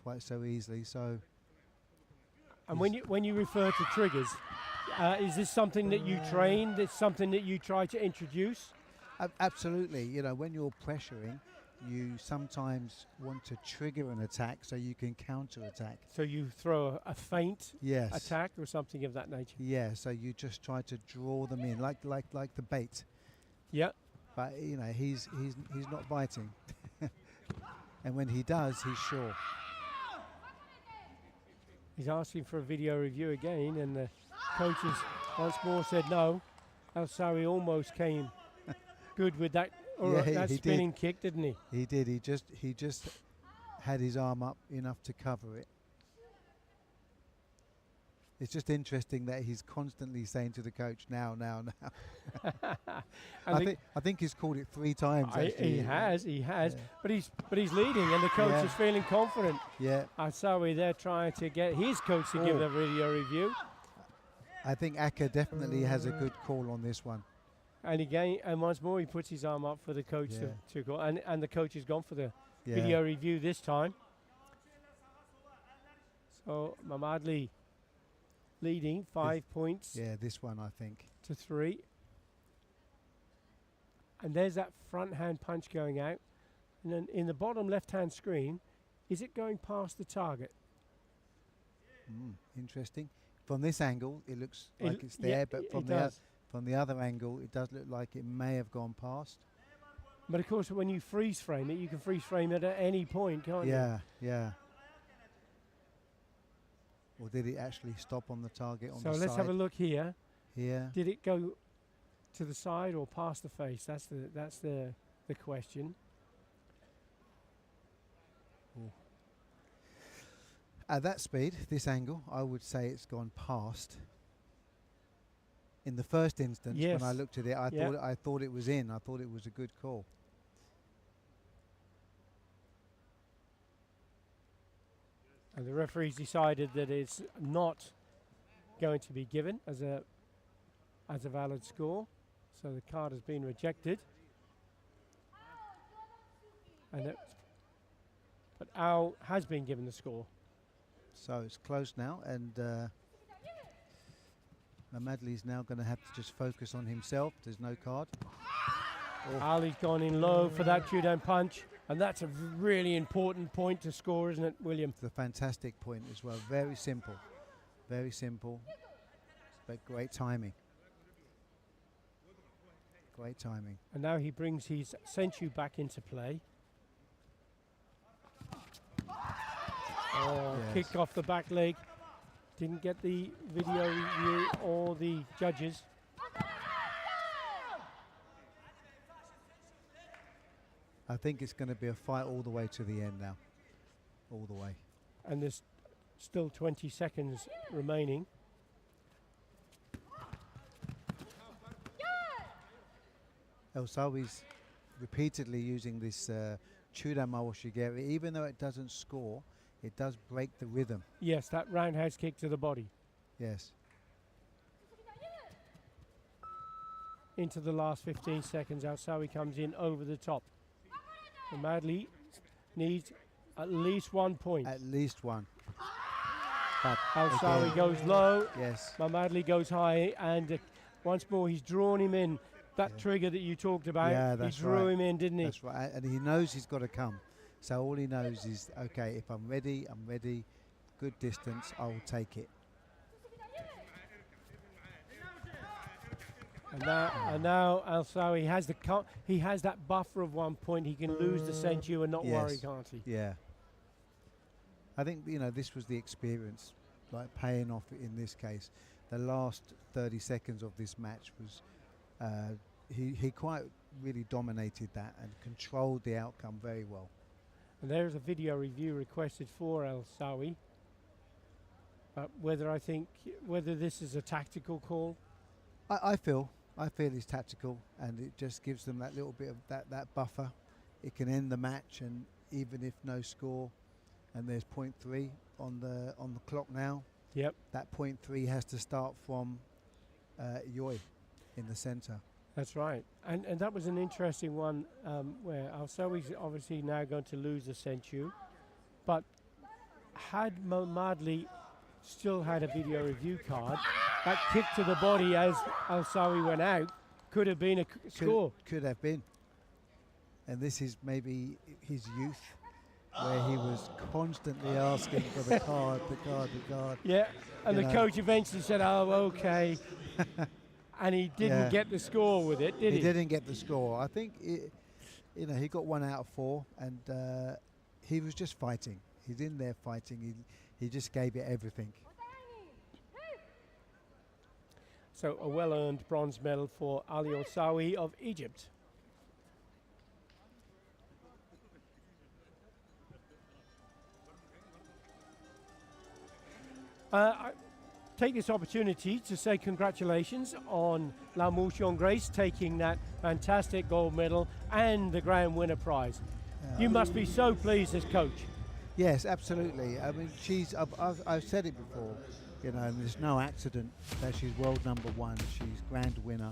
quite so easily. So. And when you refer to triggers, is this something that you train? Is something that you try to introduce? Absolutely. You know, when you're pressuring, you sometimes want to trigger an attack so you can counter attack. So you throw a feint yes. attack or something of that nature. Yeah. So you just try to draw them in, like the bait. Yeah. But you know, he's not biting, and when he does, he's sure. He's asking for a video review again, and the coaches once more said no. El Sawi almost came good with that, that spinning kick, didn't he? He did. He just had his arm up enough to cover it. It's just interesting that he's constantly saying to the coach, now. I think he's called it 3 times. He has. Yeah. But he's leading, and the coach is feeling confident. Yeah. El Sawi, they're trying to get his coach to give a video review. I think Aka definitely has a good call on this one. And again, and once more, he puts his arm up for the coach to go, and the coach has gone for the video review this time. So Mamadli leading 5 points. Yeah, this one I think. To 3. And there's that front hand punch going out. And then in the bottom left hand screen, is it going past the target? Interesting. From this angle, it looks like it's there, but from the other angle, it does look like it may have gone past. But of course, when you freeze frame it, you can freeze frame it at any point, can't you? Yeah. Or did it actually stop on the target on the side? So let's have a look here. Here. Did it go to the side or past the face? That's the question. Ooh. At that speed, this angle, I would say it's gone past. In the first instance, when I looked at it, I thought it was in. I thought it was a good call. And the referees decided that it's not going to be given as a valid score. So the card has been rejected. And but Al has been given the score. So it's close now, and Madley's now going to have to just focus on himself. There's no card. Oh. Ali's gone in low for that two-down punch, and that's a really important point to score, isn't it, William? It's a fantastic point as well. Very simple, but great timing. Great timing. And now he brings his senchu back into play. Oh, Yes. kick off the back leg. Didn't get the video review or the judges. I think it's going to be a fight all the way to the end now. All the way. And there's still 20 seconds remaining. El Sawi's repeatedly using this Chudan Mawoshigeri. Even though it doesn't score, it does break the rhythm. Yes, that roundhouse kick to the body. Yes. Into the last 15 seconds, Al Sawi comes in over the top. And Madley needs at least 1 point. At least one. But Al again, Sawi goes low, yes. Madley goes high, and once more he's drawn him in. That trigger that you talked about, Yeah, he that's drew right. him in, didn't he? That's right. And he knows he's got to come. So all he knows is, okay, if I'm ready, I'm ready. Good distance, I will take it. And now Al Sawi has he has that buffer of 1 point. He can lose the senju and not worry, Yes. can't he? Yeah. I think, this was the experience, like paying off in this case. The last 30 seconds of this match was, he quite really dominated that and controlled the outcome very well. And there's a video review requested for Al Sawi. Whether this is a tactical call. I feel it's tactical, and it just gives them that little bit of that buffer. It can end the match, and even if no score, and there's 0.3 on the clock now. Yep. That 0.3 has to start from Yoi in the centre. That's right. And that was an interesting one where Al Sawi's obviously now going to lose the senchu, but had Madley still had a video review card, that kick to the body as Al Sawi went out could have been a score. Could have been. And this is maybe his youth, where he was constantly asking for the card. Yeah, and You the know. coach eventually said, "Oh, okay," and he didn't Yeah. get the score with it, did he? He didn't get the score. I think he got 1 out of 4, and he was just fighting. He's in there fighting. He just gave it everything. So a well-earned bronze medal for Ali Al Sawi of Egypt. I take this opportunity to say congratulations on Lau Mu Xiong Grace taking that fantastic gold medal and the grand winner prize. You must be so pleased as coach. Yes, absolutely. I mean, I've said it before, and there's no accident that she's world number 1. She's grand winner.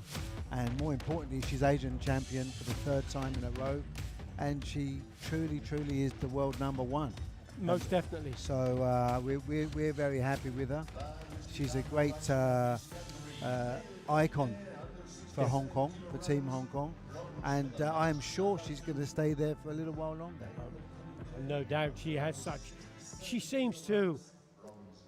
And more importantly, she's Asian champion for the 3rd time in a row. And she truly, truly is the world number 1. Most definitely. So we're very happy with her. She's a great icon for Hong Kong, for Team Hong Kong. And I am sure she's going to stay there for a little while longer. No doubt she seems to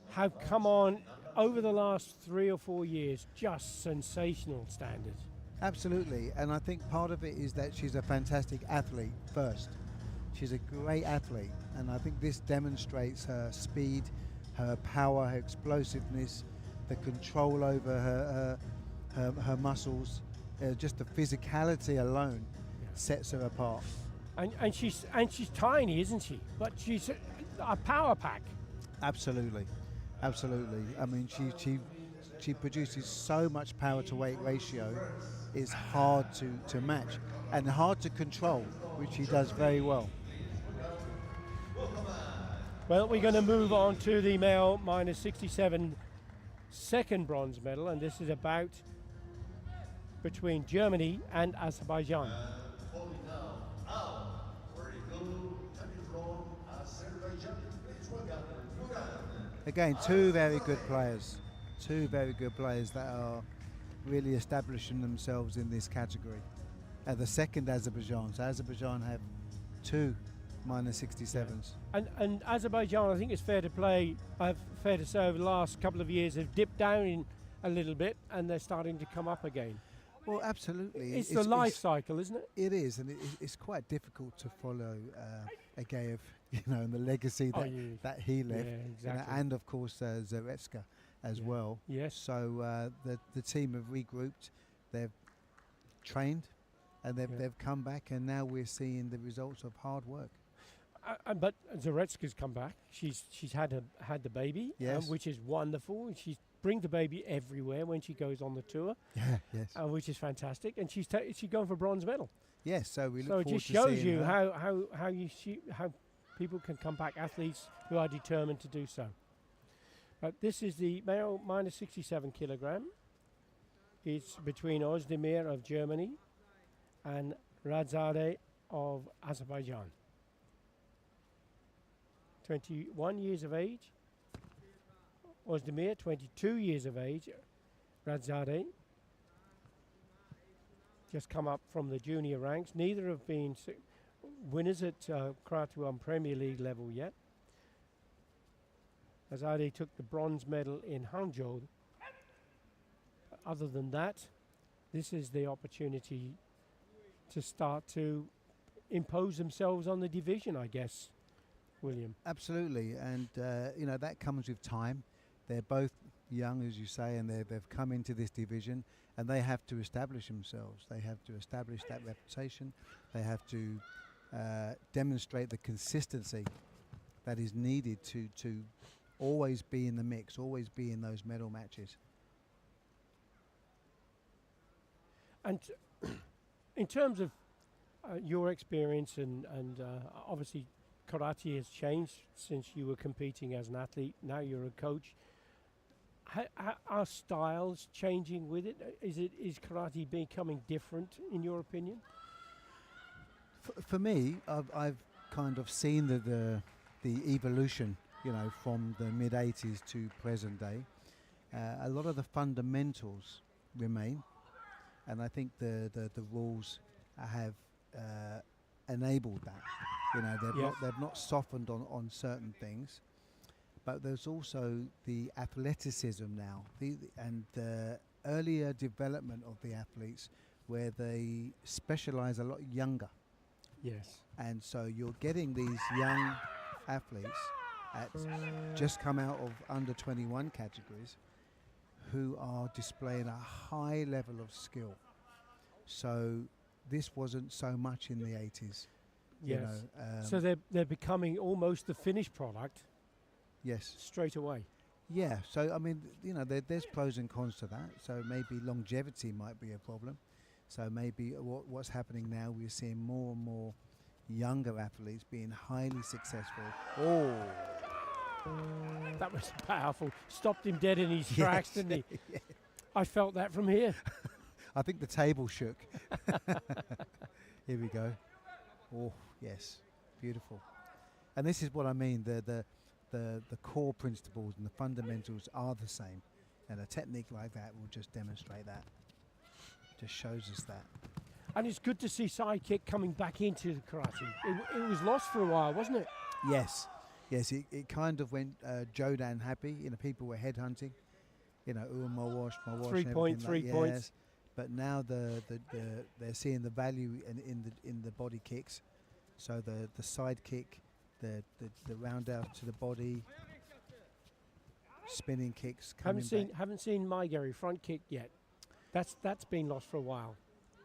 have come on over the last 3 or 4 years, just sensational standards. Absolutely, and I think part of it is that she's a fantastic athlete first. She's a great athlete, and I think this demonstrates her speed, her power, her explosiveness, the control over her muscles. Just the physicality alone sets her apart. And she's tiny, isn't she? But she's a power pack. Absolutely. I mean, she produces so much power to weight ratio. It's hard to match and hard to control, which she does very well. Well, we're going to move on to the male minus 67 second bronze medal, and this is about between Germany and Azerbaijan. Again, two very good players. Two very good players that are really establishing themselves in this category. The second Azerbaijan. So Azerbaijan have two minus 67s. And Azerbaijan, I think it's fair to say over the last couple of years have dipped down a little bit, and they're starting to come up again. Well, absolutely. It's the life cycle, isn't it? It is, and it's quite difficult to follow Agaev, and the legacy that he left, Yeah, exactly. and of course Zaretska as well. Yes. So the team have regrouped, they've trained, and they've come back, and now we're seeing the results of hard work. But Zaretska's come back. She's had the baby, Yes. which is wonderful. She brings the baby everywhere when she goes on the tour, Yeah, yes. which is fantastic. And she's going for bronze medal. Yes, so we look So it forward just to shows seeing you her. how people can come back, athletes who are determined to do so. But this is the male minus 67 kilogram. It's between Ozdemir of Germany and Radzadeh of Azerbaijan. 21 years of age. Ozdemir, 22 years of age. Radzadeh just come up from the junior ranks. Neither have been winners at Karate1 Premier League level yet. Radzadeh took the bronze medal in Hangzhou. Other than that, this is the opportunity to start to impose themselves on the division, I guess, William. Absolutely, and that comes with time. They're both young, as you say, and they've come into this division, and they have to establish themselves. They have to establish that reputation. They have to demonstrate the consistency that is needed to always be in the mix, always be in those medal matches. And in terms of your experience, and obviously karate has changed since you were competing as an athlete. Now you're a coach. Are styles changing with it? Is karate becoming different in your opinion? For me, I've kind of seen the evolution, from the mid-80s to present day. A lot of the fundamentals remain, and I think the rules have enabled that. They've not softened on certain things, but there's also the athleticism now, and the earlier development of the athletes, where they specialize a lot younger. Yes. And so you're getting these young athletes just come out of under 21 categories who are displaying a high level of skill. So this wasn't so much in the 80s. Yes. So they're becoming almost the finished product. Yes. Straight away. Yeah. So I mean, there's pros and cons to that. So maybe longevity might be a problem. So maybe what's happening now, we're seeing more and more younger athletes being highly successful. Oh. That was powerful. Stopped him dead in his tracks, didn't he? Yeah. I felt that from here. I think the table shook. Here we go. Oh, yes. Beautiful. And this is what I mean. The core principles and the fundamentals are the same. And a technique like that will just demonstrate that. Just shows us that. And it's good to see sidekick coming back into the karate. It was lost for a while, wasn't it? Yes. Yes, it kind of went Jodan happy. People were headhunting. My wash. 3 point, 3 points. Yes. But now they're seeing the value in the body kicks. So the side kick, the round out to the body, spinning kicks coming back. Haven't seen Maigari front kick yet. That's been lost for a while.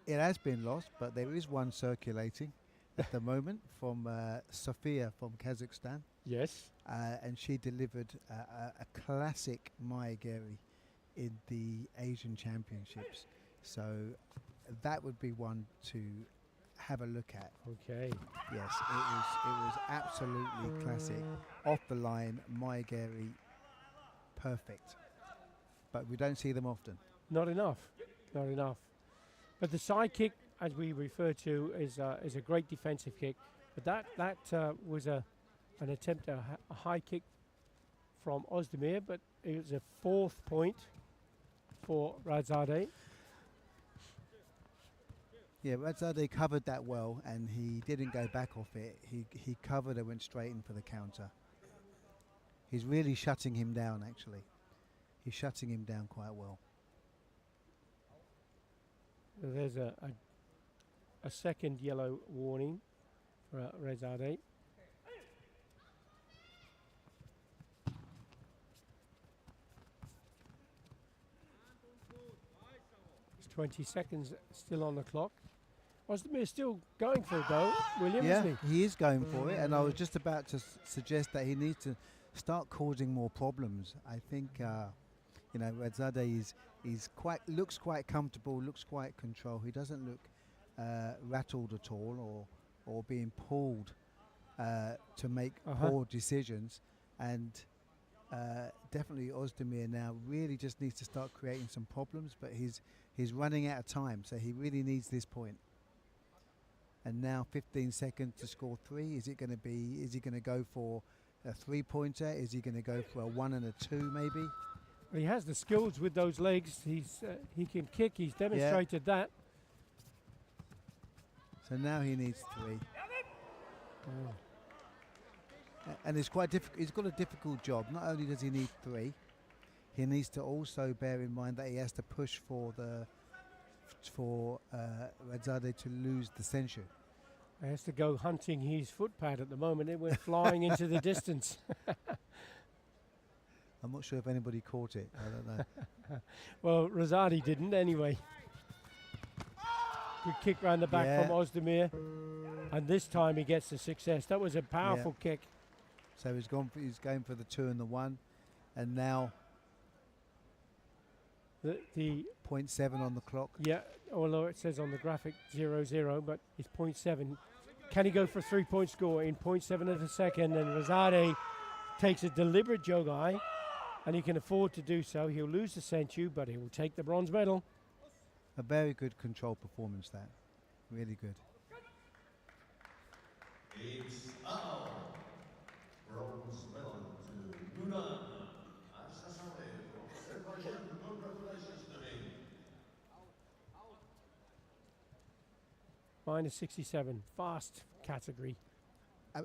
It has been lost, but there is one circulating at the moment from Sofia from Kazakhstan. Yes. And she delivered a classic Maigari in the Asian Championships. So that would be one to have a look at. Okay. Yes, it was absolutely classic. Off the line, Maigari, perfect. But we don't see them often. Not enough. But the side kick, as we refer to, is a great defensive kick. But that was an attempt at a high kick from Ozdemir, but it was a 4th point for Radzadeh. Yeah, Radzadeh covered that well, and he didn't go back off it. He covered and went straight in for the counter. He's really shutting him down, actually. He's shutting him down quite well. There's a second yellow warning for Radzadeh. It's 20 seconds still on the clock. Ozdemir still going for it though, William, Yeah, isn't he is going for it, and I was just about to suggest that he needs to start causing more problems. I think, you know, Radzadeh looks quite comfortable, looks quite controlled. He doesn't look rattled at all, or being pulled to make poor decisions. And definitely Ozdemir now really just needs to start creating some problems, but he's running out of time, so he really needs this point. And now 15 seconds to score 3. Is he going to go for a 3-pointer? Is he going to go for a 1 and a 2 maybe? He has the skills with those legs. He can kick. He's demonstrated that. So now he needs 3. And it's quite difficult. He's got a difficult job. Not only does he need 3, he needs to also bear in mind that he has to push for Radzadeh to lose the censure. He has to go hunting his footpad at the moment. It went flying into the distance. I'm not sure if anybody caught it. I don't know. Well, Radzadeh didn't anyway. Good kick round the back from Ozdemir. And this time he gets the success. That was a powerful kick. So he's going for the 2 and the 1. And now the 0.7 on the clock. Yeah, although it says on the graphic 0-0, but it's 0.7. Can he go for a 3-point score in 0.7 of a second? And Radzadeh takes a deliberate jogai, and he can afford to do so. He'll lose the century, but he will take the bronze medal. A very good control performance, that. Really good. It's our bronze medal to Nunan. Congratulations to him. Minus 67, fast category.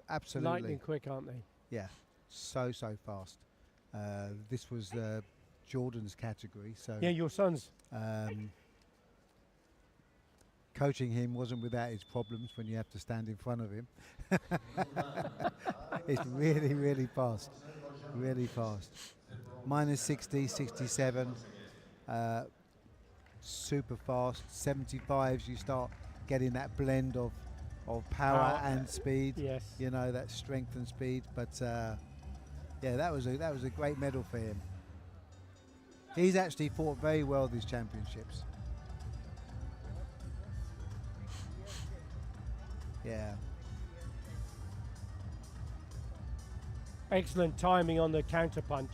Absolutely. Lightning quick, aren't they? Yeah, so fast. This was Jordan's category, so yeah, your son's. Coaching him wasn't without his problems when you have to stand in front of him. It's really fast, really fast. Minus 60, 67, super fast. 75s, you start getting that blend of power and speed. Yes. You know, that strength and speed. But yeah, that was a great medal for him. He's actually fought very well these championships. Yeah. Excellent timing on the counter punch.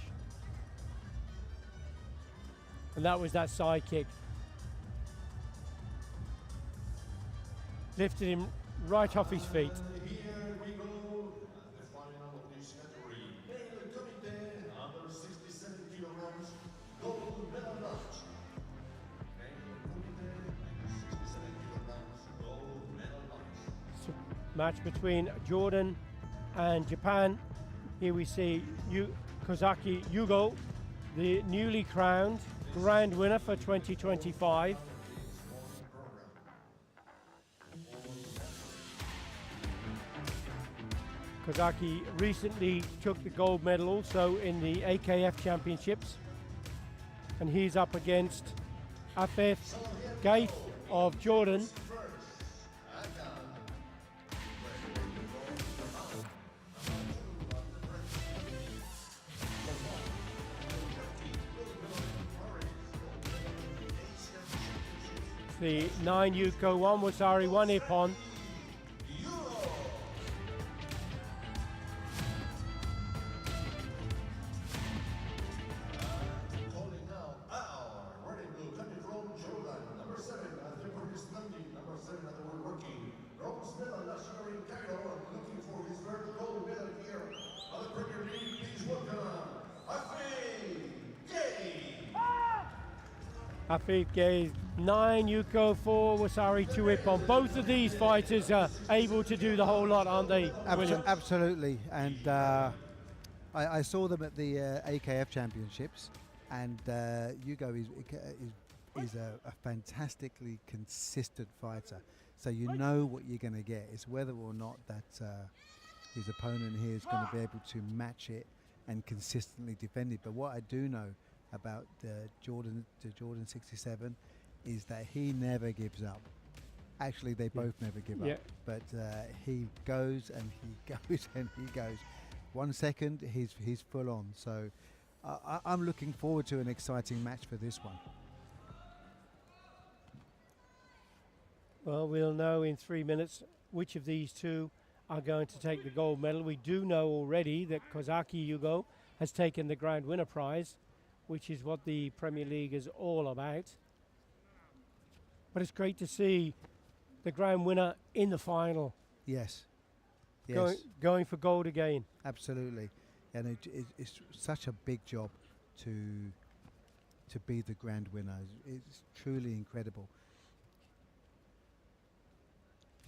And that was that side kick. Lifted him right off his feet. Here we go at the final of this category. Male committee, under 67 kilograms, gold medal match. Male committee, under 67 kilograms, gold medal match. Match between Jordan and Japan. Here we see Kozaki Yugo, the newly crowned grand winner for 2025. Kozaki recently took the gold medal also in the AKF Championships. And he's up against Afef Gaith of Jordan. The 9 Yuko 1 Wasari 1 Ippon. Calling now our wearing blue coming from Jordan, number 7 at the World Standing, number 7 at the World Working. Bronze medal last year in Cairo, looking for his first gold medal here at the Premier League. Please welcome Afif gave 9, Yuko 4, Wasari 2 Ippon. Both of these fighters are able to do the whole lot, aren't they, William? Absolutely, and I saw them at the AKF Championships, and Hugo is a fantastically consistent fighter. So you know what you're going to get. It's whether or not that his opponent here is going to be able to match it and consistently defend it. But what I do know about Jordan 67 is that he never gives up. Actually, they both never give up. But he goes and he goes and he goes. 1 second, he's full on. So I'm looking forward to an exciting match for this one. Well, we'll know in 3 minutes which of these two are going to take the gold medal. We do know already that Kozaki Hugo has taken the grand winner prize, which is what the Premier League is all about. But it's great to see the grand winner in the final. Yes. Yes. Going for gold again. Absolutely. And it's such a big job to be the grand winner. It's truly incredible.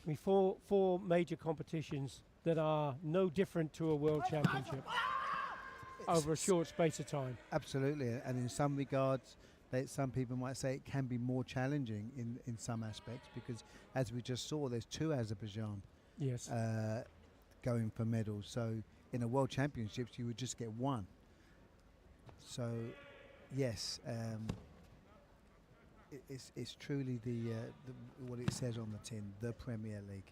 I mean, four major competitions that are no different to a world championship over a short space of time. Absolutely, and in some regards, some people might say it can be more challenging in some aspects, because as we just saw, there's 2 Azerbaijan going for medals. So in a world championships, you would just get 1. So yes, it's truly the what it says on the tin, the Premier League.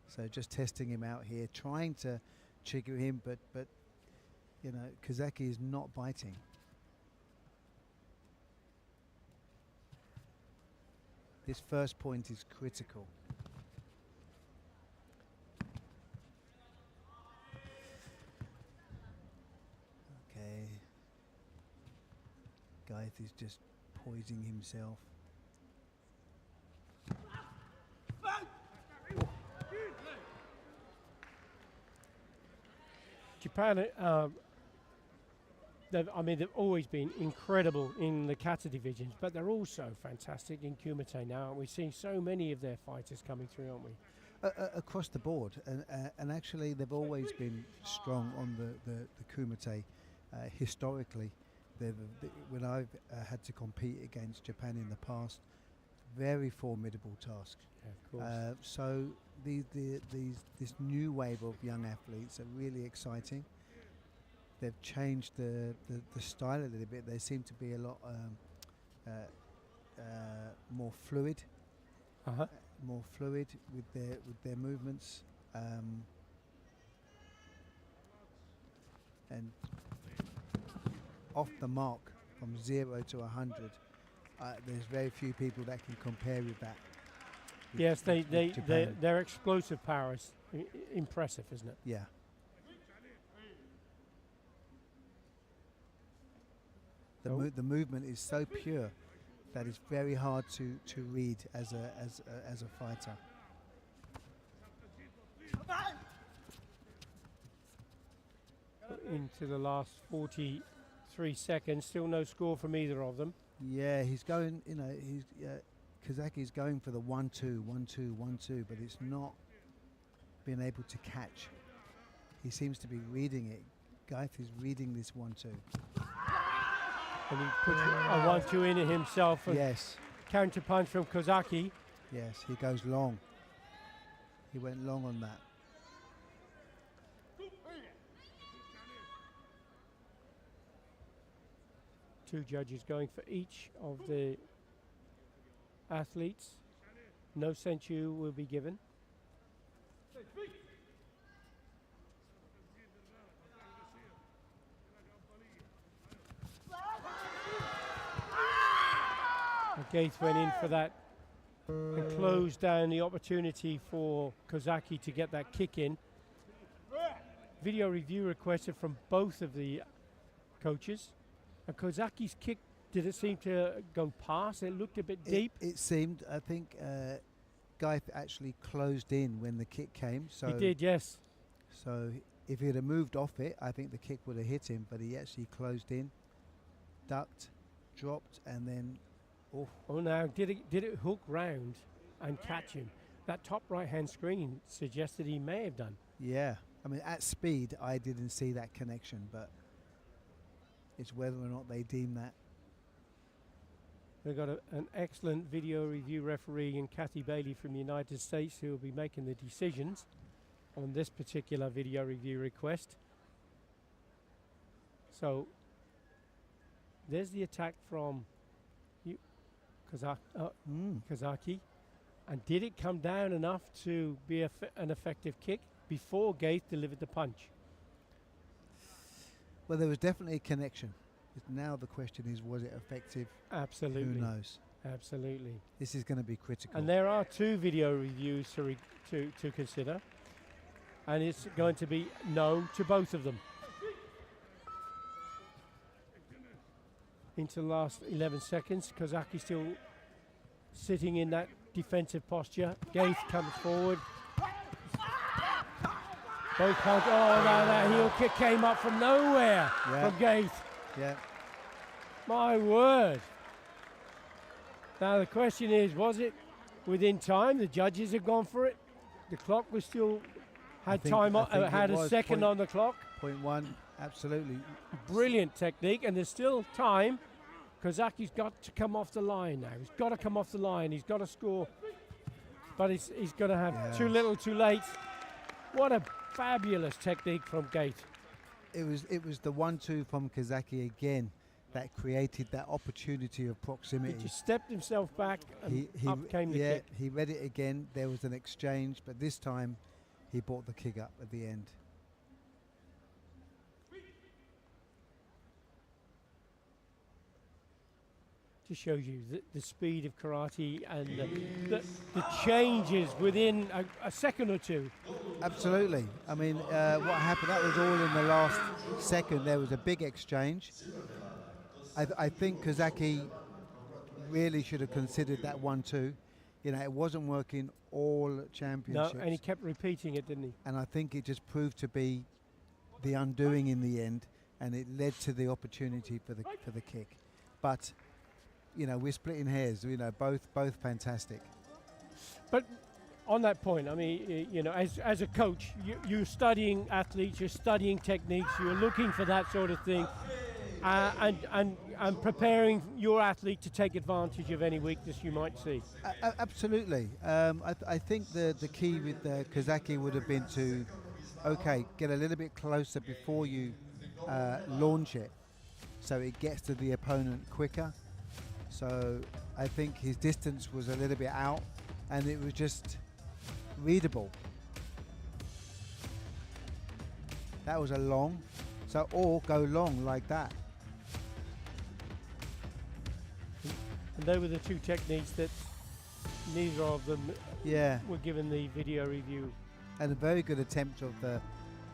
So just testing him out here, trying to trigger him, but you know, Kozaki is not biting. This first point is critical. Okay. Gaith is just poising himself. Japan, they've always been incredible in the kata divisions, but they're also fantastic in kumite now. And we're seeing so many of their fighters coming through, aren't we? Across the board, and actually they've always been strong on the kumite. Historically, when I've had to compete against Japan in the past, very formidable task. Yeah, of course. So this new wave of young athletes are really exciting. They've changed the style a little bit. They seem to be a lot more fluid. More fluid with their movements, and off the mark from 0 to 100. There's very few people that can compare with that. Yes, their explosive power is impressive, isn't it? Yeah. The movement is so pure that it's very hard to read as a fighter. Into the last 43 seconds, still no score from either of them. Yeah, he's going. You know, Kozaki's going for the 1-2, 1-2, 1-2, but it's not being able to catch. He seems to be reading it. Gaith is reading this 1-2. And he puts a 1-2 in it himself. Yes. Counter punch from Kozaki. Yes, he goes long. He went long on that. Two judges going for each of the athletes. No senchu will be given. Gaith went in for that and closed down the opportunity for Kozaki to get that kick in. Video review requested from both of the coaches. And Kozaki's kick, did it seem to go past? It looked a bit deep. It seemed, I think, Gaith actually closed in when the kick came. So he did, yes. So if he'd have moved off it, I think the kick would have hit him, but he actually closed in, ducked, dropped and then, oh, Oh, now did it hook round and catch him? That top right-hand screen suggested he may have done. yeah. I mean, at speed, I didn't see that connection, but it's whether or not they deem that. We've got an excellent video review referee in Kathy Bailey from the United States who will be making the decisions on this particular video review request. So there's the attack from Kazaki. And did it come down enough to be an effective kick before Gaith delivered the punch? Well, there was definitely a connection. Now the question is, was it effective? Absolutely. Who knows? Absolutely. This is going to be critical. And there are 2 video reviews to consider. And it's going to be no to both of them. Into the last 11 seconds. Kazaki still sitting in that defensive posture. Gaith comes forward. Both punch. Oh, no, that heel kick came up from nowhere from Gaith. Yeah. My word. Now the question is, was it within time? The judges had gone for it. The clock was still had a second on the clock. 0.1, absolutely. Brilliant technique, and there's still time. Kazaki's got to come off the line now. He's got to come off the line. He's got to score. But he's going to have too little, too late. What a fabulous technique from Gaith. It was the 1-2 from Kazaki again that created that opportunity of proximity. He just stepped himself back and up came the kick. He read it again. There was an exchange, but this time he brought the kick up at the end. Just shows you the speed of karate and the changes within a second or two. Absolutely. I mean, what happened, that was all in the last second. There was a big exchange. I think Kazaki really should have considered that 1-2. You know, it wasn't working all championships. No, and he kept repeating it, didn't he? And I think it just proved to be the undoing in the end, and it led to the opportunity for the kick. But you know, we're splitting hairs. You know, both fantastic. But on that point, I mean, you know, as a coach, you're studying athletes, you're studying techniques, you're looking for that sort of thing, and preparing your athlete to take advantage of any weakness you might see. Absolutely. I think the key with Kazaki would have been to, okay, get a little bit closer before you launch it, so it gets to the opponent quicker. So I think his distance was a little bit out, and it was just readable. That was a long, so or go long like that. And they were the 2 techniques that neither of them were given the video review. And a very good attempt of the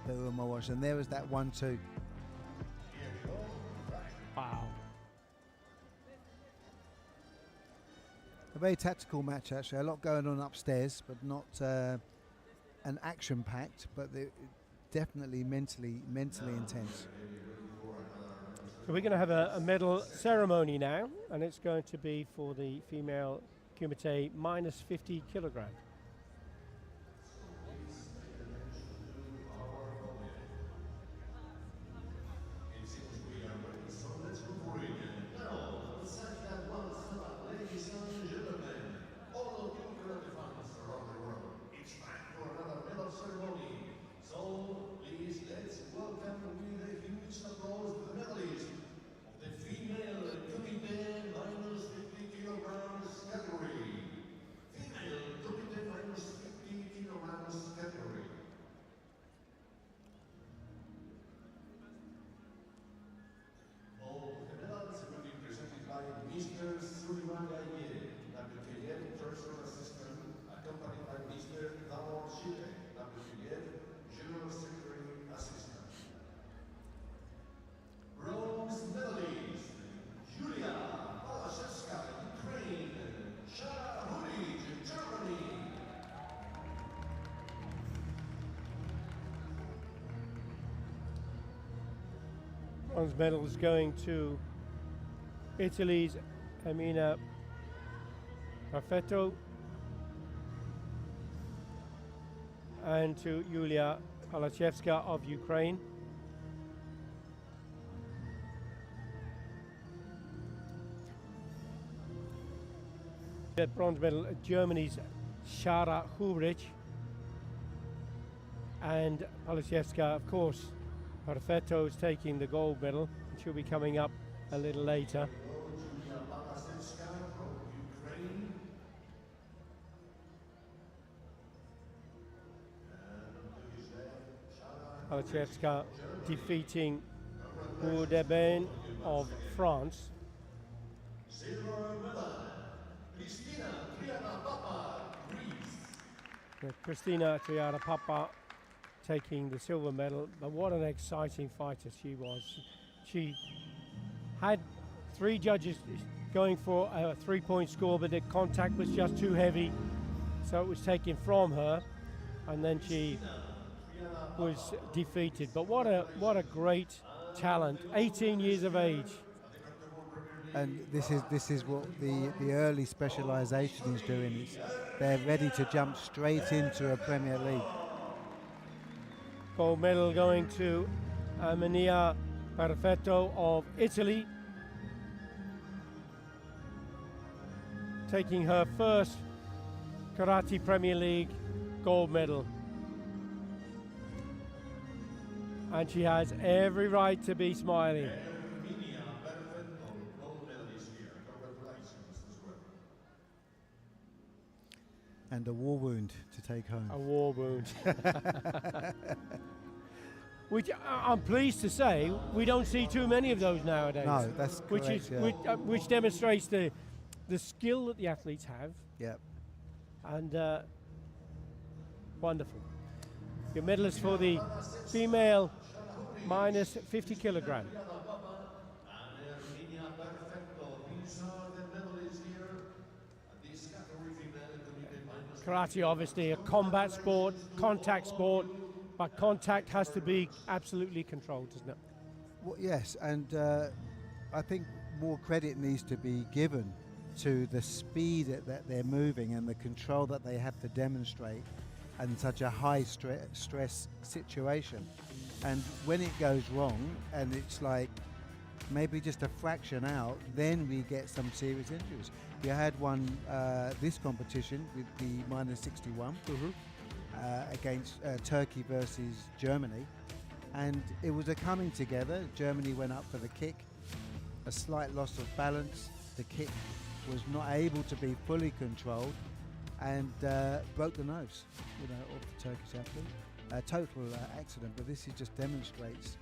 Umawashi, and there was that 1-2. Wow. A very tactical match, actually. A lot going on upstairs, but not an action-packed, but definitely mentally intense. So we're going to have a medal ceremony now, and it's going to be for the female kumite minus 50 kilogram. Bronze medal is going to Italy's Amina Perfetto, and to Yulia Palachevska of Ukraine. The bronze medal, Germany's Shara Hubrich, and Palachevska, of course. Perfetto is taking the gold medal, and she'll be coming up a little later. Palachevska defeating Bourdebin of France. Christina Triana-Papa taking the silver medal, but what an exciting fighter she was. She had 3 judges going for a 3-point score, but the contact was just too heavy, so it was taken from her, and then she was defeated. But what a great talent, 18 years of age. And this is what the early specialisation is doing. They're ready to jump straight into a Premier League. Gold medal going to Amina Perfetto of Italy, taking her first Karate Premier League gold medal. And she has every right to be smiling. And a war wound to take home. A war wound. Which I'm pleased to say we don't see too many of those nowadays. No, that's correct, which demonstrates the skill that the athletes have. Yep. And wonderful. Your medalist for the female minus 50 kilogram. Karate, obviously a combat sport, contact sport, but contact has to be absolutely controlled, doesn't it? Well, yes, and I think more credit needs to be given to the speed that they're moving and the control that they have to demonstrate in such a high stress situation. And when it goes wrong, and it's like maybe just a fraction out, then we get some serious injuries. You had one this competition with the minus 61 against Turkey versus Germany, and it was a coming together. Germany went up for the kick, a slight loss of balance. The kick was not able to be fully controlled and broke the nose, of the Turkish athlete. A total accident, but this just demonstrates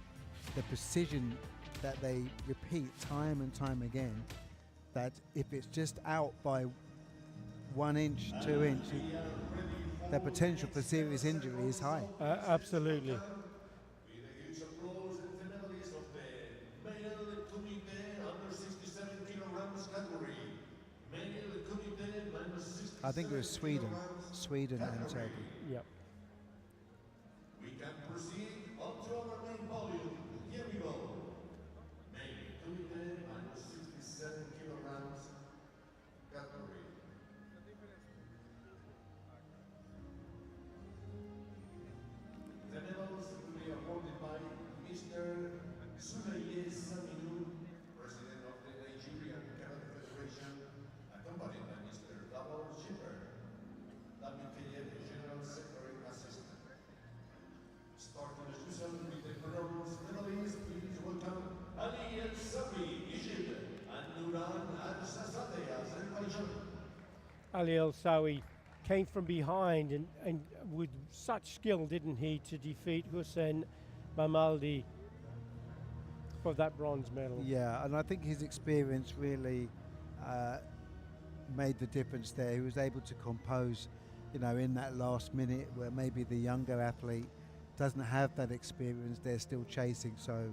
the precision that they repeat time and time again, that if it's just out by 1 inch, 2 inches, the potential for serious injury is high. Absolutely. I think it was Sweden and Turkey. Yep. We can proceed on to our main volume. Here we go. Male kumite minus 67 kilograms category. The medals will be awarded by Mr. Sulaye Saminu, President of the Nigerian Karate Federation, accompanied by Mr. Double Shipper, WKF General Secretary Assistant. Starting the season with the bronze medalists, please welcome Ali El-Sawi, Egypt, and Nuran Al-Sazadeh, Azerbaijan. Ali El-Sawi came from behind and with such skill, didn't he, to defeat Hussein Mamaldi for that bronze medal. Yeah, and I think his experience really made the difference there. He was able to compose, in that last minute where maybe the younger athlete doesn't have that experience, they're still chasing. So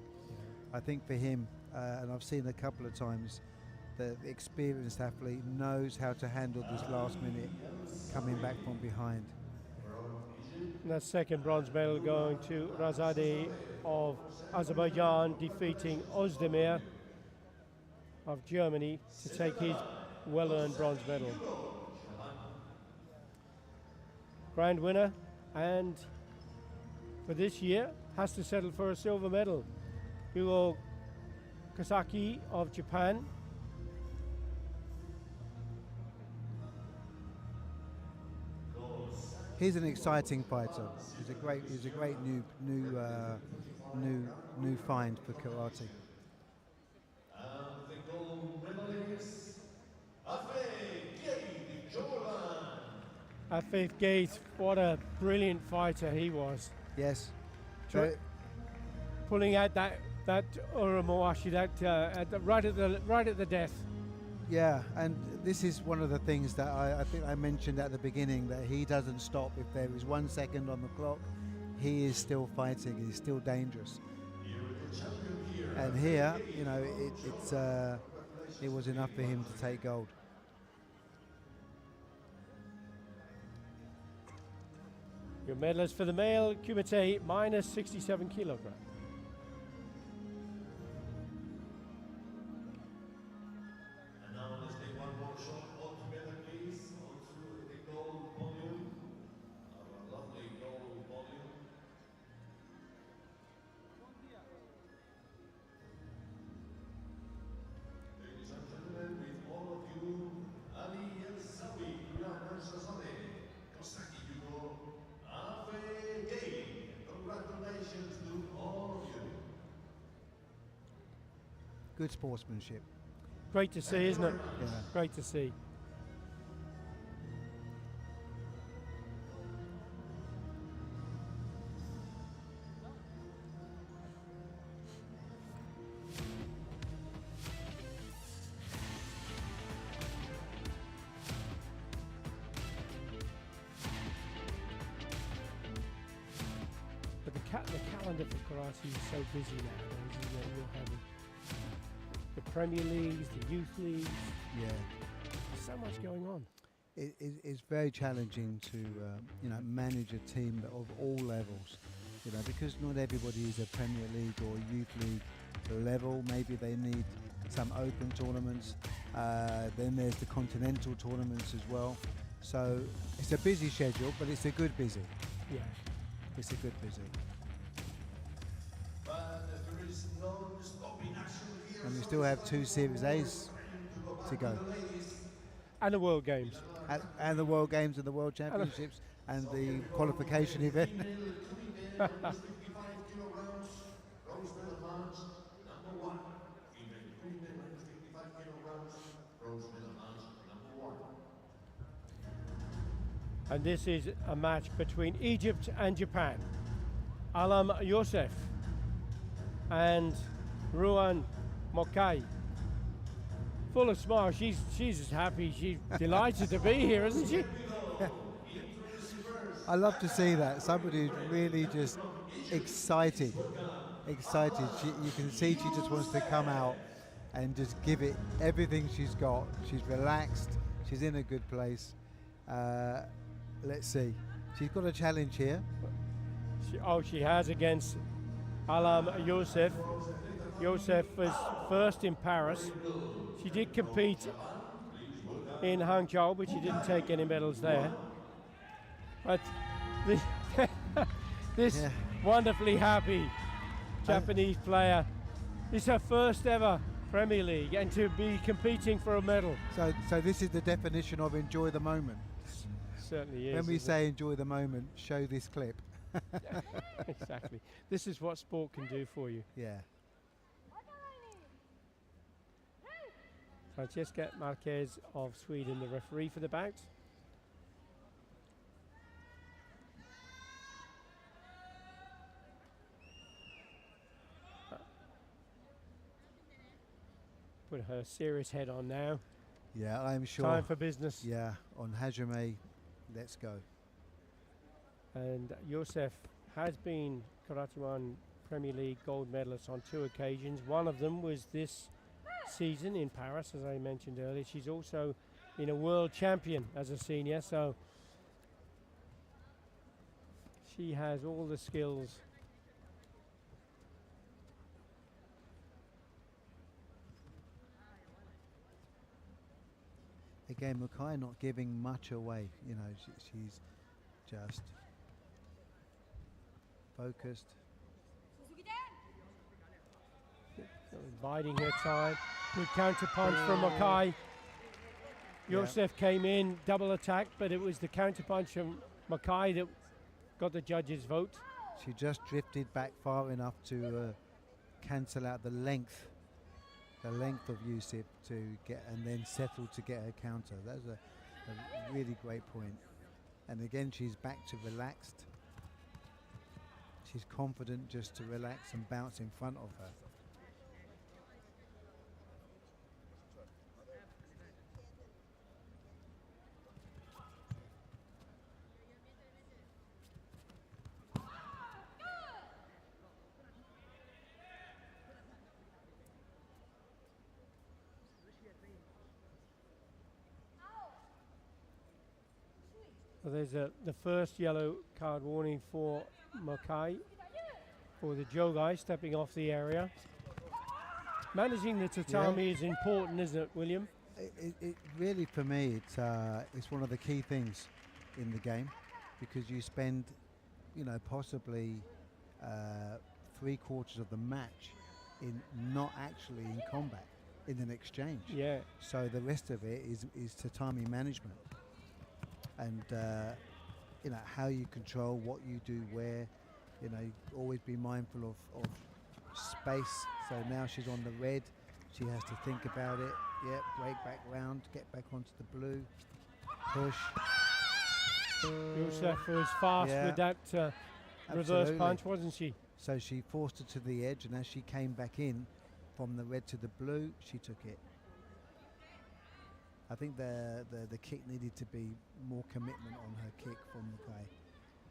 I think for him, and I've seen a couple of times, the experienced athlete knows how to handle this last minute coming back from behind. And that second bronze medal going to Razadeh of Azerbaijan, defeating Ozdemir. of Germany to take his well-earned bronze medal. Grand winner, and for this year has to settle for a silver medal. Hugo Kasaki of Japan. He's an exciting fighter. He's a great new find for karate. And the gold medalist, Afif Gates, what a brilliant fighter he was. Yes. Tr- Pulling out that Uramoashi, right at the death. Yeah, and this is one of the things that I think I mentioned at the beginning, that he doesn't stop. If there is 1 second on the clock, he is still fighting. He's still dangerous. And here, you know, it was enough for him to take gold. Your medalist for the male kumite, minus 67 kilograms. And now let's take one more shot all together, please, onto the gold podium. Our lovely gold podium. Ladies and gentlemen, with all of you, Ali El-Sawi, Rihanna Shazadeh, Kosaki Hugo, Afe Gay. Congratulations to all of you. Good sportsmanship. Great to see, isn't it? Yeah. Great to see. But the calendar for karate is so busy nowadays, isn't it? You're having the Premier Leagues, the youth leagues. Yeah. There's so much going on. It's very challenging to manage a team of all levels, because not everybody is a Premier League or Youth League level. Maybe they need some open tournaments. Then there's the continental tournaments as well. So it's a busy schedule, but it's a good busy. Yeah. It's a good busy. But there is no stopping action here. And we still have 2 Series A's to go. And the World Games. And the World Games and the World Championships and the qualification event. 55 kilograms, bronze medal match, number 1. Female women minus 55 kilograms, bronze medal match, number 1. And this is a match between Egypt and Japan. Alam Youssef and Ruan Mokai. Full of smiles. She's as happy. She's delighted to be here, isn't she? I love to see that. Somebody who's really just excited. You can see she just wants to come out and just give it everything she's got. She's relaxed. She's in a good place. Let's see. She's got a challenge here. She has against Alam Youssef. Youssef was first in Paris. She did compete in Hangzhou, but she didn't take any medals there. But this Yeah. wonderfully happy Japanese player is her first ever Premier League, and to be competing for a medal. So this is the definition of enjoy the moment. Certainly is. When we isn't say enjoy the moment, show this clip. it? Exactly. This is what sport can do for you. Yeah. Francesca Marquez of Sweden, the referee for the bout. Put her serious head on now. Yeah, I'm sure. Time for business. Yeah, on Hajime, let's go. And Youssef has been Karate1 Premier League gold medalist on 2 occasions. One of them was this season in Paris, as I mentioned earlier. She's also been a world champion as a senior, so she has all the skills. again, Mackay not giving much away. You know, she's just focused. Biding her time. Good counter punch from Mackay. Youssef came in, double attack, but it was the counter punch from Mackay that got the judges' vote. She just drifted back far enough to cancel out the length of Youssef to get, and then settle to get her counter. That's a really great point. And again, she's back to relaxed. She's confident just to relax and bounce in front of her. Well, there's the first yellow card warning for Mackay, for the Jogai stepping off the area. Managing the tatami is important, isn't it, William? It really, for me, it's one of the key things in the game, because you spend, you know, possibly 3/4 of the match in not actually in combat, in an exchange. Yeah. So the rest of it is tatami management. And you know, how you control what you do where, you know, always be mindful of space. So now she's on the red, she has to think about it. Yep, break back round, get back onto the blue, push. Youssef was fast with that reverse punch, wasn't she? So she forced her to the edge, and as she came back in from the red to the blue, she took it. I think the kick needed to be more commitment on her kick from Mackay.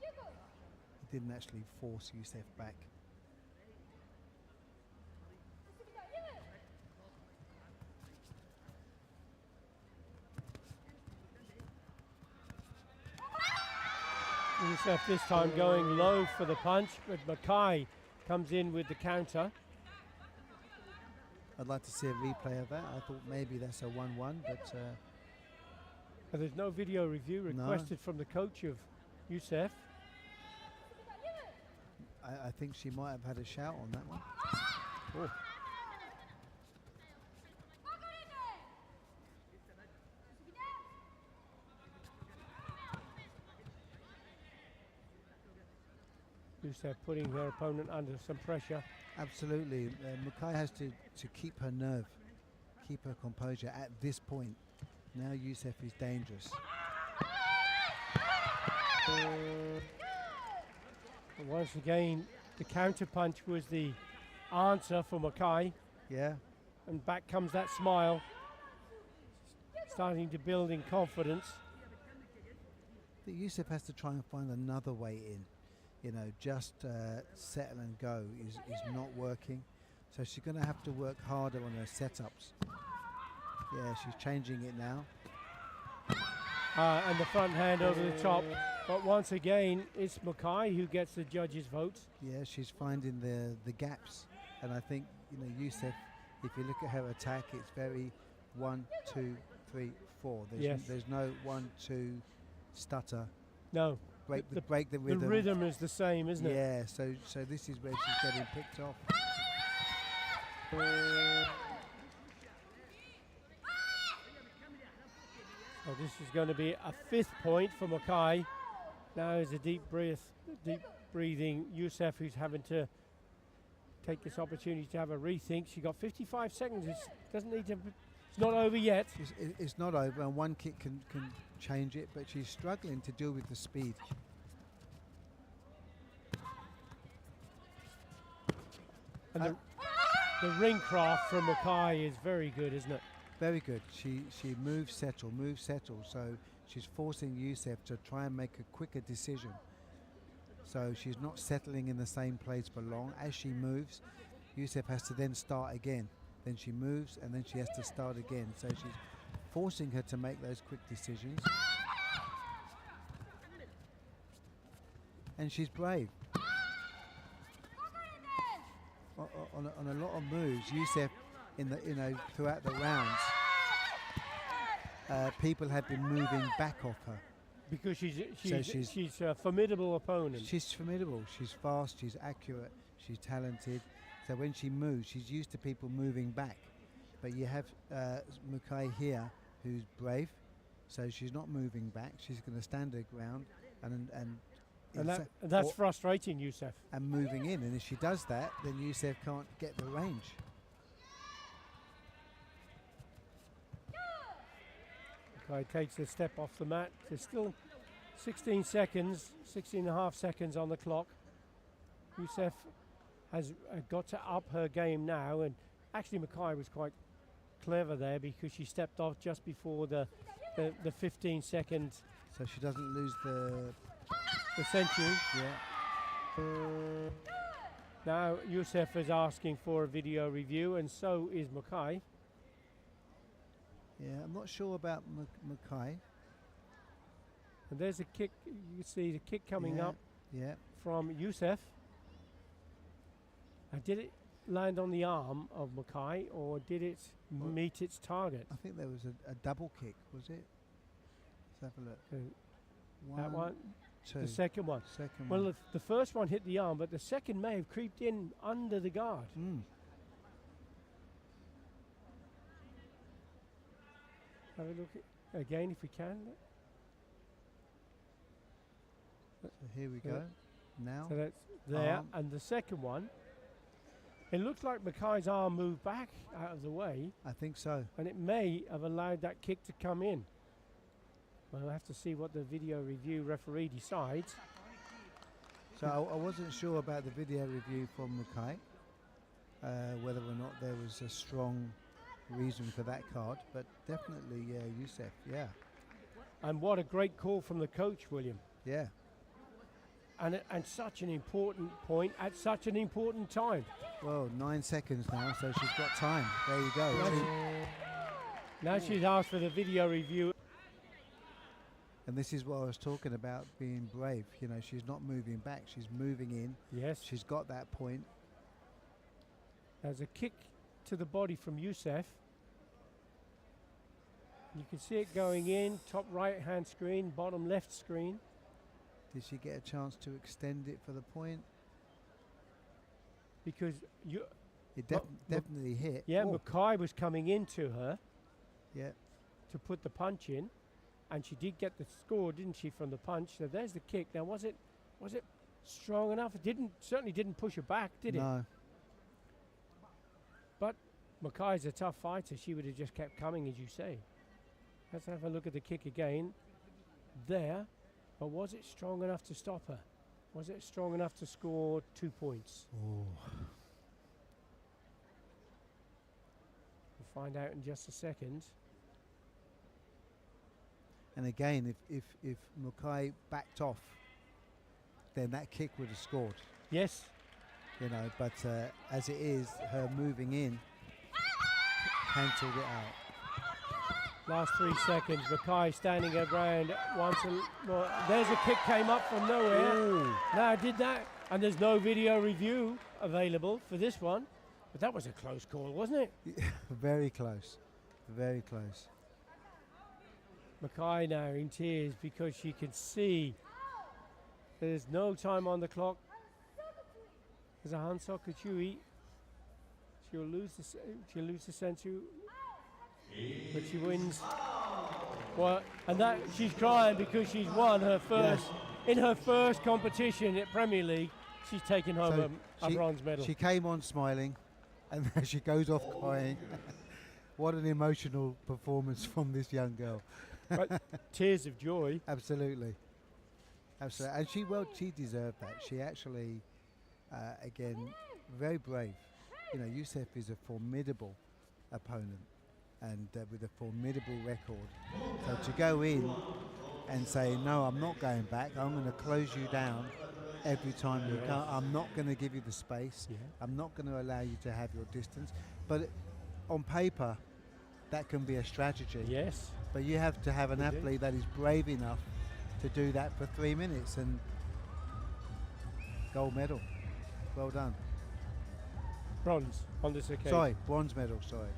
It didn't actually force Youssef back. Youssef this time going low for the punch, but Mackay comes in with the counter. I'd like to see a replay of that. I thought maybe that's a 1-1, but there's no video review requested from the coach of Youssef. I think she might have had a shout on that one. Oh. Youssef putting her opponent under some pressure. Absolutely. Mackay has to keep her nerve, keep her composure at this point. Now Youssef is dangerous. And once again, the counter punch was the answer for Mackay. Yeah. And back comes that smile. Starting to build in confidence. The Youssef has to try and find another way in. You know, just settle and go is not working. So she's going to have to work harder on her setups. Yeah, she's changing it now. And the front hand over the top. But once again, it's Mackay who gets the judges' votes. Yeah, she's finding the gaps. And I think, you know, Youssef, if you look at her attack, it's very 1, 2, 3, 4. There's no 1, 2 stutter. No. Break the rhythm. The rhythm is the same, isn't it? Yeah, so this is where she's getting picked off. So this is going to be a 5th point for Mackay. Now is a deep breathing Youssef, who's having to take this opportunity to have a rethink. She got 55 seconds. Doesn't need to. It's not over yet. It's not over, and one kick can change it, but she's struggling to deal with the speed. And the ring craft from Mackay is very good, isn't it? Very good. She moves, settle. So she's forcing Youssef to try and make a quicker decision. So she's not settling in the same place for long. As she moves, Youssef has to then start again. Then she moves, and then she has to start again. So she's forcing her to make those quick decisions. And she's brave. On a lot of moves, Youssef throughout the rounds people have been moving back off her. Because So she's a formidable opponent. She's formidable. She's fast. She's accurate. She's talented. So when she moves, she's used to people moving back. But you have Mukai here, who's brave. So she's not moving back. She's going to stand her ground and that's frustrating, Youssef. and moving in. And if she does that, then Youssef can't get the range. Mukai takes a step off the mat. There's still 16 seconds, 16 and a half seconds on the clock. Youssef has got to up her game now, and actually Mukai was quite clever there because she stepped off just before the 15 seconds. So she doesn't lose the century. Yeah. Now Youssef is asking for a video review, and so is Mukai. Yeah, I'm not sure about Mukai. And there's a kick. You can see the kick coming up Yeah. from Youssef. And did it land on the arm of Mukai, or did it meet its target? I think there was a double kick, was it? Let's have a look. That one? Two. The second one. Second Well, one. the first one hit the arm, but the second may have creeped in under the guard. Have a look at again if we can. So here we go. Now. So that's there. Arm. And the second one, it looks like Mukai's arm moved back out of the way, I think so. and it may have allowed that kick to come in. We'll have to see what the video review referee decides. So I wasn't sure about the video review from Mukai, whether or not there was a strong reason for that card, but definitely Youssef, yeah. And what a great call from the coach, William. Yeah. And such an important point at such an important time. Well, 9 seconds now, so she's got time. There you go. Now she's asked for the video review. And this is what I was talking about, being brave. You know, she's not moving back, she's moving in. Yes. She's got that point. There's a kick to the body from Youssef. You can see it going in, top right hand screen, bottom left screen. Did she get a chance to extend it for the point? Because It definitely hit. yeah, Oh, Mukai was coming into her yeah. to put the punch in, and she did get the score, didn't she, from the punch? So there's the kick. Now was it strong enough? It certainly didn't push her back, did it? No. But Mukai's a tough fighter. She would have just kept coming, as you say. Let's have a look at the kick again. There. But was it strong enough to stop her? Was it strong enough to score 2 points? Oh. We'll find out in just a second. And again, if Mukai backed off, then that kick would have scored. Yes. You know, but as it is, her moving in cancelled it out. Last 3 seconds. Mukai standing her ground once more. There's a kick came up from nowhere. Ooh. Now did that, and there's no video review available for this one. But that was a close call, wasn't it? Very close. Very close. Mukai now in tears because she can see there's no time on the clock. There's a Hanso Kachui. She'll lose the sensu, but she wins. Well, and that she's crying because she's won her first in her first competition at Premier League. She's taken home a bronze medal. She came on smiling, and then she goes off crying. What an emotional performance from this young girl. But tears of joy. Absolutely. Absolutely. And she deserved that. She actually, again, very brave. You know, Youssef is a formidable opponent and with a formidable record. So to go in and say, no, I'm not going back. I'm going to close you down every time you come. I'm not going to give you the space. Yeah. I'm not going to allow you to have your distance. But on paper, that can be a strategy. Yes. But you have to have an Indeed. athlete that is brave enough to do that for 3 minutes, and gold medal. Well done. Bronze on this occasion. Sorry, bronze medal, sorry.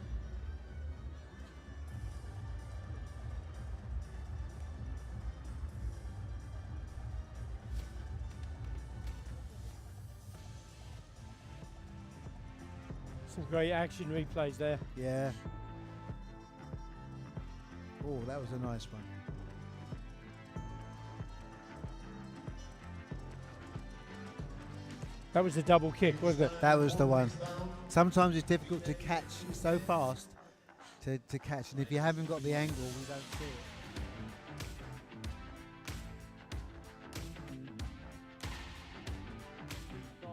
Some great action replays there. Yeah. Oh, that was a nice one. That was a double kick, wasn't it? That was the one. Sometimes it's difficult to catch so fast to catch, and if you haven't got the angle, we don't see it. From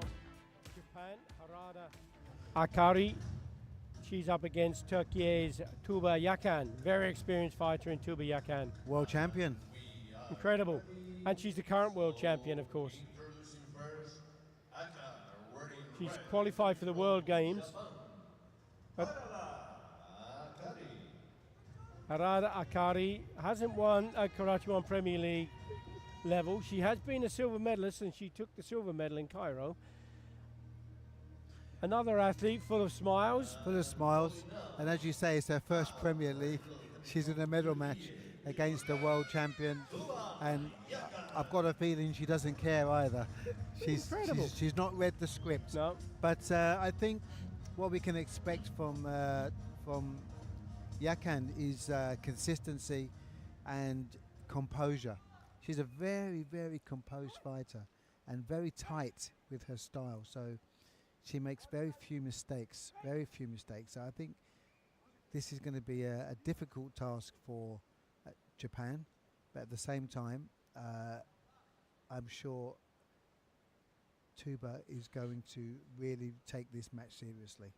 Japan, Harada Akari. She's up against Turkey's Tuba Yakan. Very experienced fighter in Tuba Yakan. World champion. Incredible. And she's the current world champion, of course. Introducing first, Aka, wearing She's red, qualified for the World Games. Harada Akari hasn't won at Karate1 Premier League level. She has been a silver medalist, and she took the silver medal in Cairo. Another athlete full of smiles. Full of smiles, and as you say, it's her first Premier League. She's in a medal match against the world champion, and I've got a feeling she doesn't care either. Incredible. She's not read the script. No. But I think what we can expect from Yakan is consistency and composure. She's a very, very composed fighter and very tight with her style. So she makes very few mistakes. So I think this is going to be a difficult task for Japan. But at the same time, I'm sure Tuba is going to really take this match seriously.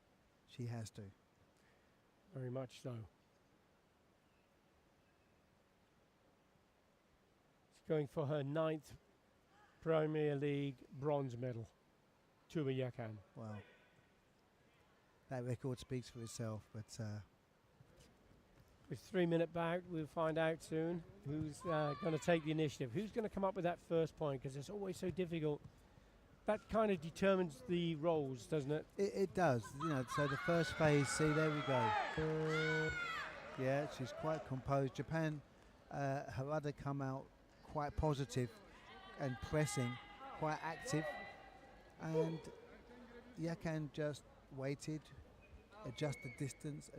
She has to. Very much so. She's going for her 9th Premier League bronze medal. Tuba Yakan. Wow. That record speaks for itself, but With 3-minute bout, we'll find out soon who's going to take the initiative. Who's going to come up with that first point, because it's always so difficult. That kind of determines the roles, doesn't it? it does. You know, so the first phase, see, there we go. Yeah, she's quite composed. Japan, Harada come out quite positive and pressing, quite active. And Yakan just waited, adjust the distance,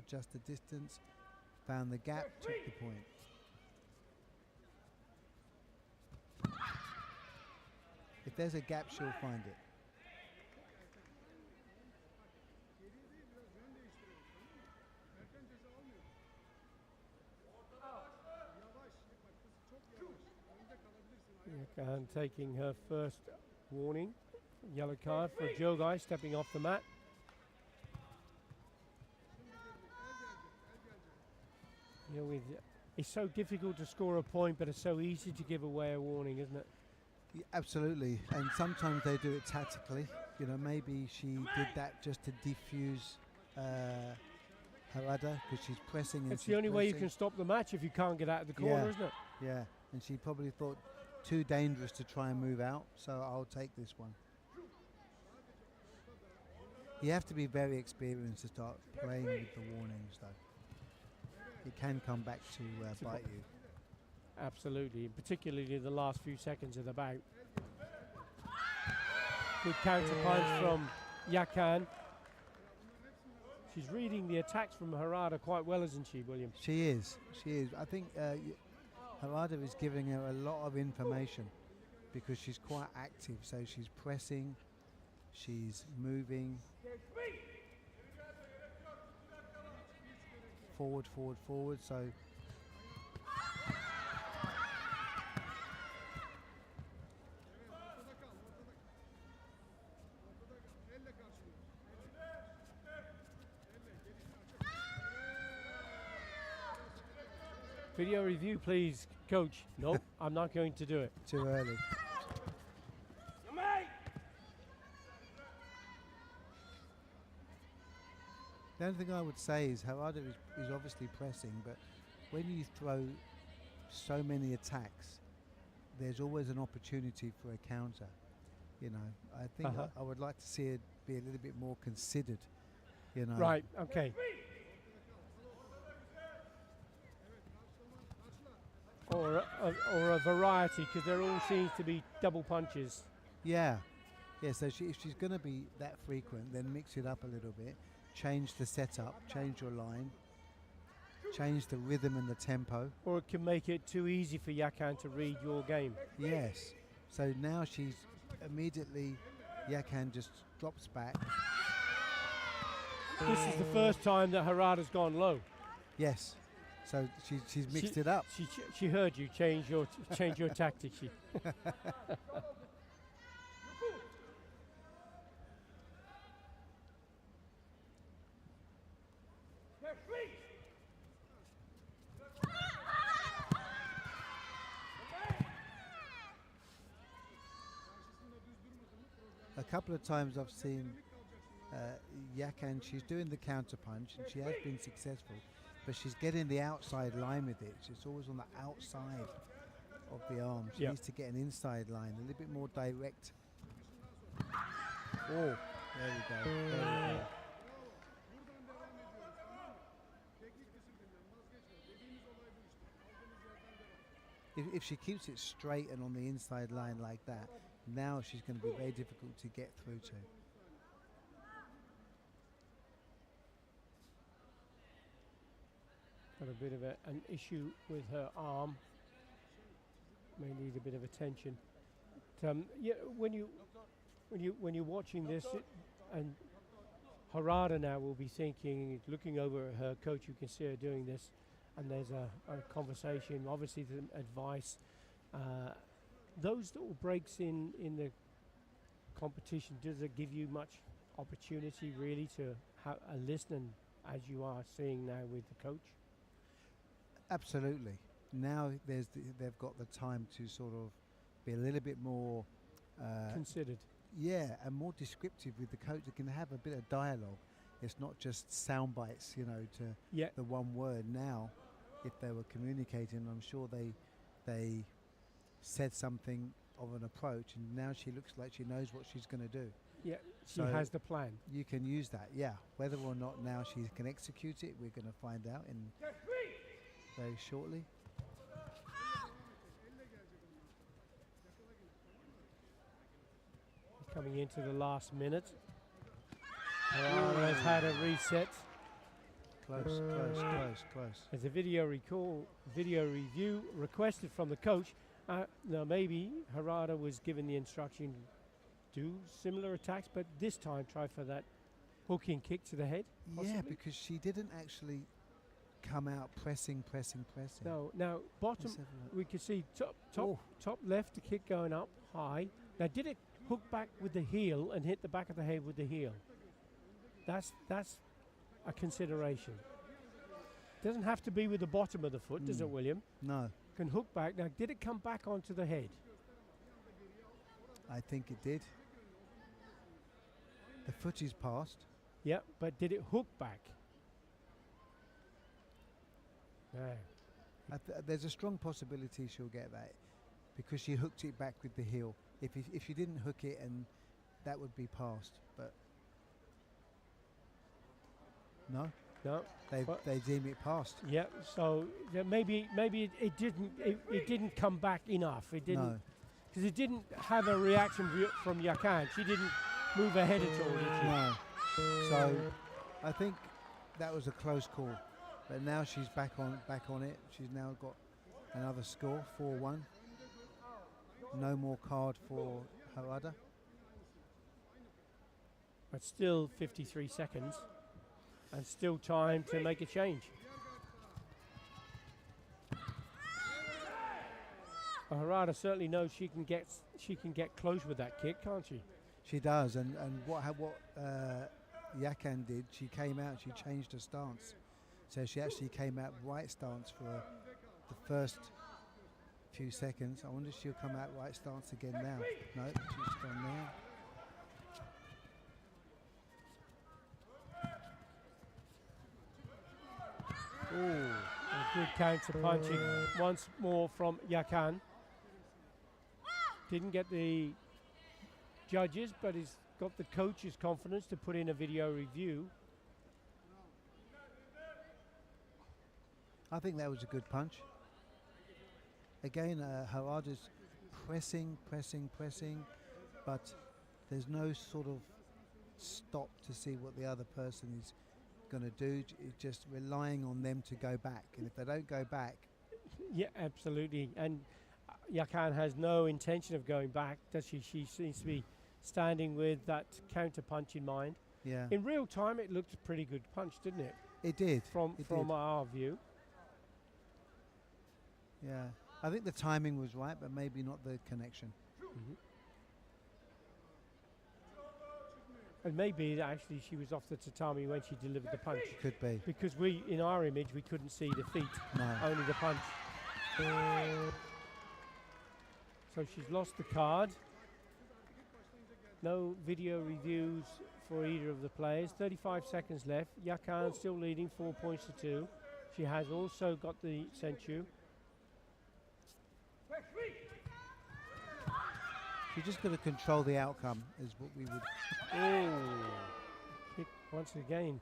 found the gap, took the point. If there's a gap, she'll find it. Yakan taking her first warning. Yellow card for Joe Guy stepping off the mat. You know, it's so difficult to score a point, but it's so easy to give away a warning, isn't it? Yeah, absolutely, and sometimes they do it tactically. You know, maybe she did that just to defuse Harada, because she's pressing. And It's the only way you can stop the match if you can't get out of the corner, isn't it? Yeah, and she probably thought too dangerous to try and move out, so I'll take this one. You have to be very experienced to start playing with the warnings, though. It can come back to bite you. Absolutely, particularly the last few seconds of the bout. Good counter punch from Yakan. She's reading the attacks from Harada quite well, isn't she, William? She is. I think Harada is giving her a lot of information because she's quite active. So she's pressing, she's moving. Forward. So video review, please, coach. Nope, I'm not going to do it. too early. The only thing I would say is Harada is obviously pressing, but when you throw so many attacks, there's always an opportunity for a counter. You know, I think I would like to see it be a little bit more considered. You know, Right, okay. Or a variety, because there all seems to be double punches. Yeah. So if she's going to be that frequent, then mix it up a little bit. change the setup, change your line, change the rhythm and the tempo. Or it can make it too easy for Yakan to read your game. Yes. So now she's immediately, Yakan just drops back. This is the first time that Harada's gone low. Yes. So she's mixed it up. She heard you change your tactic. A couple of times I've seen Yakan, she's doing the counter punch and she has been successful, but she's getting the outside line with it. It's always on the outside of the arm. She needs to get an inside line, a little bit more direct. Oh, there we go. There we go. If she keeps it straight and on the inside line like that, now she's going to be very difficult to get through to. Got a bit of an issue with her arm. May need a bit of attention. Yeah, when you're watching this, and Harada now will be thinking, looking over at her coach. You can see her doing this. And there's a conversation, obviously the advice. Those little breaks in the competition, does it give you much opportunity really to listen as you are seeing now with the coach? Absolutely. Now they've got the time to sort of be a little bit more considered. Yeah, and more descriptive with the coach. They can have a bit of dialogue. It's not just sound bites, to the one word. Now, if they were communicating, I'm sure they said something of an approach, and now she looks like she knows what she's going to do. Yeah, she So has the plan. You can use that, yeah. Whether or not now she can execute it, we're going to find out in very shortly. Coming into the last minute. Harada's had a reset. Close. There's a video review requested from the coach. Now maybe Harada was given the instruction, do similar attacks, but this time try for that hooking kick to the head. Yeah, possibly? because she didn't actually come out pressing. No, now bottom, we can see top left, the kick going up high. Now did it hook back with the heel and hit the back of the head with the heel? That's a consideration. Doesn't have to be with the bottom of the foot, does it, William? No. Can hook back. Now, did it come back onto the head? I think it did. The foot is past. Yeah, but did it hook back? No. There's a strong possibility she'll get that because she hooked it back with the heel. If she didn't hook it, and that would be past, but no, they deem it past. Yeah, so maybe it didn't come back enough. It didn't, because it didn't have a reaction from Yakan. She didn't move her head at all, did she? No. So I think that was a close call, but now she's back on it. She's now got another score, 4-1. No more card for Harada. But still 53 seconds. And still time to make a change. Well, Harada certainly knows she can get close with that kick, can't she? She does, and what Yakan did, she came out, she changed her stance. So she actually came out right stance for the first few seconds. I wonder if she'll come out right stance again now. No, she's gone there. Ooh, a good counter punching once more from Yakan. Didn't get the judges, but he's got the coach's confidence to put in a video review. I think that was a good punch. Again, Harada's pressing, but there's no sort of stop to see what the other person is going to do. It's just relying on them to go back. And if they don't go back, Yeah, absolutely. And Yakan has no intention of going back, does she? She seems to be standing with that counter punch in mind. yeah, In real time, it looked a pretty good punch, didn't it? it did. From It did. our view. Yeah, I think the timing was right, but maybe not the connection. And maybe actually she was off the tatami when she delivered the punch. Could be. Because we, in our image, we couldn't see the feet, No. only the punch. So she's lost the card. No video reviews for either of the players. 35 seconds left. Yakan still leading 4 points to 2. She has also got the senchu. She's just got to control the outcome, is what we would. Kick once again.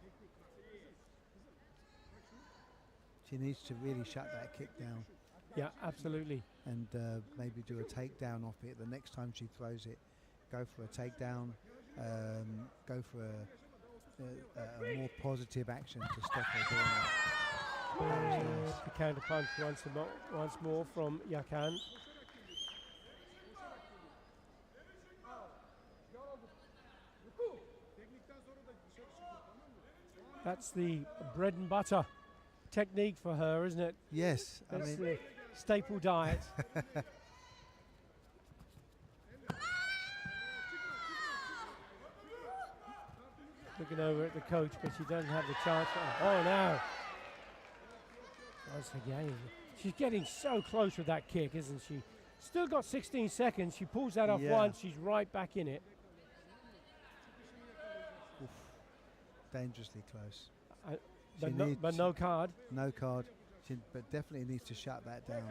She needs to really shut that kick down Yeah, absolutely. and maybe do a takedown off it. The next time she throws it, go for a takedown, go for a more positive action to stop her doing that. That was nice. The counter punch once more from Yakan. That's the bread and butter technique for her, isn't it? Yes, I That's mean, the staple diet. Looking over at the coach, but she doesn't have the chance. Oh, no. Once again. She's getting so close with that kick, isn't she? Still got 16 seconds. She pulls that off Yeah. once. She's right back in it. dangerously close. But no card. No card, but definitely needs to shut that down.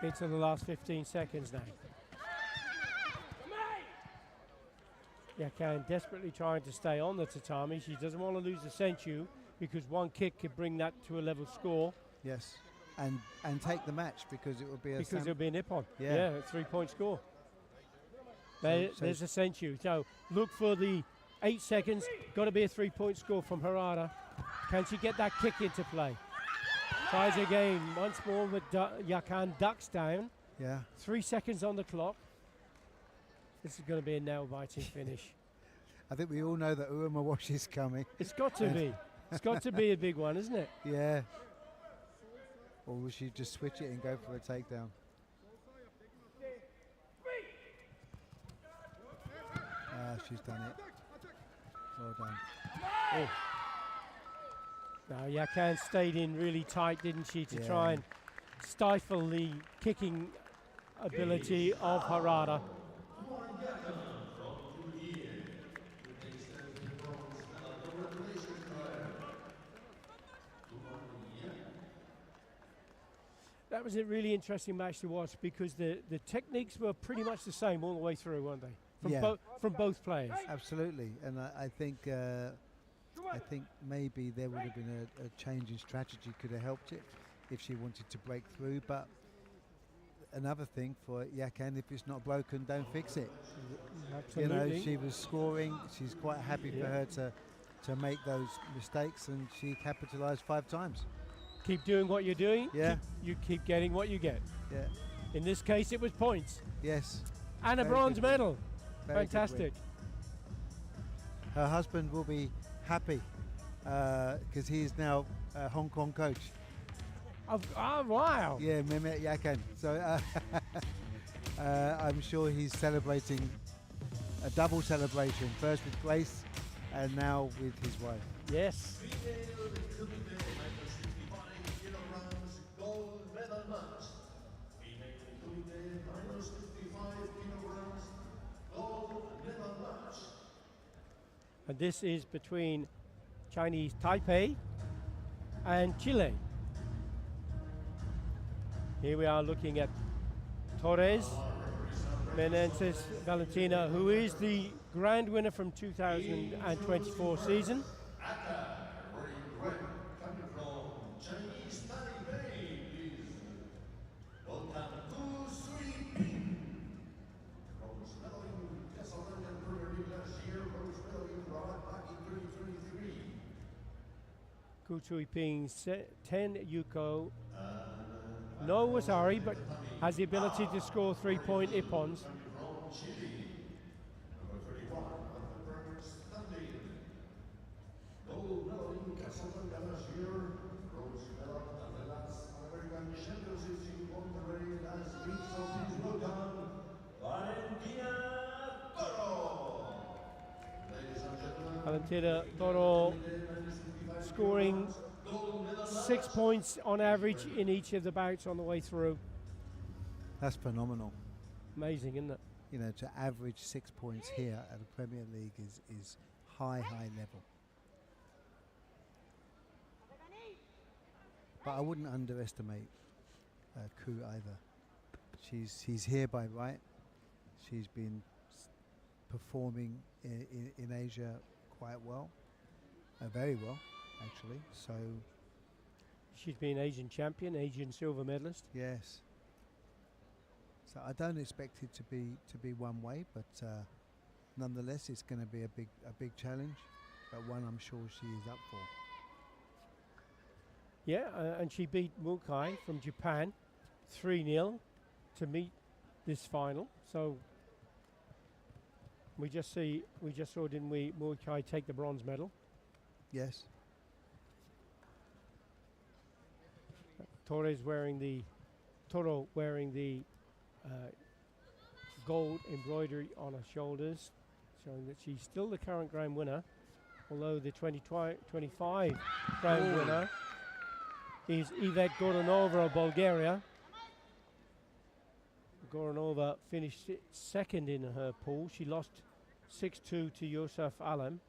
Into the last 15 seconds now. Yakan desperately trying to stay on the tatami. She doesn't want to lose the senchu because one kick could bring that to a level score. Yes, and take the match because it will be a Because it'll be a nippon. Yeah. A 3-point score. There's a senchu. So look for the 8 seconds. Got to be a 3-point score from Harada. Can she get that kick into play? Tries again. Once more, but Yakan ducks down. Yeah. 3 seconds on the clock. This is going to be a nail-biting finish. I think we all know that Uruma Wash is coming. It's got to be. It's got to be a big one, isn't it? Yeah. Or will she just switch it and go for a takedown? She's done it. Well done. Oh. Now Yakan stayed in really tight, didn't she, to try and stifle the kicking ability of Harada. That was a really interesting match to watch because the techniques were pretty much the same all the way through, weren't they? From both players. Absolutely, and I think maybe there would have been a change in strategy could have helped it if she wanted to break through. But another thing for Yakan, if it's not broken, don't fix it. Absolutely. You know, she was scoring. She's quite happy for her to make those mistakes, and she capitalised 5 times. Keep doing what you're doing. Yeah. You keep getting what you get. Yeah. In this case, it was points. Yes. And a Very bronze good win. medal. Very good Fantastic. win. Her husband will be happy because he is now a Hong Kong coach. Oh, wow. Yeah, Mehmet Yakan. So I'm sure he's celebrating a double celebration. First with Grace and now with his wife. Yes. And this is between Chinese Taipei and Chile. Here we are looking at Torres Menendez Valentina, who is the grand winner from 2024 season. Ku Tui Ping 10, Yuko. No Wasari, but has the ability to score 3-point Ippons. From Chile, number 31 of the bronze standing. Gold medal in Casablanca last year, bronze medal at the last American Championships in Monterrey last week. So please welcome Valentina Toro. Ladies and gentlemen, Valentina Toro scoring 6 points on average in each of the bouts on the way through. That's phenomenal. Amazing, isn't it? You know, to average 6 points here at the Premier League is high level. But I wouldn't underestimate Ku either. She's here by right. She's been performing in Asia quite well, very well actually. So she's been Asian champion, Asian silver medalist. yes. So I don't expect it to be one way, but nonetheless, it's going to be a big challenge, but one I'm sure she is up for. Yeah, and she beat Mukai from Japan 3-0 to meet this final. So we just saw, didn't we, Mukai take the bronze medal. Yes. Toro wearing the gold embroidery on her shoulders, showing that she's still the current grand winner, although the 2025 grand winner is Yvette Goranova of Bulgaria. Goranova finished second in her pool. She lost 6-2 to Yusuf Alam.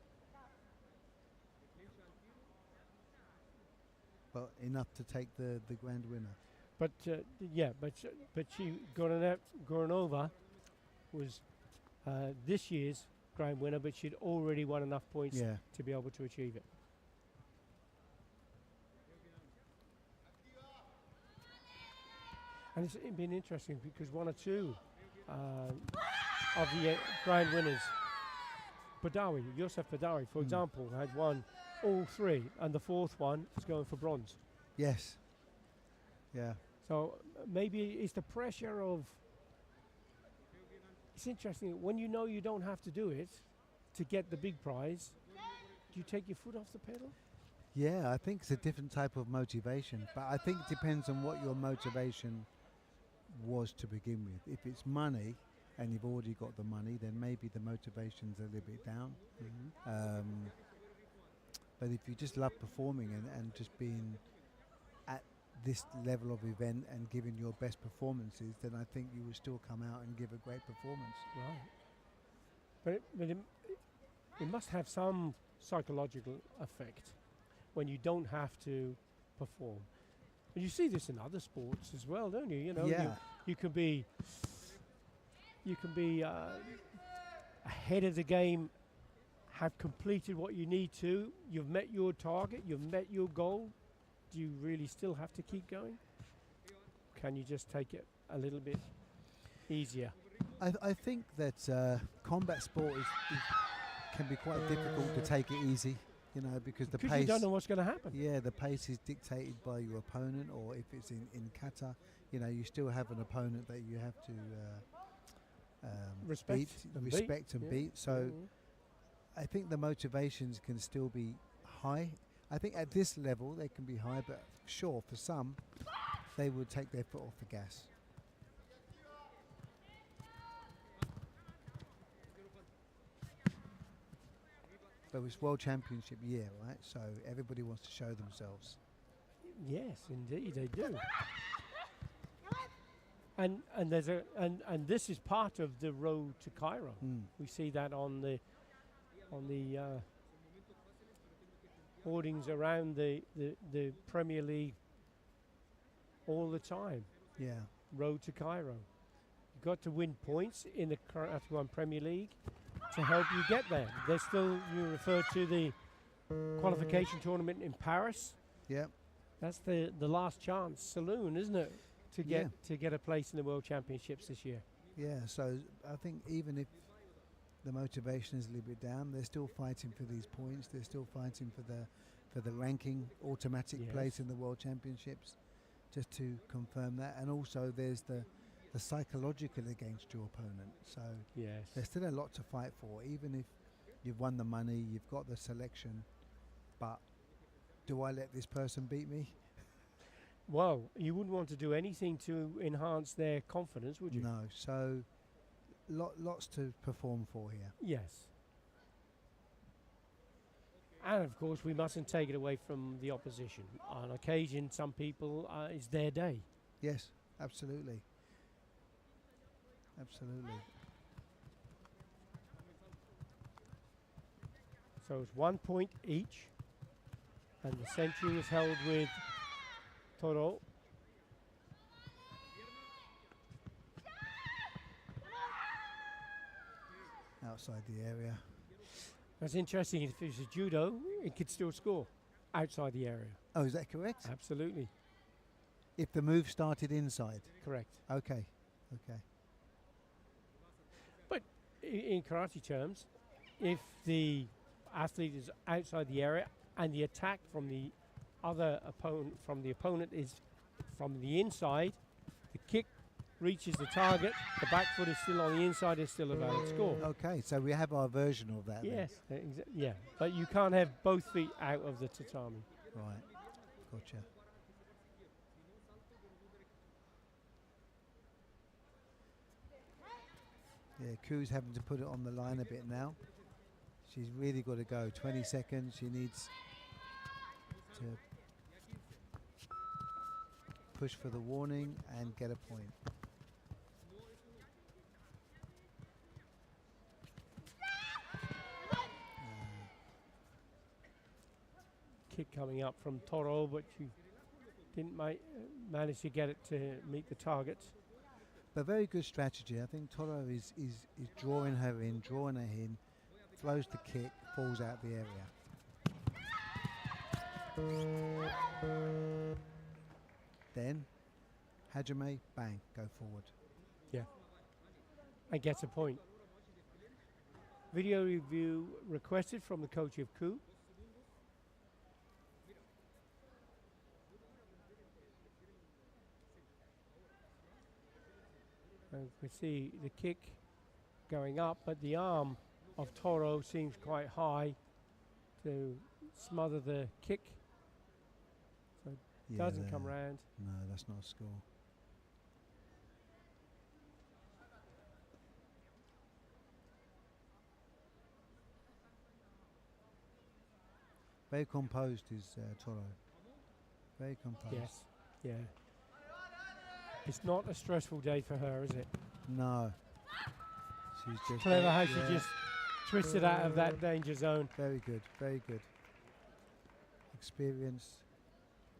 Well, enough to take the grand winner. But she Goranova was this year's grand winner, but she'd already won enough points to be able to achieve it. And it's been interesting because one or two of the grand winners, Badawi, Yosef Badawi, for example, had won all three, and the fourth one is going for bronze. Yes. Yeah. So maybe it's the pressure of. It's interesting when you know you don't have to do it to get the big prize. Do you take your foot off the pedal? Yeah, I think it's a different type of motivation, but I think it depends on what your motivation was to begin with. If it's money and you've already got the money, then maybe the motivation's a little bit down. But if you just love performing and just being at this level of event and giving your best performances, then I think you will still come out and give a great performance. Right. But it must have some psychological effect when you don't have to perform. And you see this in other sports as well, don't you? You know, you can be ahead of the game, have completed what you need to, you've met your target, you've met your goal. Do you really still have to keep going? Can you just take it a little bit easier? I think that combat sport can be quite difficult to take it easy, you know, because the pace. You don't know what's going to happen. Yeah, the pace is dictated by your opponent, or if it's in kata, you know, you still have an opponent that you have to respect and beat. So I think the motivations can still be high. I think at this level they can be high, but sure, for some, they would take their foot off the gas. But it's World Championship year, right? So everybody wants to show themselves. Yes, indeed, they do. And there's and this is part of the road to Cairo. We see that on the hoardings around the Premier League all the time. Yeah. Road to Cairo. You've got to win points in the Karate1 Premier League to help you get there. There's still, you refer to the qualification tournament in Paris. Yeah. That's the last chance saloon, isn't it? To get a place in the World Championships this year. Yeah, so I think even if the motivation is a little bit down, they're still fighting for these points. They're still fighting for for the ranking, automatic Yes. place in the World Championships, just to confirm that. And also there's the psychological against your opponent. So Yes. there's still a lot to fight for, even if you've won the money, you've got the selection, but do I let this person beat me? Well, you wouldn't want to do anything to enhance their confidence, would you? No, so lots to perform for here. Yes. And of course, we mustn't take it away from the opposition. On occasion, some people, it's their day. Yes, absolutely. Absolutely. So it's 1 point each. And the century is held with Toro. Outside the area. That's interesting. If it's a judo, it could still score outside the area. Oh, is that correct? Absolutely. If the move started inside. Correct. Okay. Okay. But in karate terms, if the athlete is outside the area and the attack from the other opponent is from the inside, the kick reaches the target, the back foot is still on the inside, is still a valid score. Okay, so we have our version of that. Yes, yeah, but you can't have both feet out of the tatami. Then. Right, gotcha. Yeah, Ku's having to put it on the line a bit now. She's really got to go. 20 seconds. She needs to push for the warning and get a point. Kick coming up from Toro, but she didn't manage to get it to meet the target. But very good strategy. I think Toro is drawing her in, throws the kick, falls out the area. Then, Hajime, bang, go forward. Yeah. And gets a point. Video review requested from the coach of Ku. And we see the kick going up, but the arm of Toro seems quite high to smother the kick. So it doesn't come round. No, that's not a score. Very composed is Toro. Very composed. Yes, yeah. It's not a stressful day for her, is it? No. She's just Clever how she just twisted out of that danger zone. Very good, very good. Experience.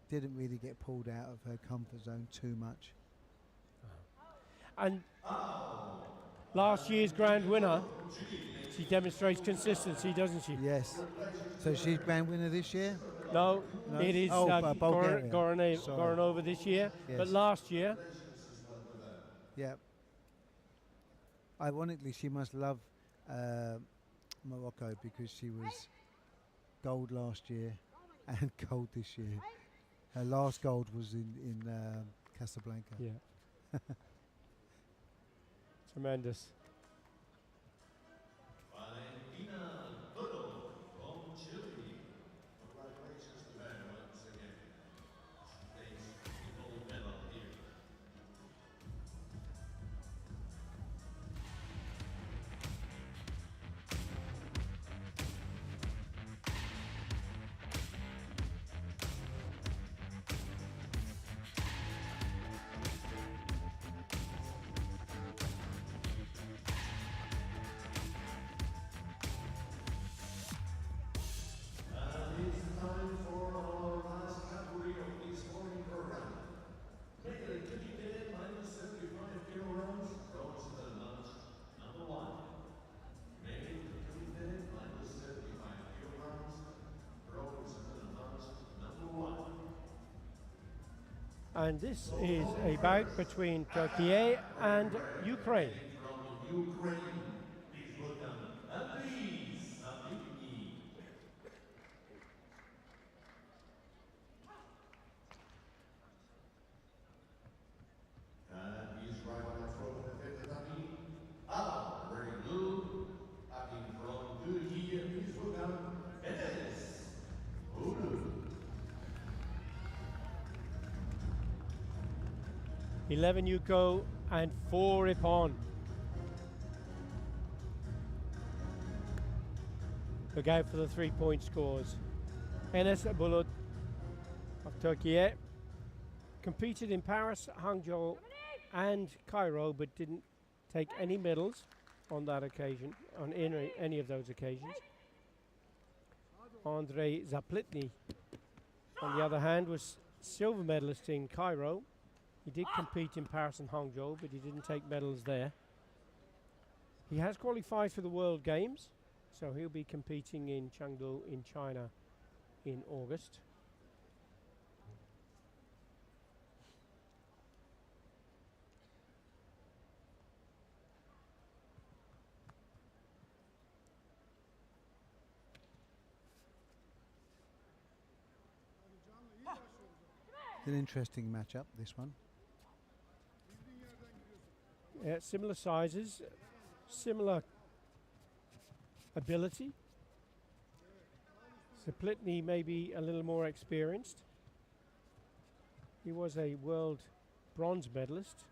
Didn't really get pulled out of her comfort zone too much. And last year's grand winner, she demonstrates consistency, doesn't she? Yes. So she's grand winner this year? No, No? it is Bulgaria. Goranova this year, Yes. but last year. Yeah. Ironically, she must love Morocco because she was gold last year and gold this year. Her last gold was in Casablanca. Yeah. Tremendous. And this is a bout between Turkey and Ukraine. 11 Yuko and 4 Ippon. Look out for the 3-point scores. Enes Bulut of Turkey competed in Paris, Hangzhou and Cairo, but didn't take any medals on that occasion, on any of those occasions. Andrei Zaplitny, on the other hand, was silver medalist in Cairo. He did compete in Paris and Hangzhou, but he didn't take medals there. He has qualified for the World Games, so he'll be competing in Chengdu in China in August. An interesting matchup, this one. Similar sizes, similar ability. Zaplitny may be a little more experienced. He was a world bronze medalist.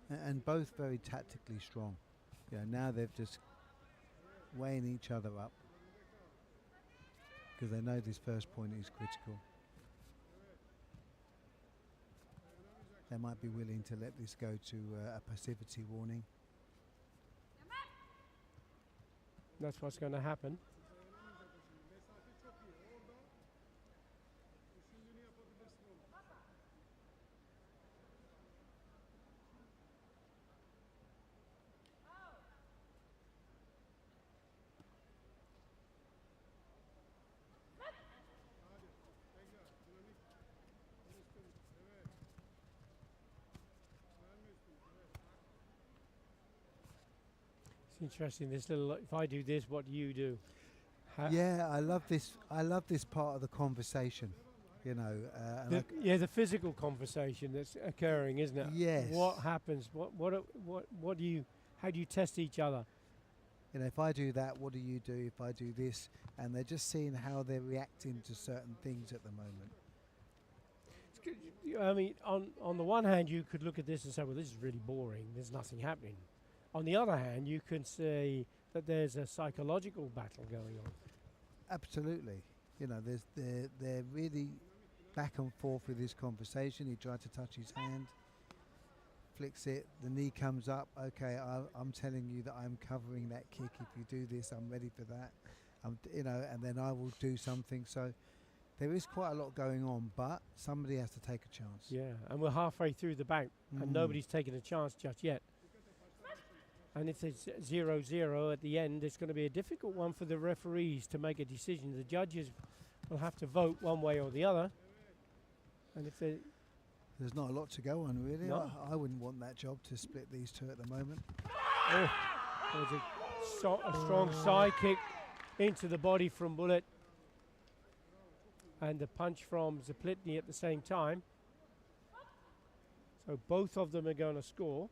And both very tactically strong. Yeah, now they've just weighing each other up because they know this first point is critical. They might be willing to let this go to a passivity warning. That's what's going to happen. It's interesting, this little, if I do this, what do you do? Yeah, I love this. I love this part of the conversation. You know, the physical conversation that's occurring, isn't it? Yes. What happens? What do you? How do you test each other? You know, if I do that, what do you do? If I do this, and they're just seeing how they're reacting to certain things at the moment. I mean, on the one hand, you could look at this and say, well, this is really boring. There's nothing happening. On the other hand, you can say that there's a psychological battle going on. Absolutely. You know, they're really back and forth with this conversation. He tried to touch his hand, flicks it, the knee comes up. Okay, I'm telling you that I'm covering that kick. If you do this, I'm ready for that. You know, and then I will do something. So there is quite a lot going on, but somebody has to take a chance. Yeah, and we're halfway through the bout, and nobody's taken a chance just yet. And if it's 0-0 at the end, it's going to be a difficult one for the referees to make a decision. The judges will have to vote one way or the other. And if there's not a lot to go on, really. No. I wouldn't want that job to split these two at the moment. Oh, there's a strong side kick into the body from Bulut, and the punch from Zaplitny at the same time. So both of them are going to score.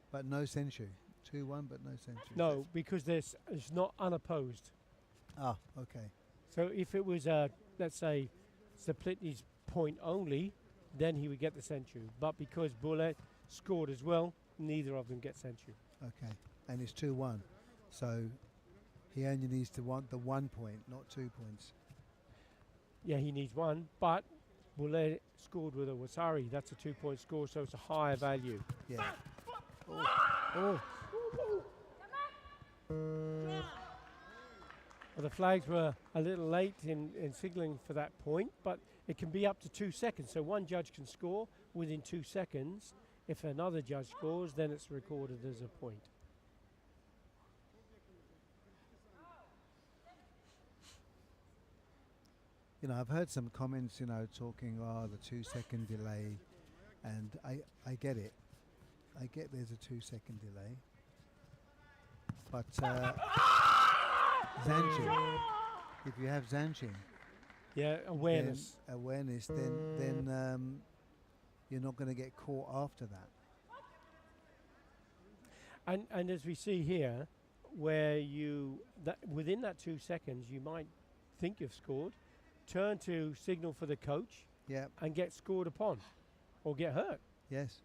But no Senshu. 2-1, but no Senshu. No, because it's not unopposed. Ah, okay. So if it was, let's say, Zaplitny's point only, then he would get the Senshu. But because Bulut scored as well, neither of them get Senshu. Okay, and it's 2-1. So he only needs to want the 1 point, not 2 points. Yeah, he needs one, but Bulut scored with a Wasari. That's a 2-point score, so it's a higher value. Yeah. Oh. Well, the flags were a little late in signaling for that point, but it can be up to 2 seconds. So one judge can score within 2 seconds. If another judge scores, then it's recorded as a point. You know, I've heard some comments, you know, talking, the 2 second delay, and I get it. I get there's a 2 second delay. But Zanshin, if you have Zanshin, awareness, then you're not going to get caught after that. And as we see here, where within that 2 seconds, you might think you've scored, turn to signal for the coach, Yeah. and get scored upon, or get hurt. Yes.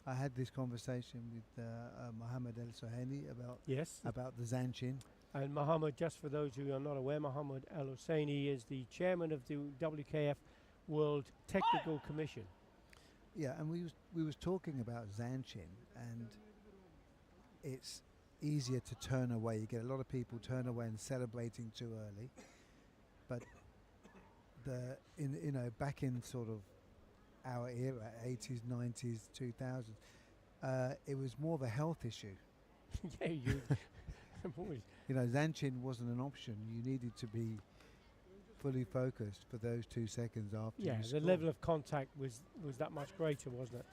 I had this conversation with Mohammed El Sohaini Yes. about the Zanchin. And Mohammed, just for those who are not aware, Mohammed Al Hosseini is the chairman of the WKF World Technical Commission. Yeah, and we was talking about Zanchin, and it's easier to turn away. You get a lot of people turn away and celebrating too early. But back in sort of our era, 80s, 90s, 2000s, it was more of a health issue. Yeah, you. Zanchin wasn't an option. You needed to be fully focused for those 2 seconds after. Yeah, you the scored. level of contact was that much greater, wasn't it?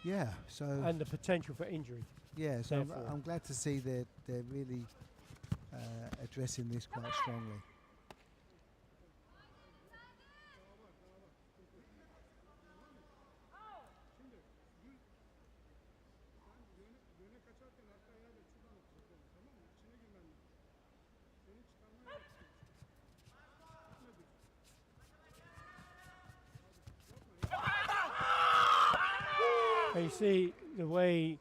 Yeah. So. And the potential for injury. Yeah. So Therefore. I'm glad to see that they're really addressing this quite strongly. And you see the way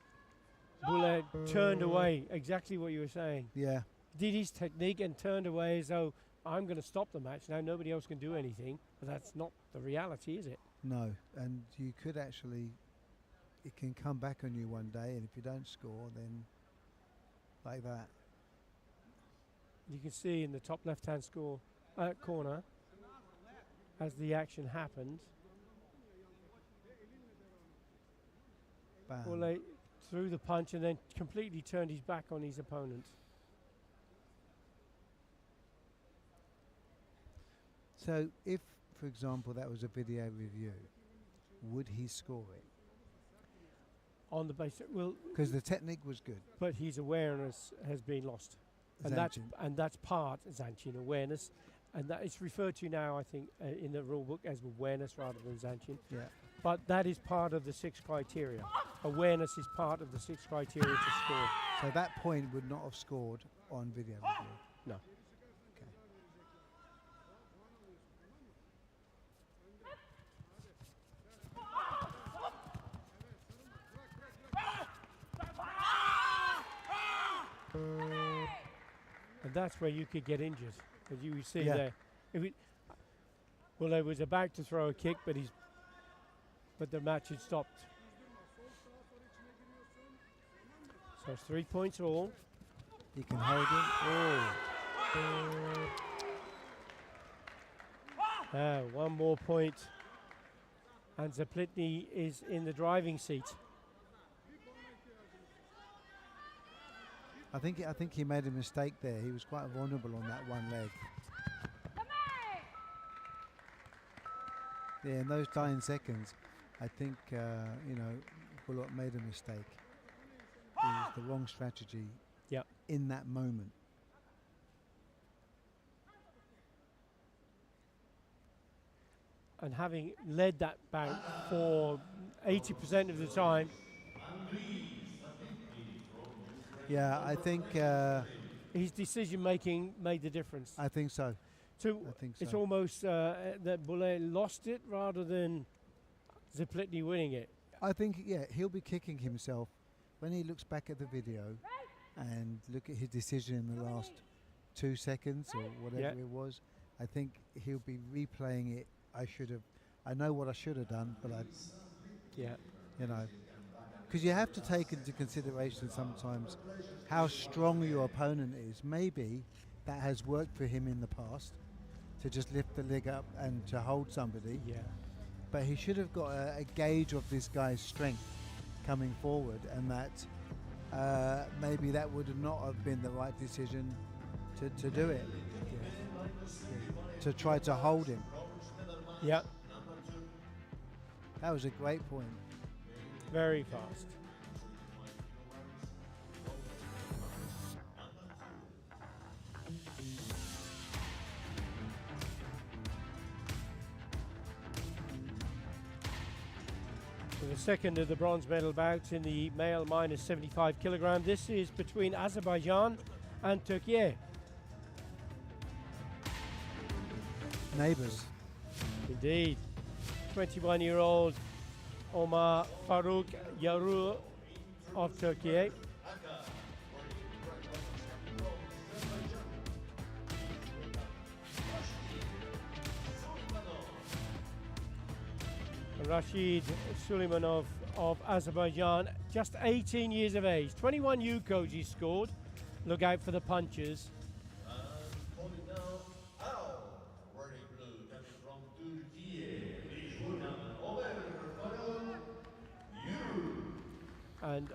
Bullet turned away, exactly what you were saying. Yeah. Did his technique and turned away as though, I'm going to stop the match now, nobody else can do anything. But that's not the reality, is it? No, and you could actually, it can come back on you one day, and if you don't score, then like that. You can see in the top left-hand corner, as the action happened, Bam. Bullet threw the punch and then completely turned his back on his opponent. So if, for example, that was a video review, would he score it? On the basis, well, Because the technique was good. but his awareness has been lost. And that's part Zanchin awareness, and that is referred to now, I think, in the rule book as awareness rather than Zanchin. Yeah. But that is part of the 6 criteria. Awareness is part of the 6 criteria to score. So that point would not have scored on video review. No. Okay. And that's where you could get injured. As you see Yeah. there. Well, he was about to throw a kick, but the match had stopped. So it's 3 points all. He can hold him. One more point. And Zaplitny is in the driving seat. I think he made a mistake there. He was quite vulnerable on that one leg. Yeah, in those dying seconds, I think Bullock made a mistake. It was the wrong strategy. Yep. In that moment. And having led that bout for 80% of the time. Yeah, I think his decision making made the difference. I think so. So I think it's so. almost that Bullet lost it rather than Zaplitny winning it. I think, yeah, he'll be kicking himself when he looks back at the video and look at his decision in the last 2 seconds or whatever it was. I think he'll be replaying it. I know what I should have done, but because you have to take into consideration sometimes how strong your opponent is. Maybe that has worked for him in the past, to just lift the leg up and to hold somebody. Yeah. But he should have got a gauge of this guy's strength coming forward, and that maybe that would not have been the right decision to do it. To try to hold him. Yeah. That was a great point. Very fast. So the second of the bronze medal bouts in the male minus 75 kilogram. This is between Azerbaijan and Turkey. Neighbours. Indeed. 21-year-old Omar Faruk Yarur of Turkey. Rashid Suleimanov of Azerbaijan, just 18 years of age. 21 U-Koji scored. Look out for the punches. Holding now, Al, wearing blue, coming from Turkey. Please welcome Omer Faruk Yur. And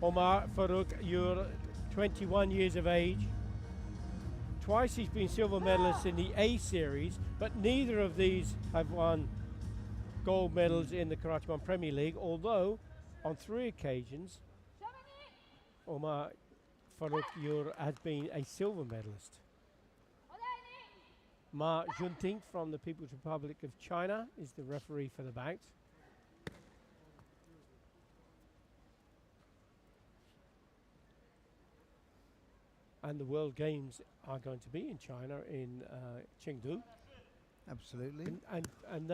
Omar Faruk Yur, 21 years of age. Twice he's been silver medalist in the A series, but neither of these have won gold medals in the Karate1 Premier League, although on 3 occasions Omar Faruk Yur has been a silver medalist. Ma Junting from the People's Republic of China is the referee for the bout. And the World Games are going to be in China, in Chengdu. Absolutely. And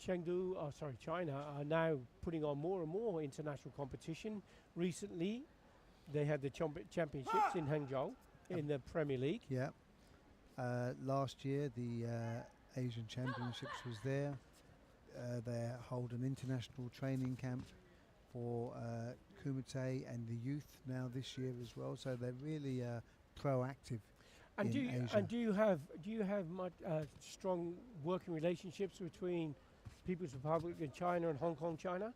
Chengdu, China are now putting on more and more international competition. Recently, they had the championships in Hangzhou in the Premier League. Yeah. Last year, the Asian Championships was there. They hold an international training camp for Kumite and the youth now this year as well. So they're really proactive. And in do you have much strong working relationships between People's Republic of China and Hong Kong, China?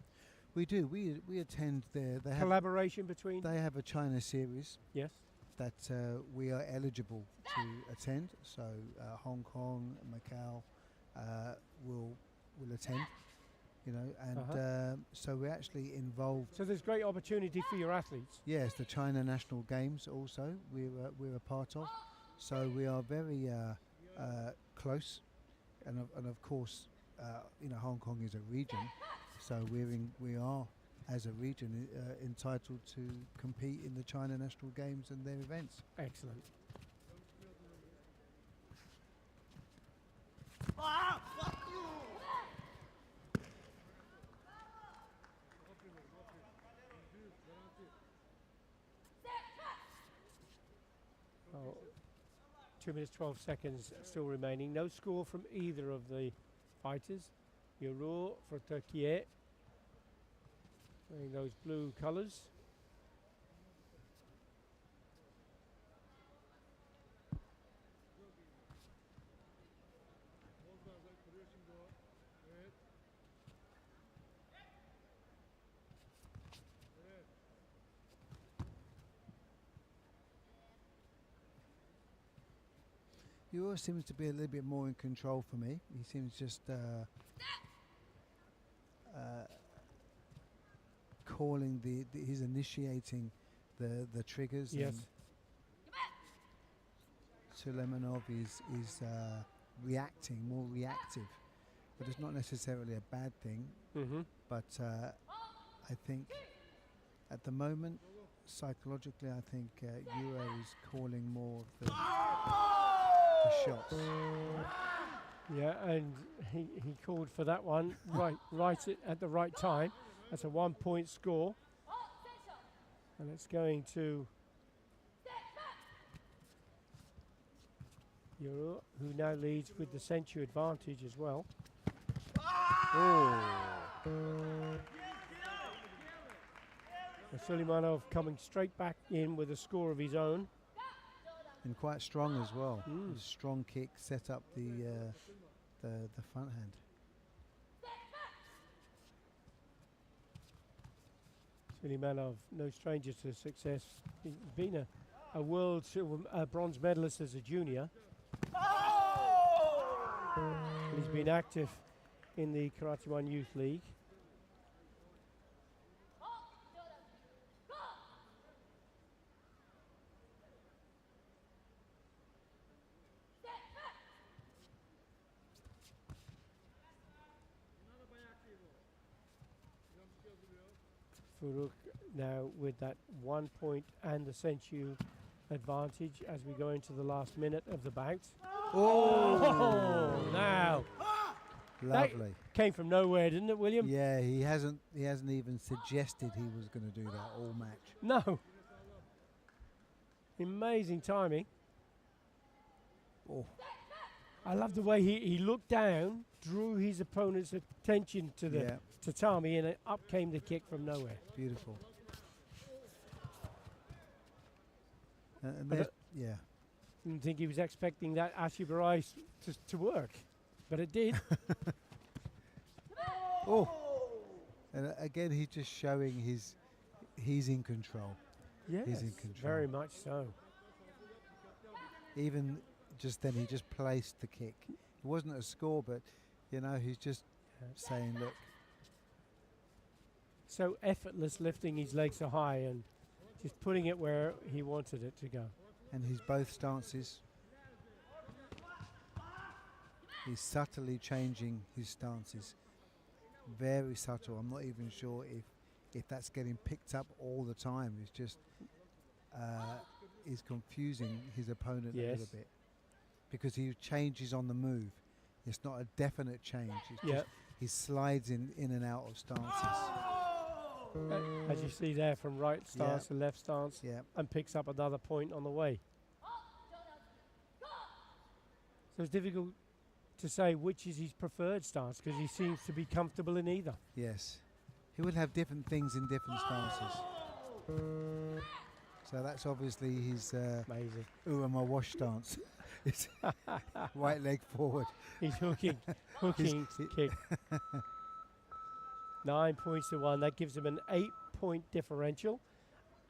We do. We attend their. They Collaboration between. They have a China series. Yes. That we are eligible to attend. So Hong Kong, Macau will attend. You know, and so we're actually involved. So there's great opportunity for your athletes. Yes, the China National Games also we're a part of. So we are very close, and of course, Hong Kong is a region, so we are as a region entitled to compete in the China National Games and their events. Excellent. Oh, 2 minutes 12 seconds still remaining. No score from either of the fighters. Yuru for Turkey, wearing those blue colours. Yuru seems to be a little bit more in control for me. He seems just calling he's initiating the triggers. Yes. Suleimanov is reacting, more reactive, but it's not necessarily a bad thing. Mm-hmm. But I think at the moment, psychologically, I think Euro is calling more of the shots. Yeah, and he called for that one right at the right time. That's a 1-point score, and it's going to Euro, who now leads with the century advantage as well. Suleimanov coming straight back in with a score of his own. And quite strong as well. A strong kick set up the front hand. Suleimanov, no stranger to success. He's been a world bronze medalist as a junior. He's been active in the Karate1 Youth League. Farouk now with that 1 point and the Sensu advantage as we go into the last minute of the bout. Oh, now Lovely. came from nowhere, didn't it, William? Yeah, he hasn't even suggested he was going to do that all match. No. Amazing timing. Oh, I love the way he looked down, drew his opponent's attention to the yeah, tatami, and up came the kick from nowhere. beautiful. And I there's- don't- yeah, Didn't think he was expecting that Ashibarai to work, but it did. oh, and again he's just showing he's in control. Yes, He's in control. very much so. Even just then, he just placed the kick. It wasn't a score, but you know, he's just saying, look, So effortless, lifting his legs so high and just putting it where he wanted it to go. and he's both stances. He's subtly changing his stances. Very subtle. I'm not even sure if that's getting picked up all the time. It's just is confusing his opponent a Yes. little bit because he changes on the move. It's not a definite change. It's Yeah. just he slides in and out of stances. As you see there, from right stance to left stance, Yeah. and picks up another point on the way. So it's difficult to say which is his preferred stance because he seems to be comfortable in either. Yes. He would have different things in different stances. So that's obviously his Amazing. Urama wash stance. It's right leg forward. He's hooking he- kick. 9 points to 1. That gives him an 8-point differential,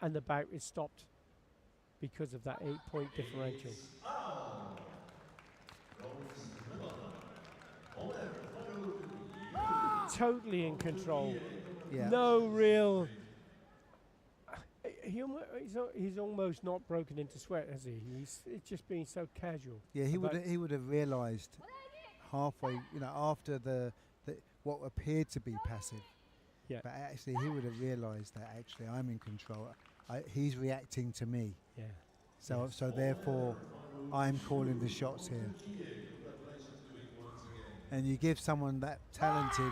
and the bout is stopped because of that 8-point differential. Totally in control. Yeah. No real. He's almost not broken into sweat, has he? It's just been so casual. Yeah, he about- would have realised halfway, after the what appeared to be passive. Yeah. But actually, he would have realised that actually I'm in control. He's reacting to me. Yeah. So therefore, I'm calling the shots here. And you give someone that talented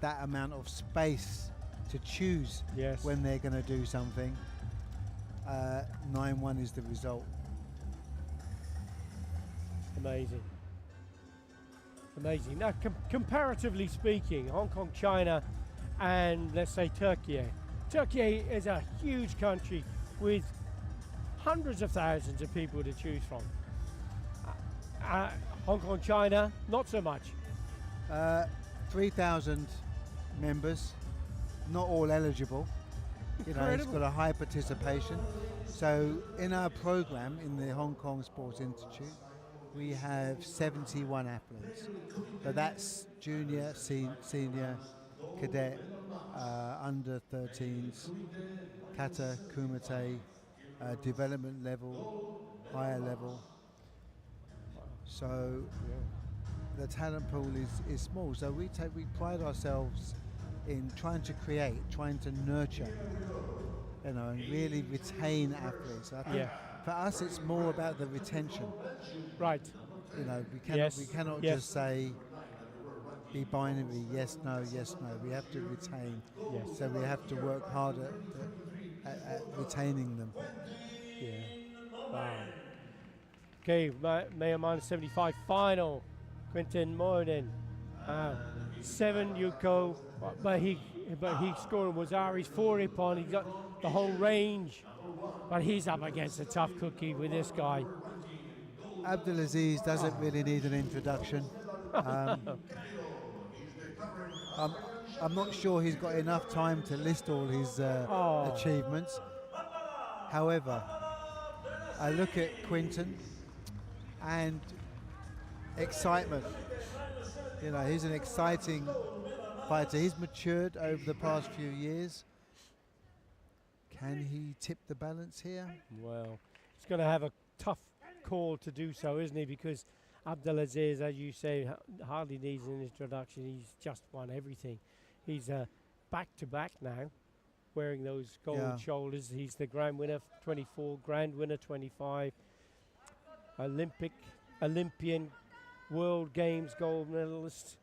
that amount of space to choose Yes. when they're going to do something. 9-1 is the result. Amazing. Amazing. Now, comparatively speaking, Hong Kong, China, and let's say Turkey. Turkey is a huge country with hundreds of thousands of people to choose from. Hong Kong, China, not so much. 3,000 members, not all eligible. It's Incredible. got a high participation. So in our program in the Hong Kong Sports Institute, we have 71 athletes. So that's junior, senior, cadet, under 13s, kata, kumite, development level, higher level. So the talent pool is small. So we pride ourselves in trying to create, trying to nurture, and really retain athletes. I think for us, it's more about the retention. Right. We cannot just say be binary, yes, no, yes, no. We have to retain. Yes. So we have to work hard at retaining them. Yeah. Wow. Okay, Mayor minus 75 final. Quinton Moynihan. 7 Yuko, but he scored was Ari's 4 Ippon. He got the whole range, but he's up against a tough cookie with this guy. Abdulaziz doesn't really need an introduction. I'm not sure he's got enough time to list all his achievements. However, I look at Quinton and excitement. He's an exciting fighter. He's matured over the past few years. Can he tip the balance here? Well, he's going to have a tough call to do so, isn't he? Because Abdulaziz, as you say, hardly needs an introduction. He's just won everything. He's back-to-back now wearing those gold shoulders. He's the grand winner 24, grand winner 25, Olympian, World Games gold medalist.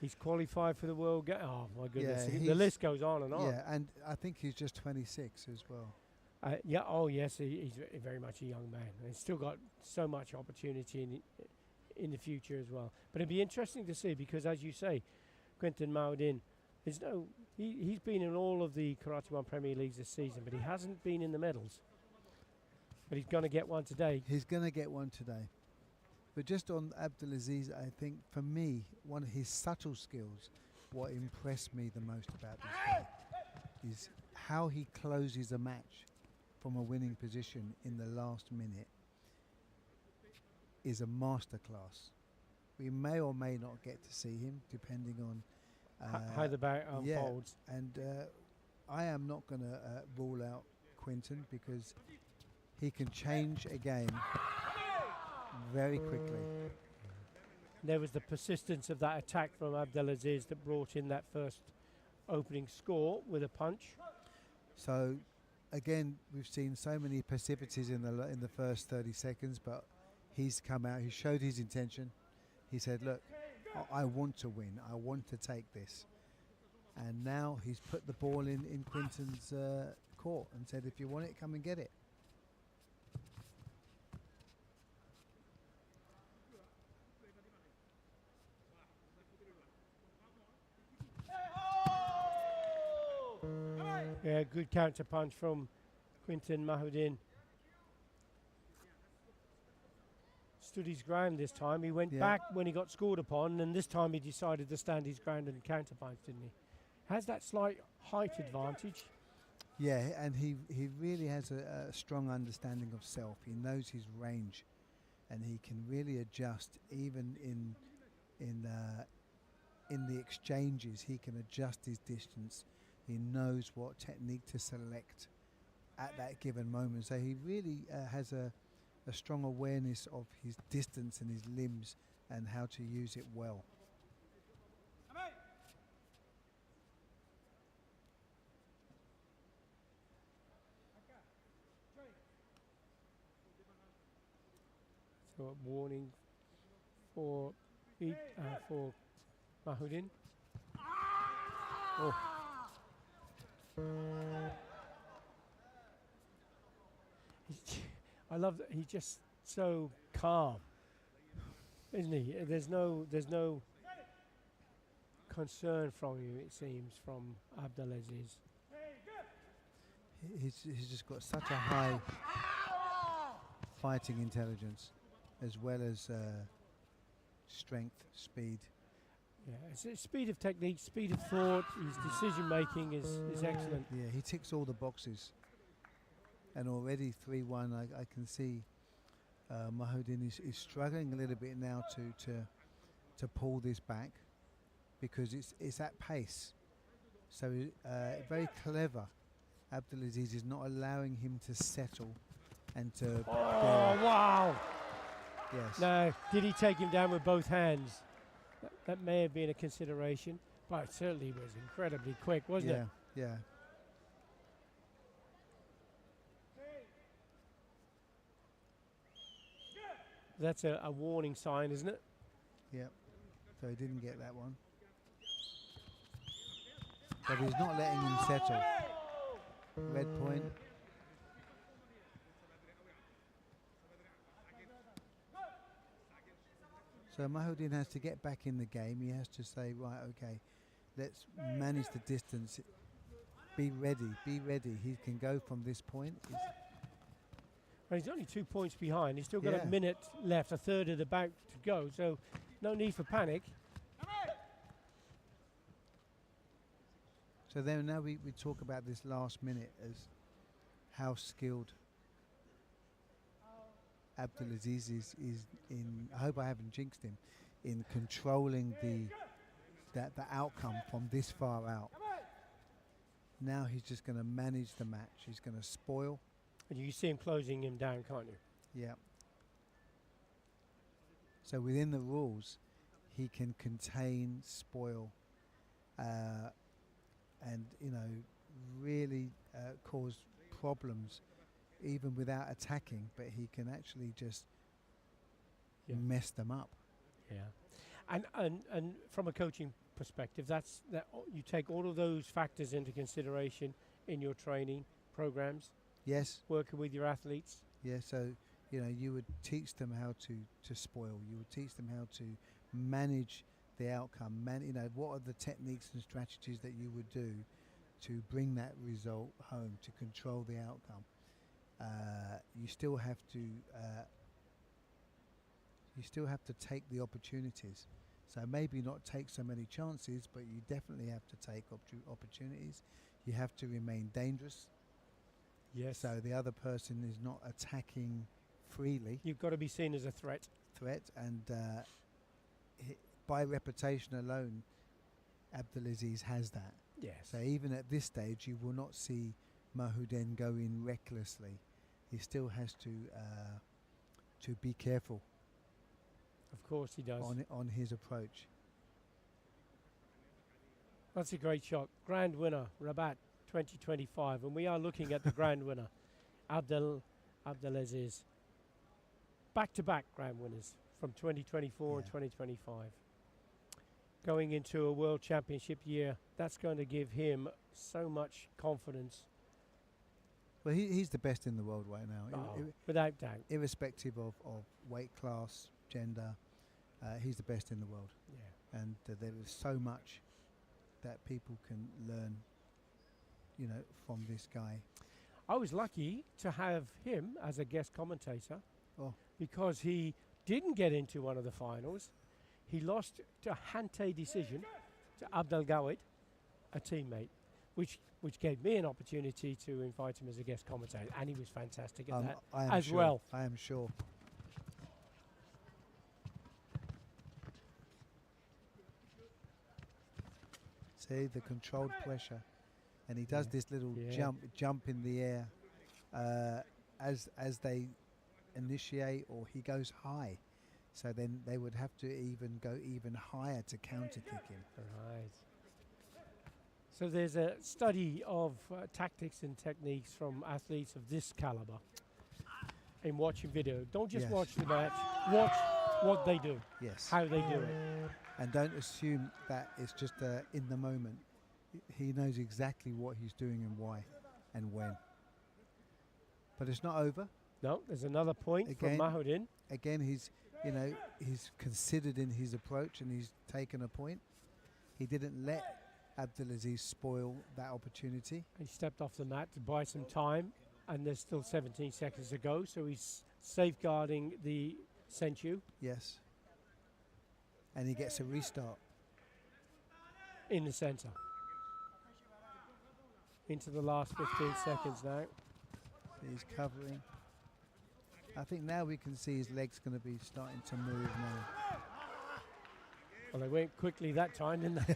He's qualified for the World Games. Oh my goodness, the list goes on and on. Yeah, and I think he's just 26 as well. Yeah, oh yes, he's very much a young man. And he's still got so much opportunity in the future as well. But it'd be interesting to see, because as you say, Quinton Maudin, he's been in all of the Karate1 Premier Leagues this season, but he hasn't been in the medals. But he's going to get one today. He's going to get one today. But just on Abdulaziz, I think for me, one of his subtle skills, what impressed me the most about this guy, is how he closes a match from a winning position in the last minute is a masterclass. We may or may not get to see him, depending on how the bout unfolds. And I am not going to rule out Quinton, because he can change a game very quickly. There was the persistence of that attack from Abdulaziz that brought in that first opening score with a punch. So again, we've seen so many passivities in the first 30 seconds, but he's come out, he showed his intention. He said, look, I want to win, I want to take this. And now he's put the ball in Quinton's court and said, if you want it, come and get it. Yeah, good counter punch from Quinton Maudin. Stood his ground this time. He went back when he got scored upon, and this time he decided to stand his ground and counter punch, didn't he? Has that slight height advantage. Yeah, and he really has a strong understanding of self. He knows his range, and he can really adjust even in the exchanges. He can adjust his distance. He knows what technique to select at that given moment. So he really has a strong awareness of his distance and his limbs and how to use it well. So a warning for Maudin. Oh. I love that he's just so calm, isn't he? There's no concern from you, it seems, from Abdulaziz. He's just got such a high fighting intelligence, as well as strength, speed. Yeah, it's speed of technique, speed of thought. His decision making is excellent. Yeah, he ticks all the boxes. And already 3-1, I can see Maudin is struggling a little bit now to pull this back, because it's at pace. So very clever. Abdulaziz is not allowing him to settle and to. Oh wow! Yes. Now, did he take him down with both hands? That may have been a consideration, but it certainly was incredibly quick, wasn't it? Yeah. That's a warning sign, isn't it? Yep. So he didn't get that one. But he's not letting him settle. Red point. So Maudin has to get back in the game. He has to say, right, okay, let's manage the distance. Be ready, be ready. He can go from this point. Well, he's only 2 points behind. He's still got a minute left, a third of the bout to go, so no need for panic. So then now we talk about this last minute as how skilled Abdulaziz is in, I hope I haven't jinxed him, in controlling the outcome from this far out. Now he's just going to manage the match. He's going to spoil. And you can see him closing him down, can't you? Yeah. So within the rules, he can contain, spoil, and cause problems even without attacking, but he can actually just mess them up. Yeah, and from a coaching perspective, you take all of those factors into consideration in your training programs, Yes, working with your athletes. yeah. So you would teach them how to spoil. You would teach them how to manage the outcome. What are the techniques and strategies that you would do to bring that result home, to control the outcome. You still have to take the opportunities. So maybe not take so many chances, but you definitely have to take opportunities. You have to remain dangerous. Yes. So the other person is not attacking freely. You've got to be seen as a threat. And by reputation alone, Abdulaziz has that. Yes. So even at this stage, you will not see Mahmoudin go in recklessly. He still has to be careful. Of course he does. On his approach. That's a great shot. Grand winner, Rabat 2025. And we are looking at the grand winner, Abdulaziz. Back-to-back grand winners from 2024 and 2025. Going into a World Championship year, that's going to give him so much confidence. Well, he's the best in the world right now. Without doubt. Irrespective of weight class, gender, he's the best in the world. Yeah. And there is so much that people can learn, from this guy. I was lucky to have him as a guest commentator because he didn't get into one of the finals. He lost to a Hante decision to Abdel Gawid, a teammate, which gave me an opportunity to invite him as a guest commentator, and he was fantastic at that as well. I am sure. See the controlled pressure, and he does this little jump in the air as they initiate, or he goes high. So then they would have to go even higher to counter kick him. Right. So there's a study of tactics and techniques from athletes of this caliber in watching video. Don't just watch the match, watch what they do, how they do it. And don't assume that it's just in the moment. He knows exactly what he's doing and why and when. But it's not over. No, there's another point from Mahmoudin. Again, he's considered in his approach, and he's taken a point. He didn't let Abdulaziz spoil that opportunity. He stepped off the mat to buy some time, and there's still 17 seconds to go, so he's safeguarding the Senchu. Yes. And he gets a restart. In the center. Into the last 15 seconds now. He's covering. I think now we can see his legs going to be starting to move now. Well, they went quickly that time, didn't they?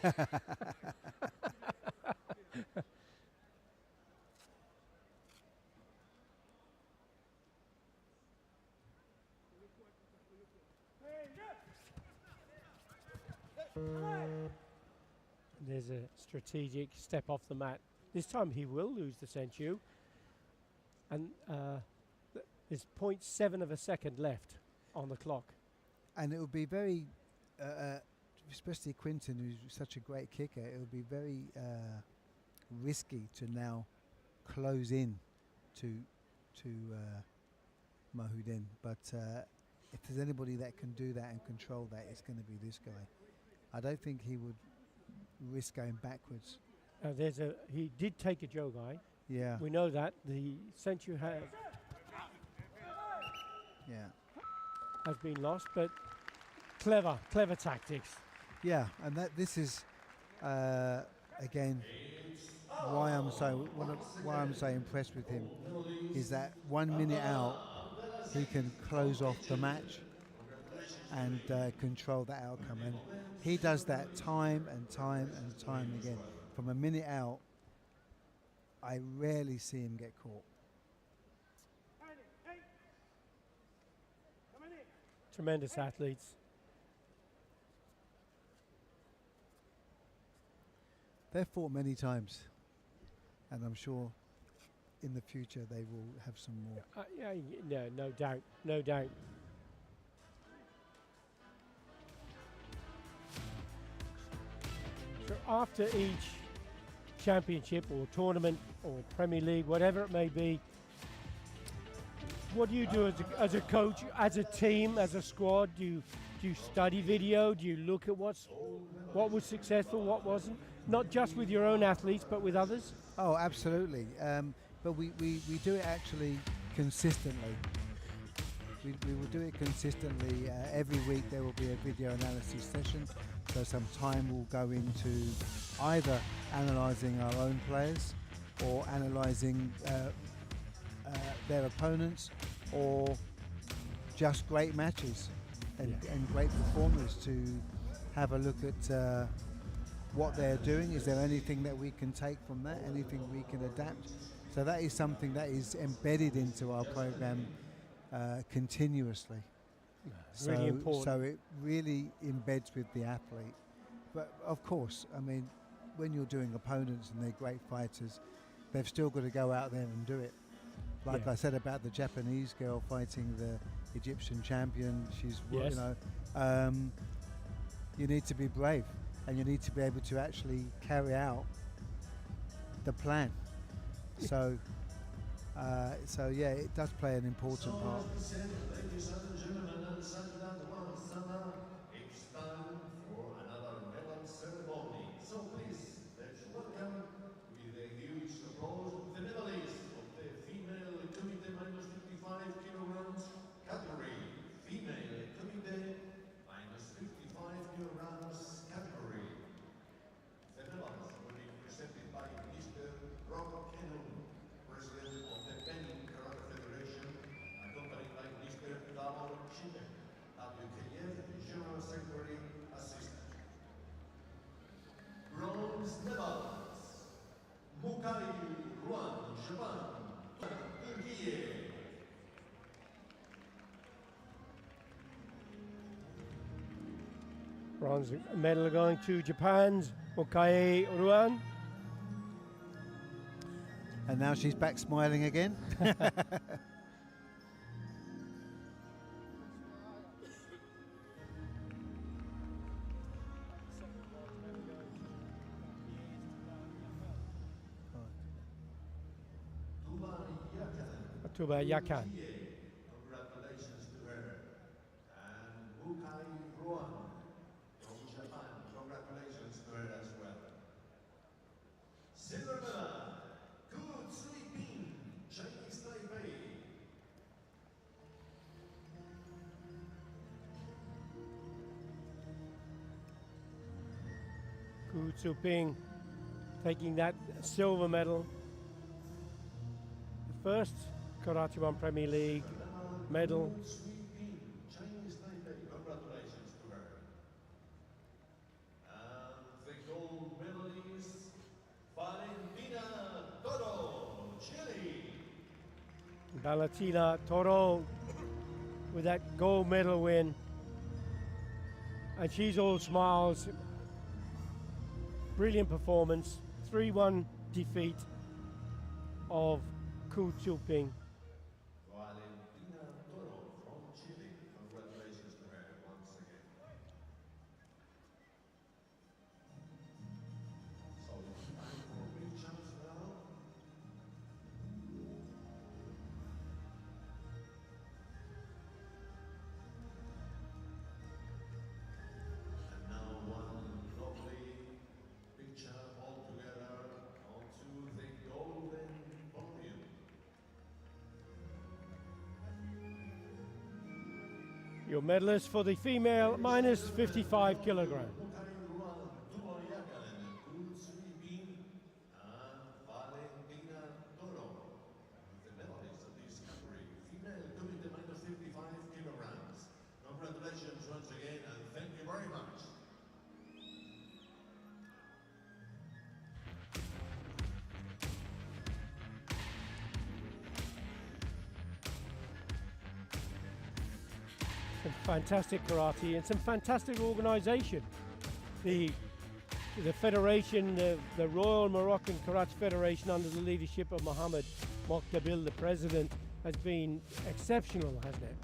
There's a strategic step off the mat. This time he will lose the Senchu. And there's 0.7 of a second left on the clock. And it would be very, especially Quinton, who's such a great kicker, it would be very risky to now close in to Mahmoudin. But if there's anybody that can do that and control that, it's going to be this guy. I don't think he would risk going backwards. He did take a Jogai. Yeah. We know that. The Senchu has been lost, but clever tactics. Yeah, and this is again why I'm so impressed with him is that 1 minute out he can close off the match and control that outcome, and he does that time and time and time again. From a minute out, I rarely see him get caught. Tremendous athletes. They've fought many times, and I'm sure in the future they will have some more. Yeah, no doubt, no doubt. So after each championship or tournament or Premier League, whatever it may be, what do you do as a coach, as a team, as a squad? Do you study video? Do you look at what was successful, what wasn't? Not just with your own athletes, but with others? Oh, absolutely. But we do it actually consistently. We will do it consistently. Every week there will be a video analysis session. So some time will go into either analysing our own players or analysing their opponents, or just great matches and great performers, to have a look at what they're doing. Is there anything that we can take from that, anything we can adapt? So that is something that is embedded into our program continuously. Really important. So it really embeds with the athlete. But of course, I mean, when you're doing opponents and they're great fighters, they've still got to go out there and do it. Like I said about the Japanese girl fighting the Egyptian champion, she's, Yes. you need to be brave, and you need to be able to actually carry out the plan. So yeah, it does play an important part. Ladies and gentlemen, and Saturday once summer, it's time for another medal ceremony. So please, let's welcome with a huge applause the medalists of the female committee minus 55 kilograms category. Female committee minus 55 kilograms category. The medals will be presented by Mr. Rob Cannon, President of the Benin Karate Federation, accompanied by Mr. Davor Chile, WKF General Secretary Assistant. Bronze medals, Mukai Ruan, Japan, Turkey. Bronze medal going to Japan's Okae Ruan. And now she's back smiling again. Tuba Yakan. Congratulations to her. And Mukai Ruan from Japan, congratulations to her as well. Silver medal, Ku Tsui Pin, Chinese Taipei. Ku Tzu Ping taking that silver medal. The first Karate1 Premier League medal. Tsui Pin, Chinese Taipei, congratulations to her. And the gold medalist, Valentina Toro, Chile. Valentina Toro with that gold medal win. And she's all smiles. Brilliant performance. 3-1 defeat of Ku Tzu Ping. Valentina Toro from Chile, congratulations to her once again. So it's time for big chance now. And now one lovely picture all together onto the golden podium. Your medalist for the female minus 55 kilogram. Mukai Ruan, Tubo Yakanen, Ku Tsui Pin, and Valentina Toro, the medalists of this category. Female committee minus 55 kilograms. Congratulations once again, and thank you very much. Some fantastic karate and some fantastic organisation. The the federation, the Royal Moroccan Karate Federation, under the leadership of Mohammed Mokhtabil, the president, has been exceptional, hasn't it?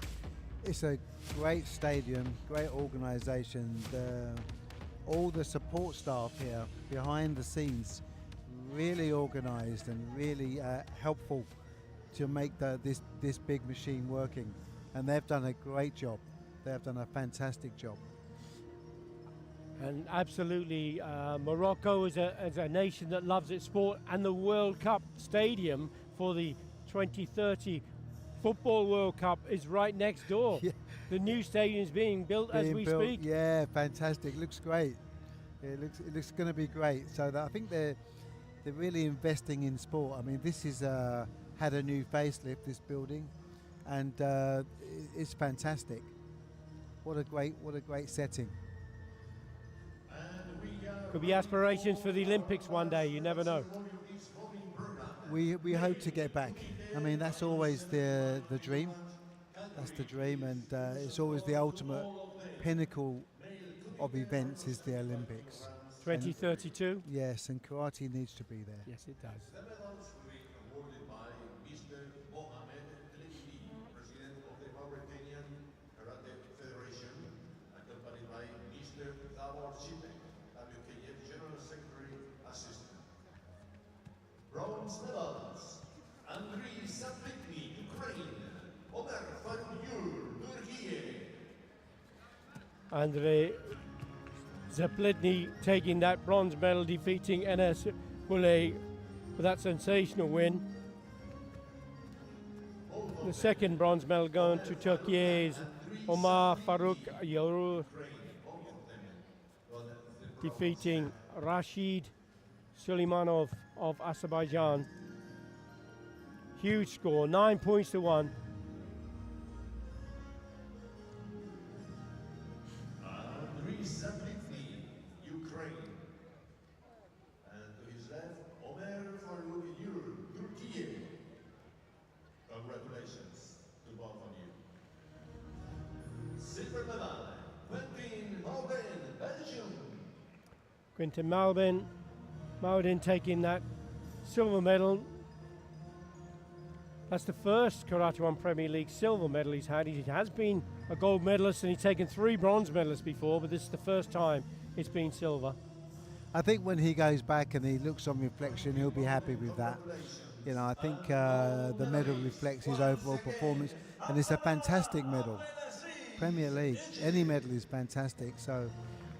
It's a great stadium, great organisation. All the support staff here behind the scenes, really organised and really helpful to make this big machine working. And they've done a great job. They've done a fantastic job. And absolutely, Morocco is a nation that loves its sport, and the World Cup stadium for the 2030 Football World Cup is right next door. Yeah. The new stadium is being built as we speak. Yeah, fantastic. Looks great. It looks going to be great. So I think they're really investing in sport. I mean, this is had a new facelift, this building, and it's fantastic. What a great setting. Could be aspirations for the Olympics one day. You never know. We hope to get back. I mean, that's always the dream. That's the dream, and it's always the ultimate pinnacle of events is the Olympics. 2032? Yes, and karate needs to be there. Yes, it does. The medals will be awarded by Mr. Mohammed Tleidi, President of the Mauritanian Karate Federation, accompanied by Mr. Tabor Chipe, WKF General Secretary Assistant. Bronze medals, Andriy Zapletny, Ukraine, Omer Faryur, Turkey. Andrei Zapletny taking that bronze medal, defeating Enes Boulay with that sensational win. The second bronze medal going to Turkey's Omar Farouk Yoru, defeating Rashid Suleimanov of Azerbaijan. Huge score, 9 points to 1. Andriy Zapletny, Ukraine. And to his left, Omer Faryur, Turkey. Congratulations to both of you. Silver medal, Quentin Malben, Belgium. Quentin Malben taking that silver medal. That's the first Karate1 Premier League silver medal he's had. He has been a gold medalist and he's taken 3 bronze medals before, but this is the first time it's been silver. I think when he goes back and he looks on reflection, he'll be happy with that. You know, I think the medal reflects his overall performance, and it's a fantastic medal. Premier League, any medal is fantastic, so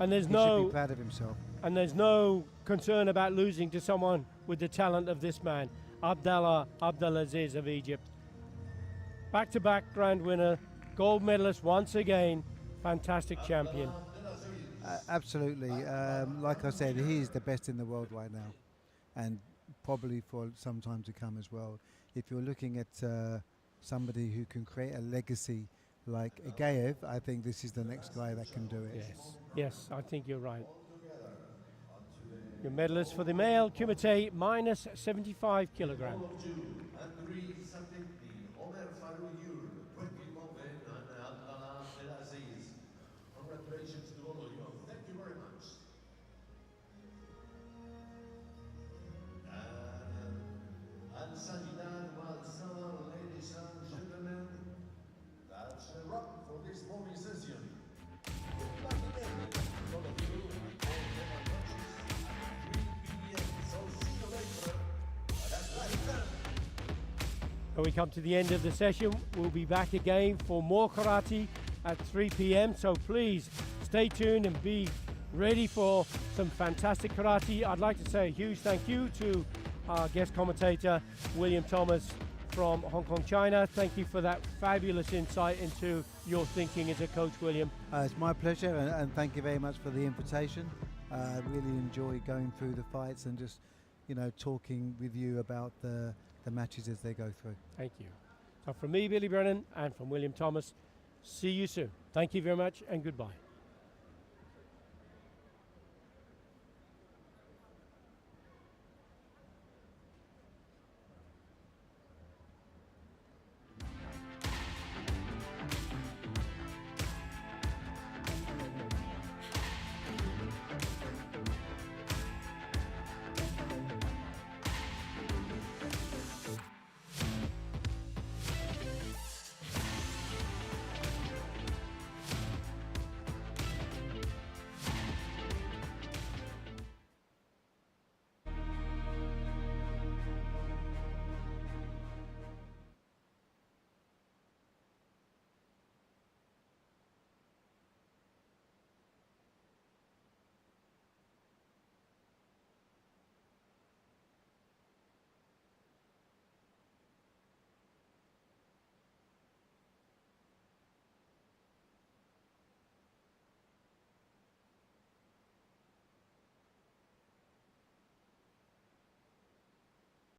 and he should be proud of himself. And there's no concern about losing to someone with the talent of this man, Abdelaziz of Egypt. Back-to-back grand winner, gold medalist once again, fantastic champion. Absolutely. Like I said, he is the best in the world right now, and probably for some time to come as well. If you're looking at somebody who can create a legacy like Agaev, I think this is the next guy that can do it. Yes, I think you're right. Your medalist for the male kumite, minus 75 kilograms. Andriy Zapletny, Omer Faryur, Quentin Malben, and Abdelaziz. Congratulations to all of you. Thank you very much. And Sanidad Malsama, ladies and gentlemen, that's a wrap for this morning session. Good luck again, all of you, and all of our watches at 3 p.m. So see you later. That's right. When we come to the end of the session, we'll be back again for more karate at 3 p.m. So please stay tuned and be ready for some fantastic karate. I'd like to say a huge thank you to our guest commentator, William Thomas from Hong Kong, China. Thank you for that fabulous insight into your thinking as a coach, William. It's my pleasure, and thank you very much for the invitation. I really enjoy going through the fights and just, you know, talking with you about the matches as they go through. Thank you. So from me, Billy Brennan, and from William Thomas, see you soon. Thank you very much, and goodbye.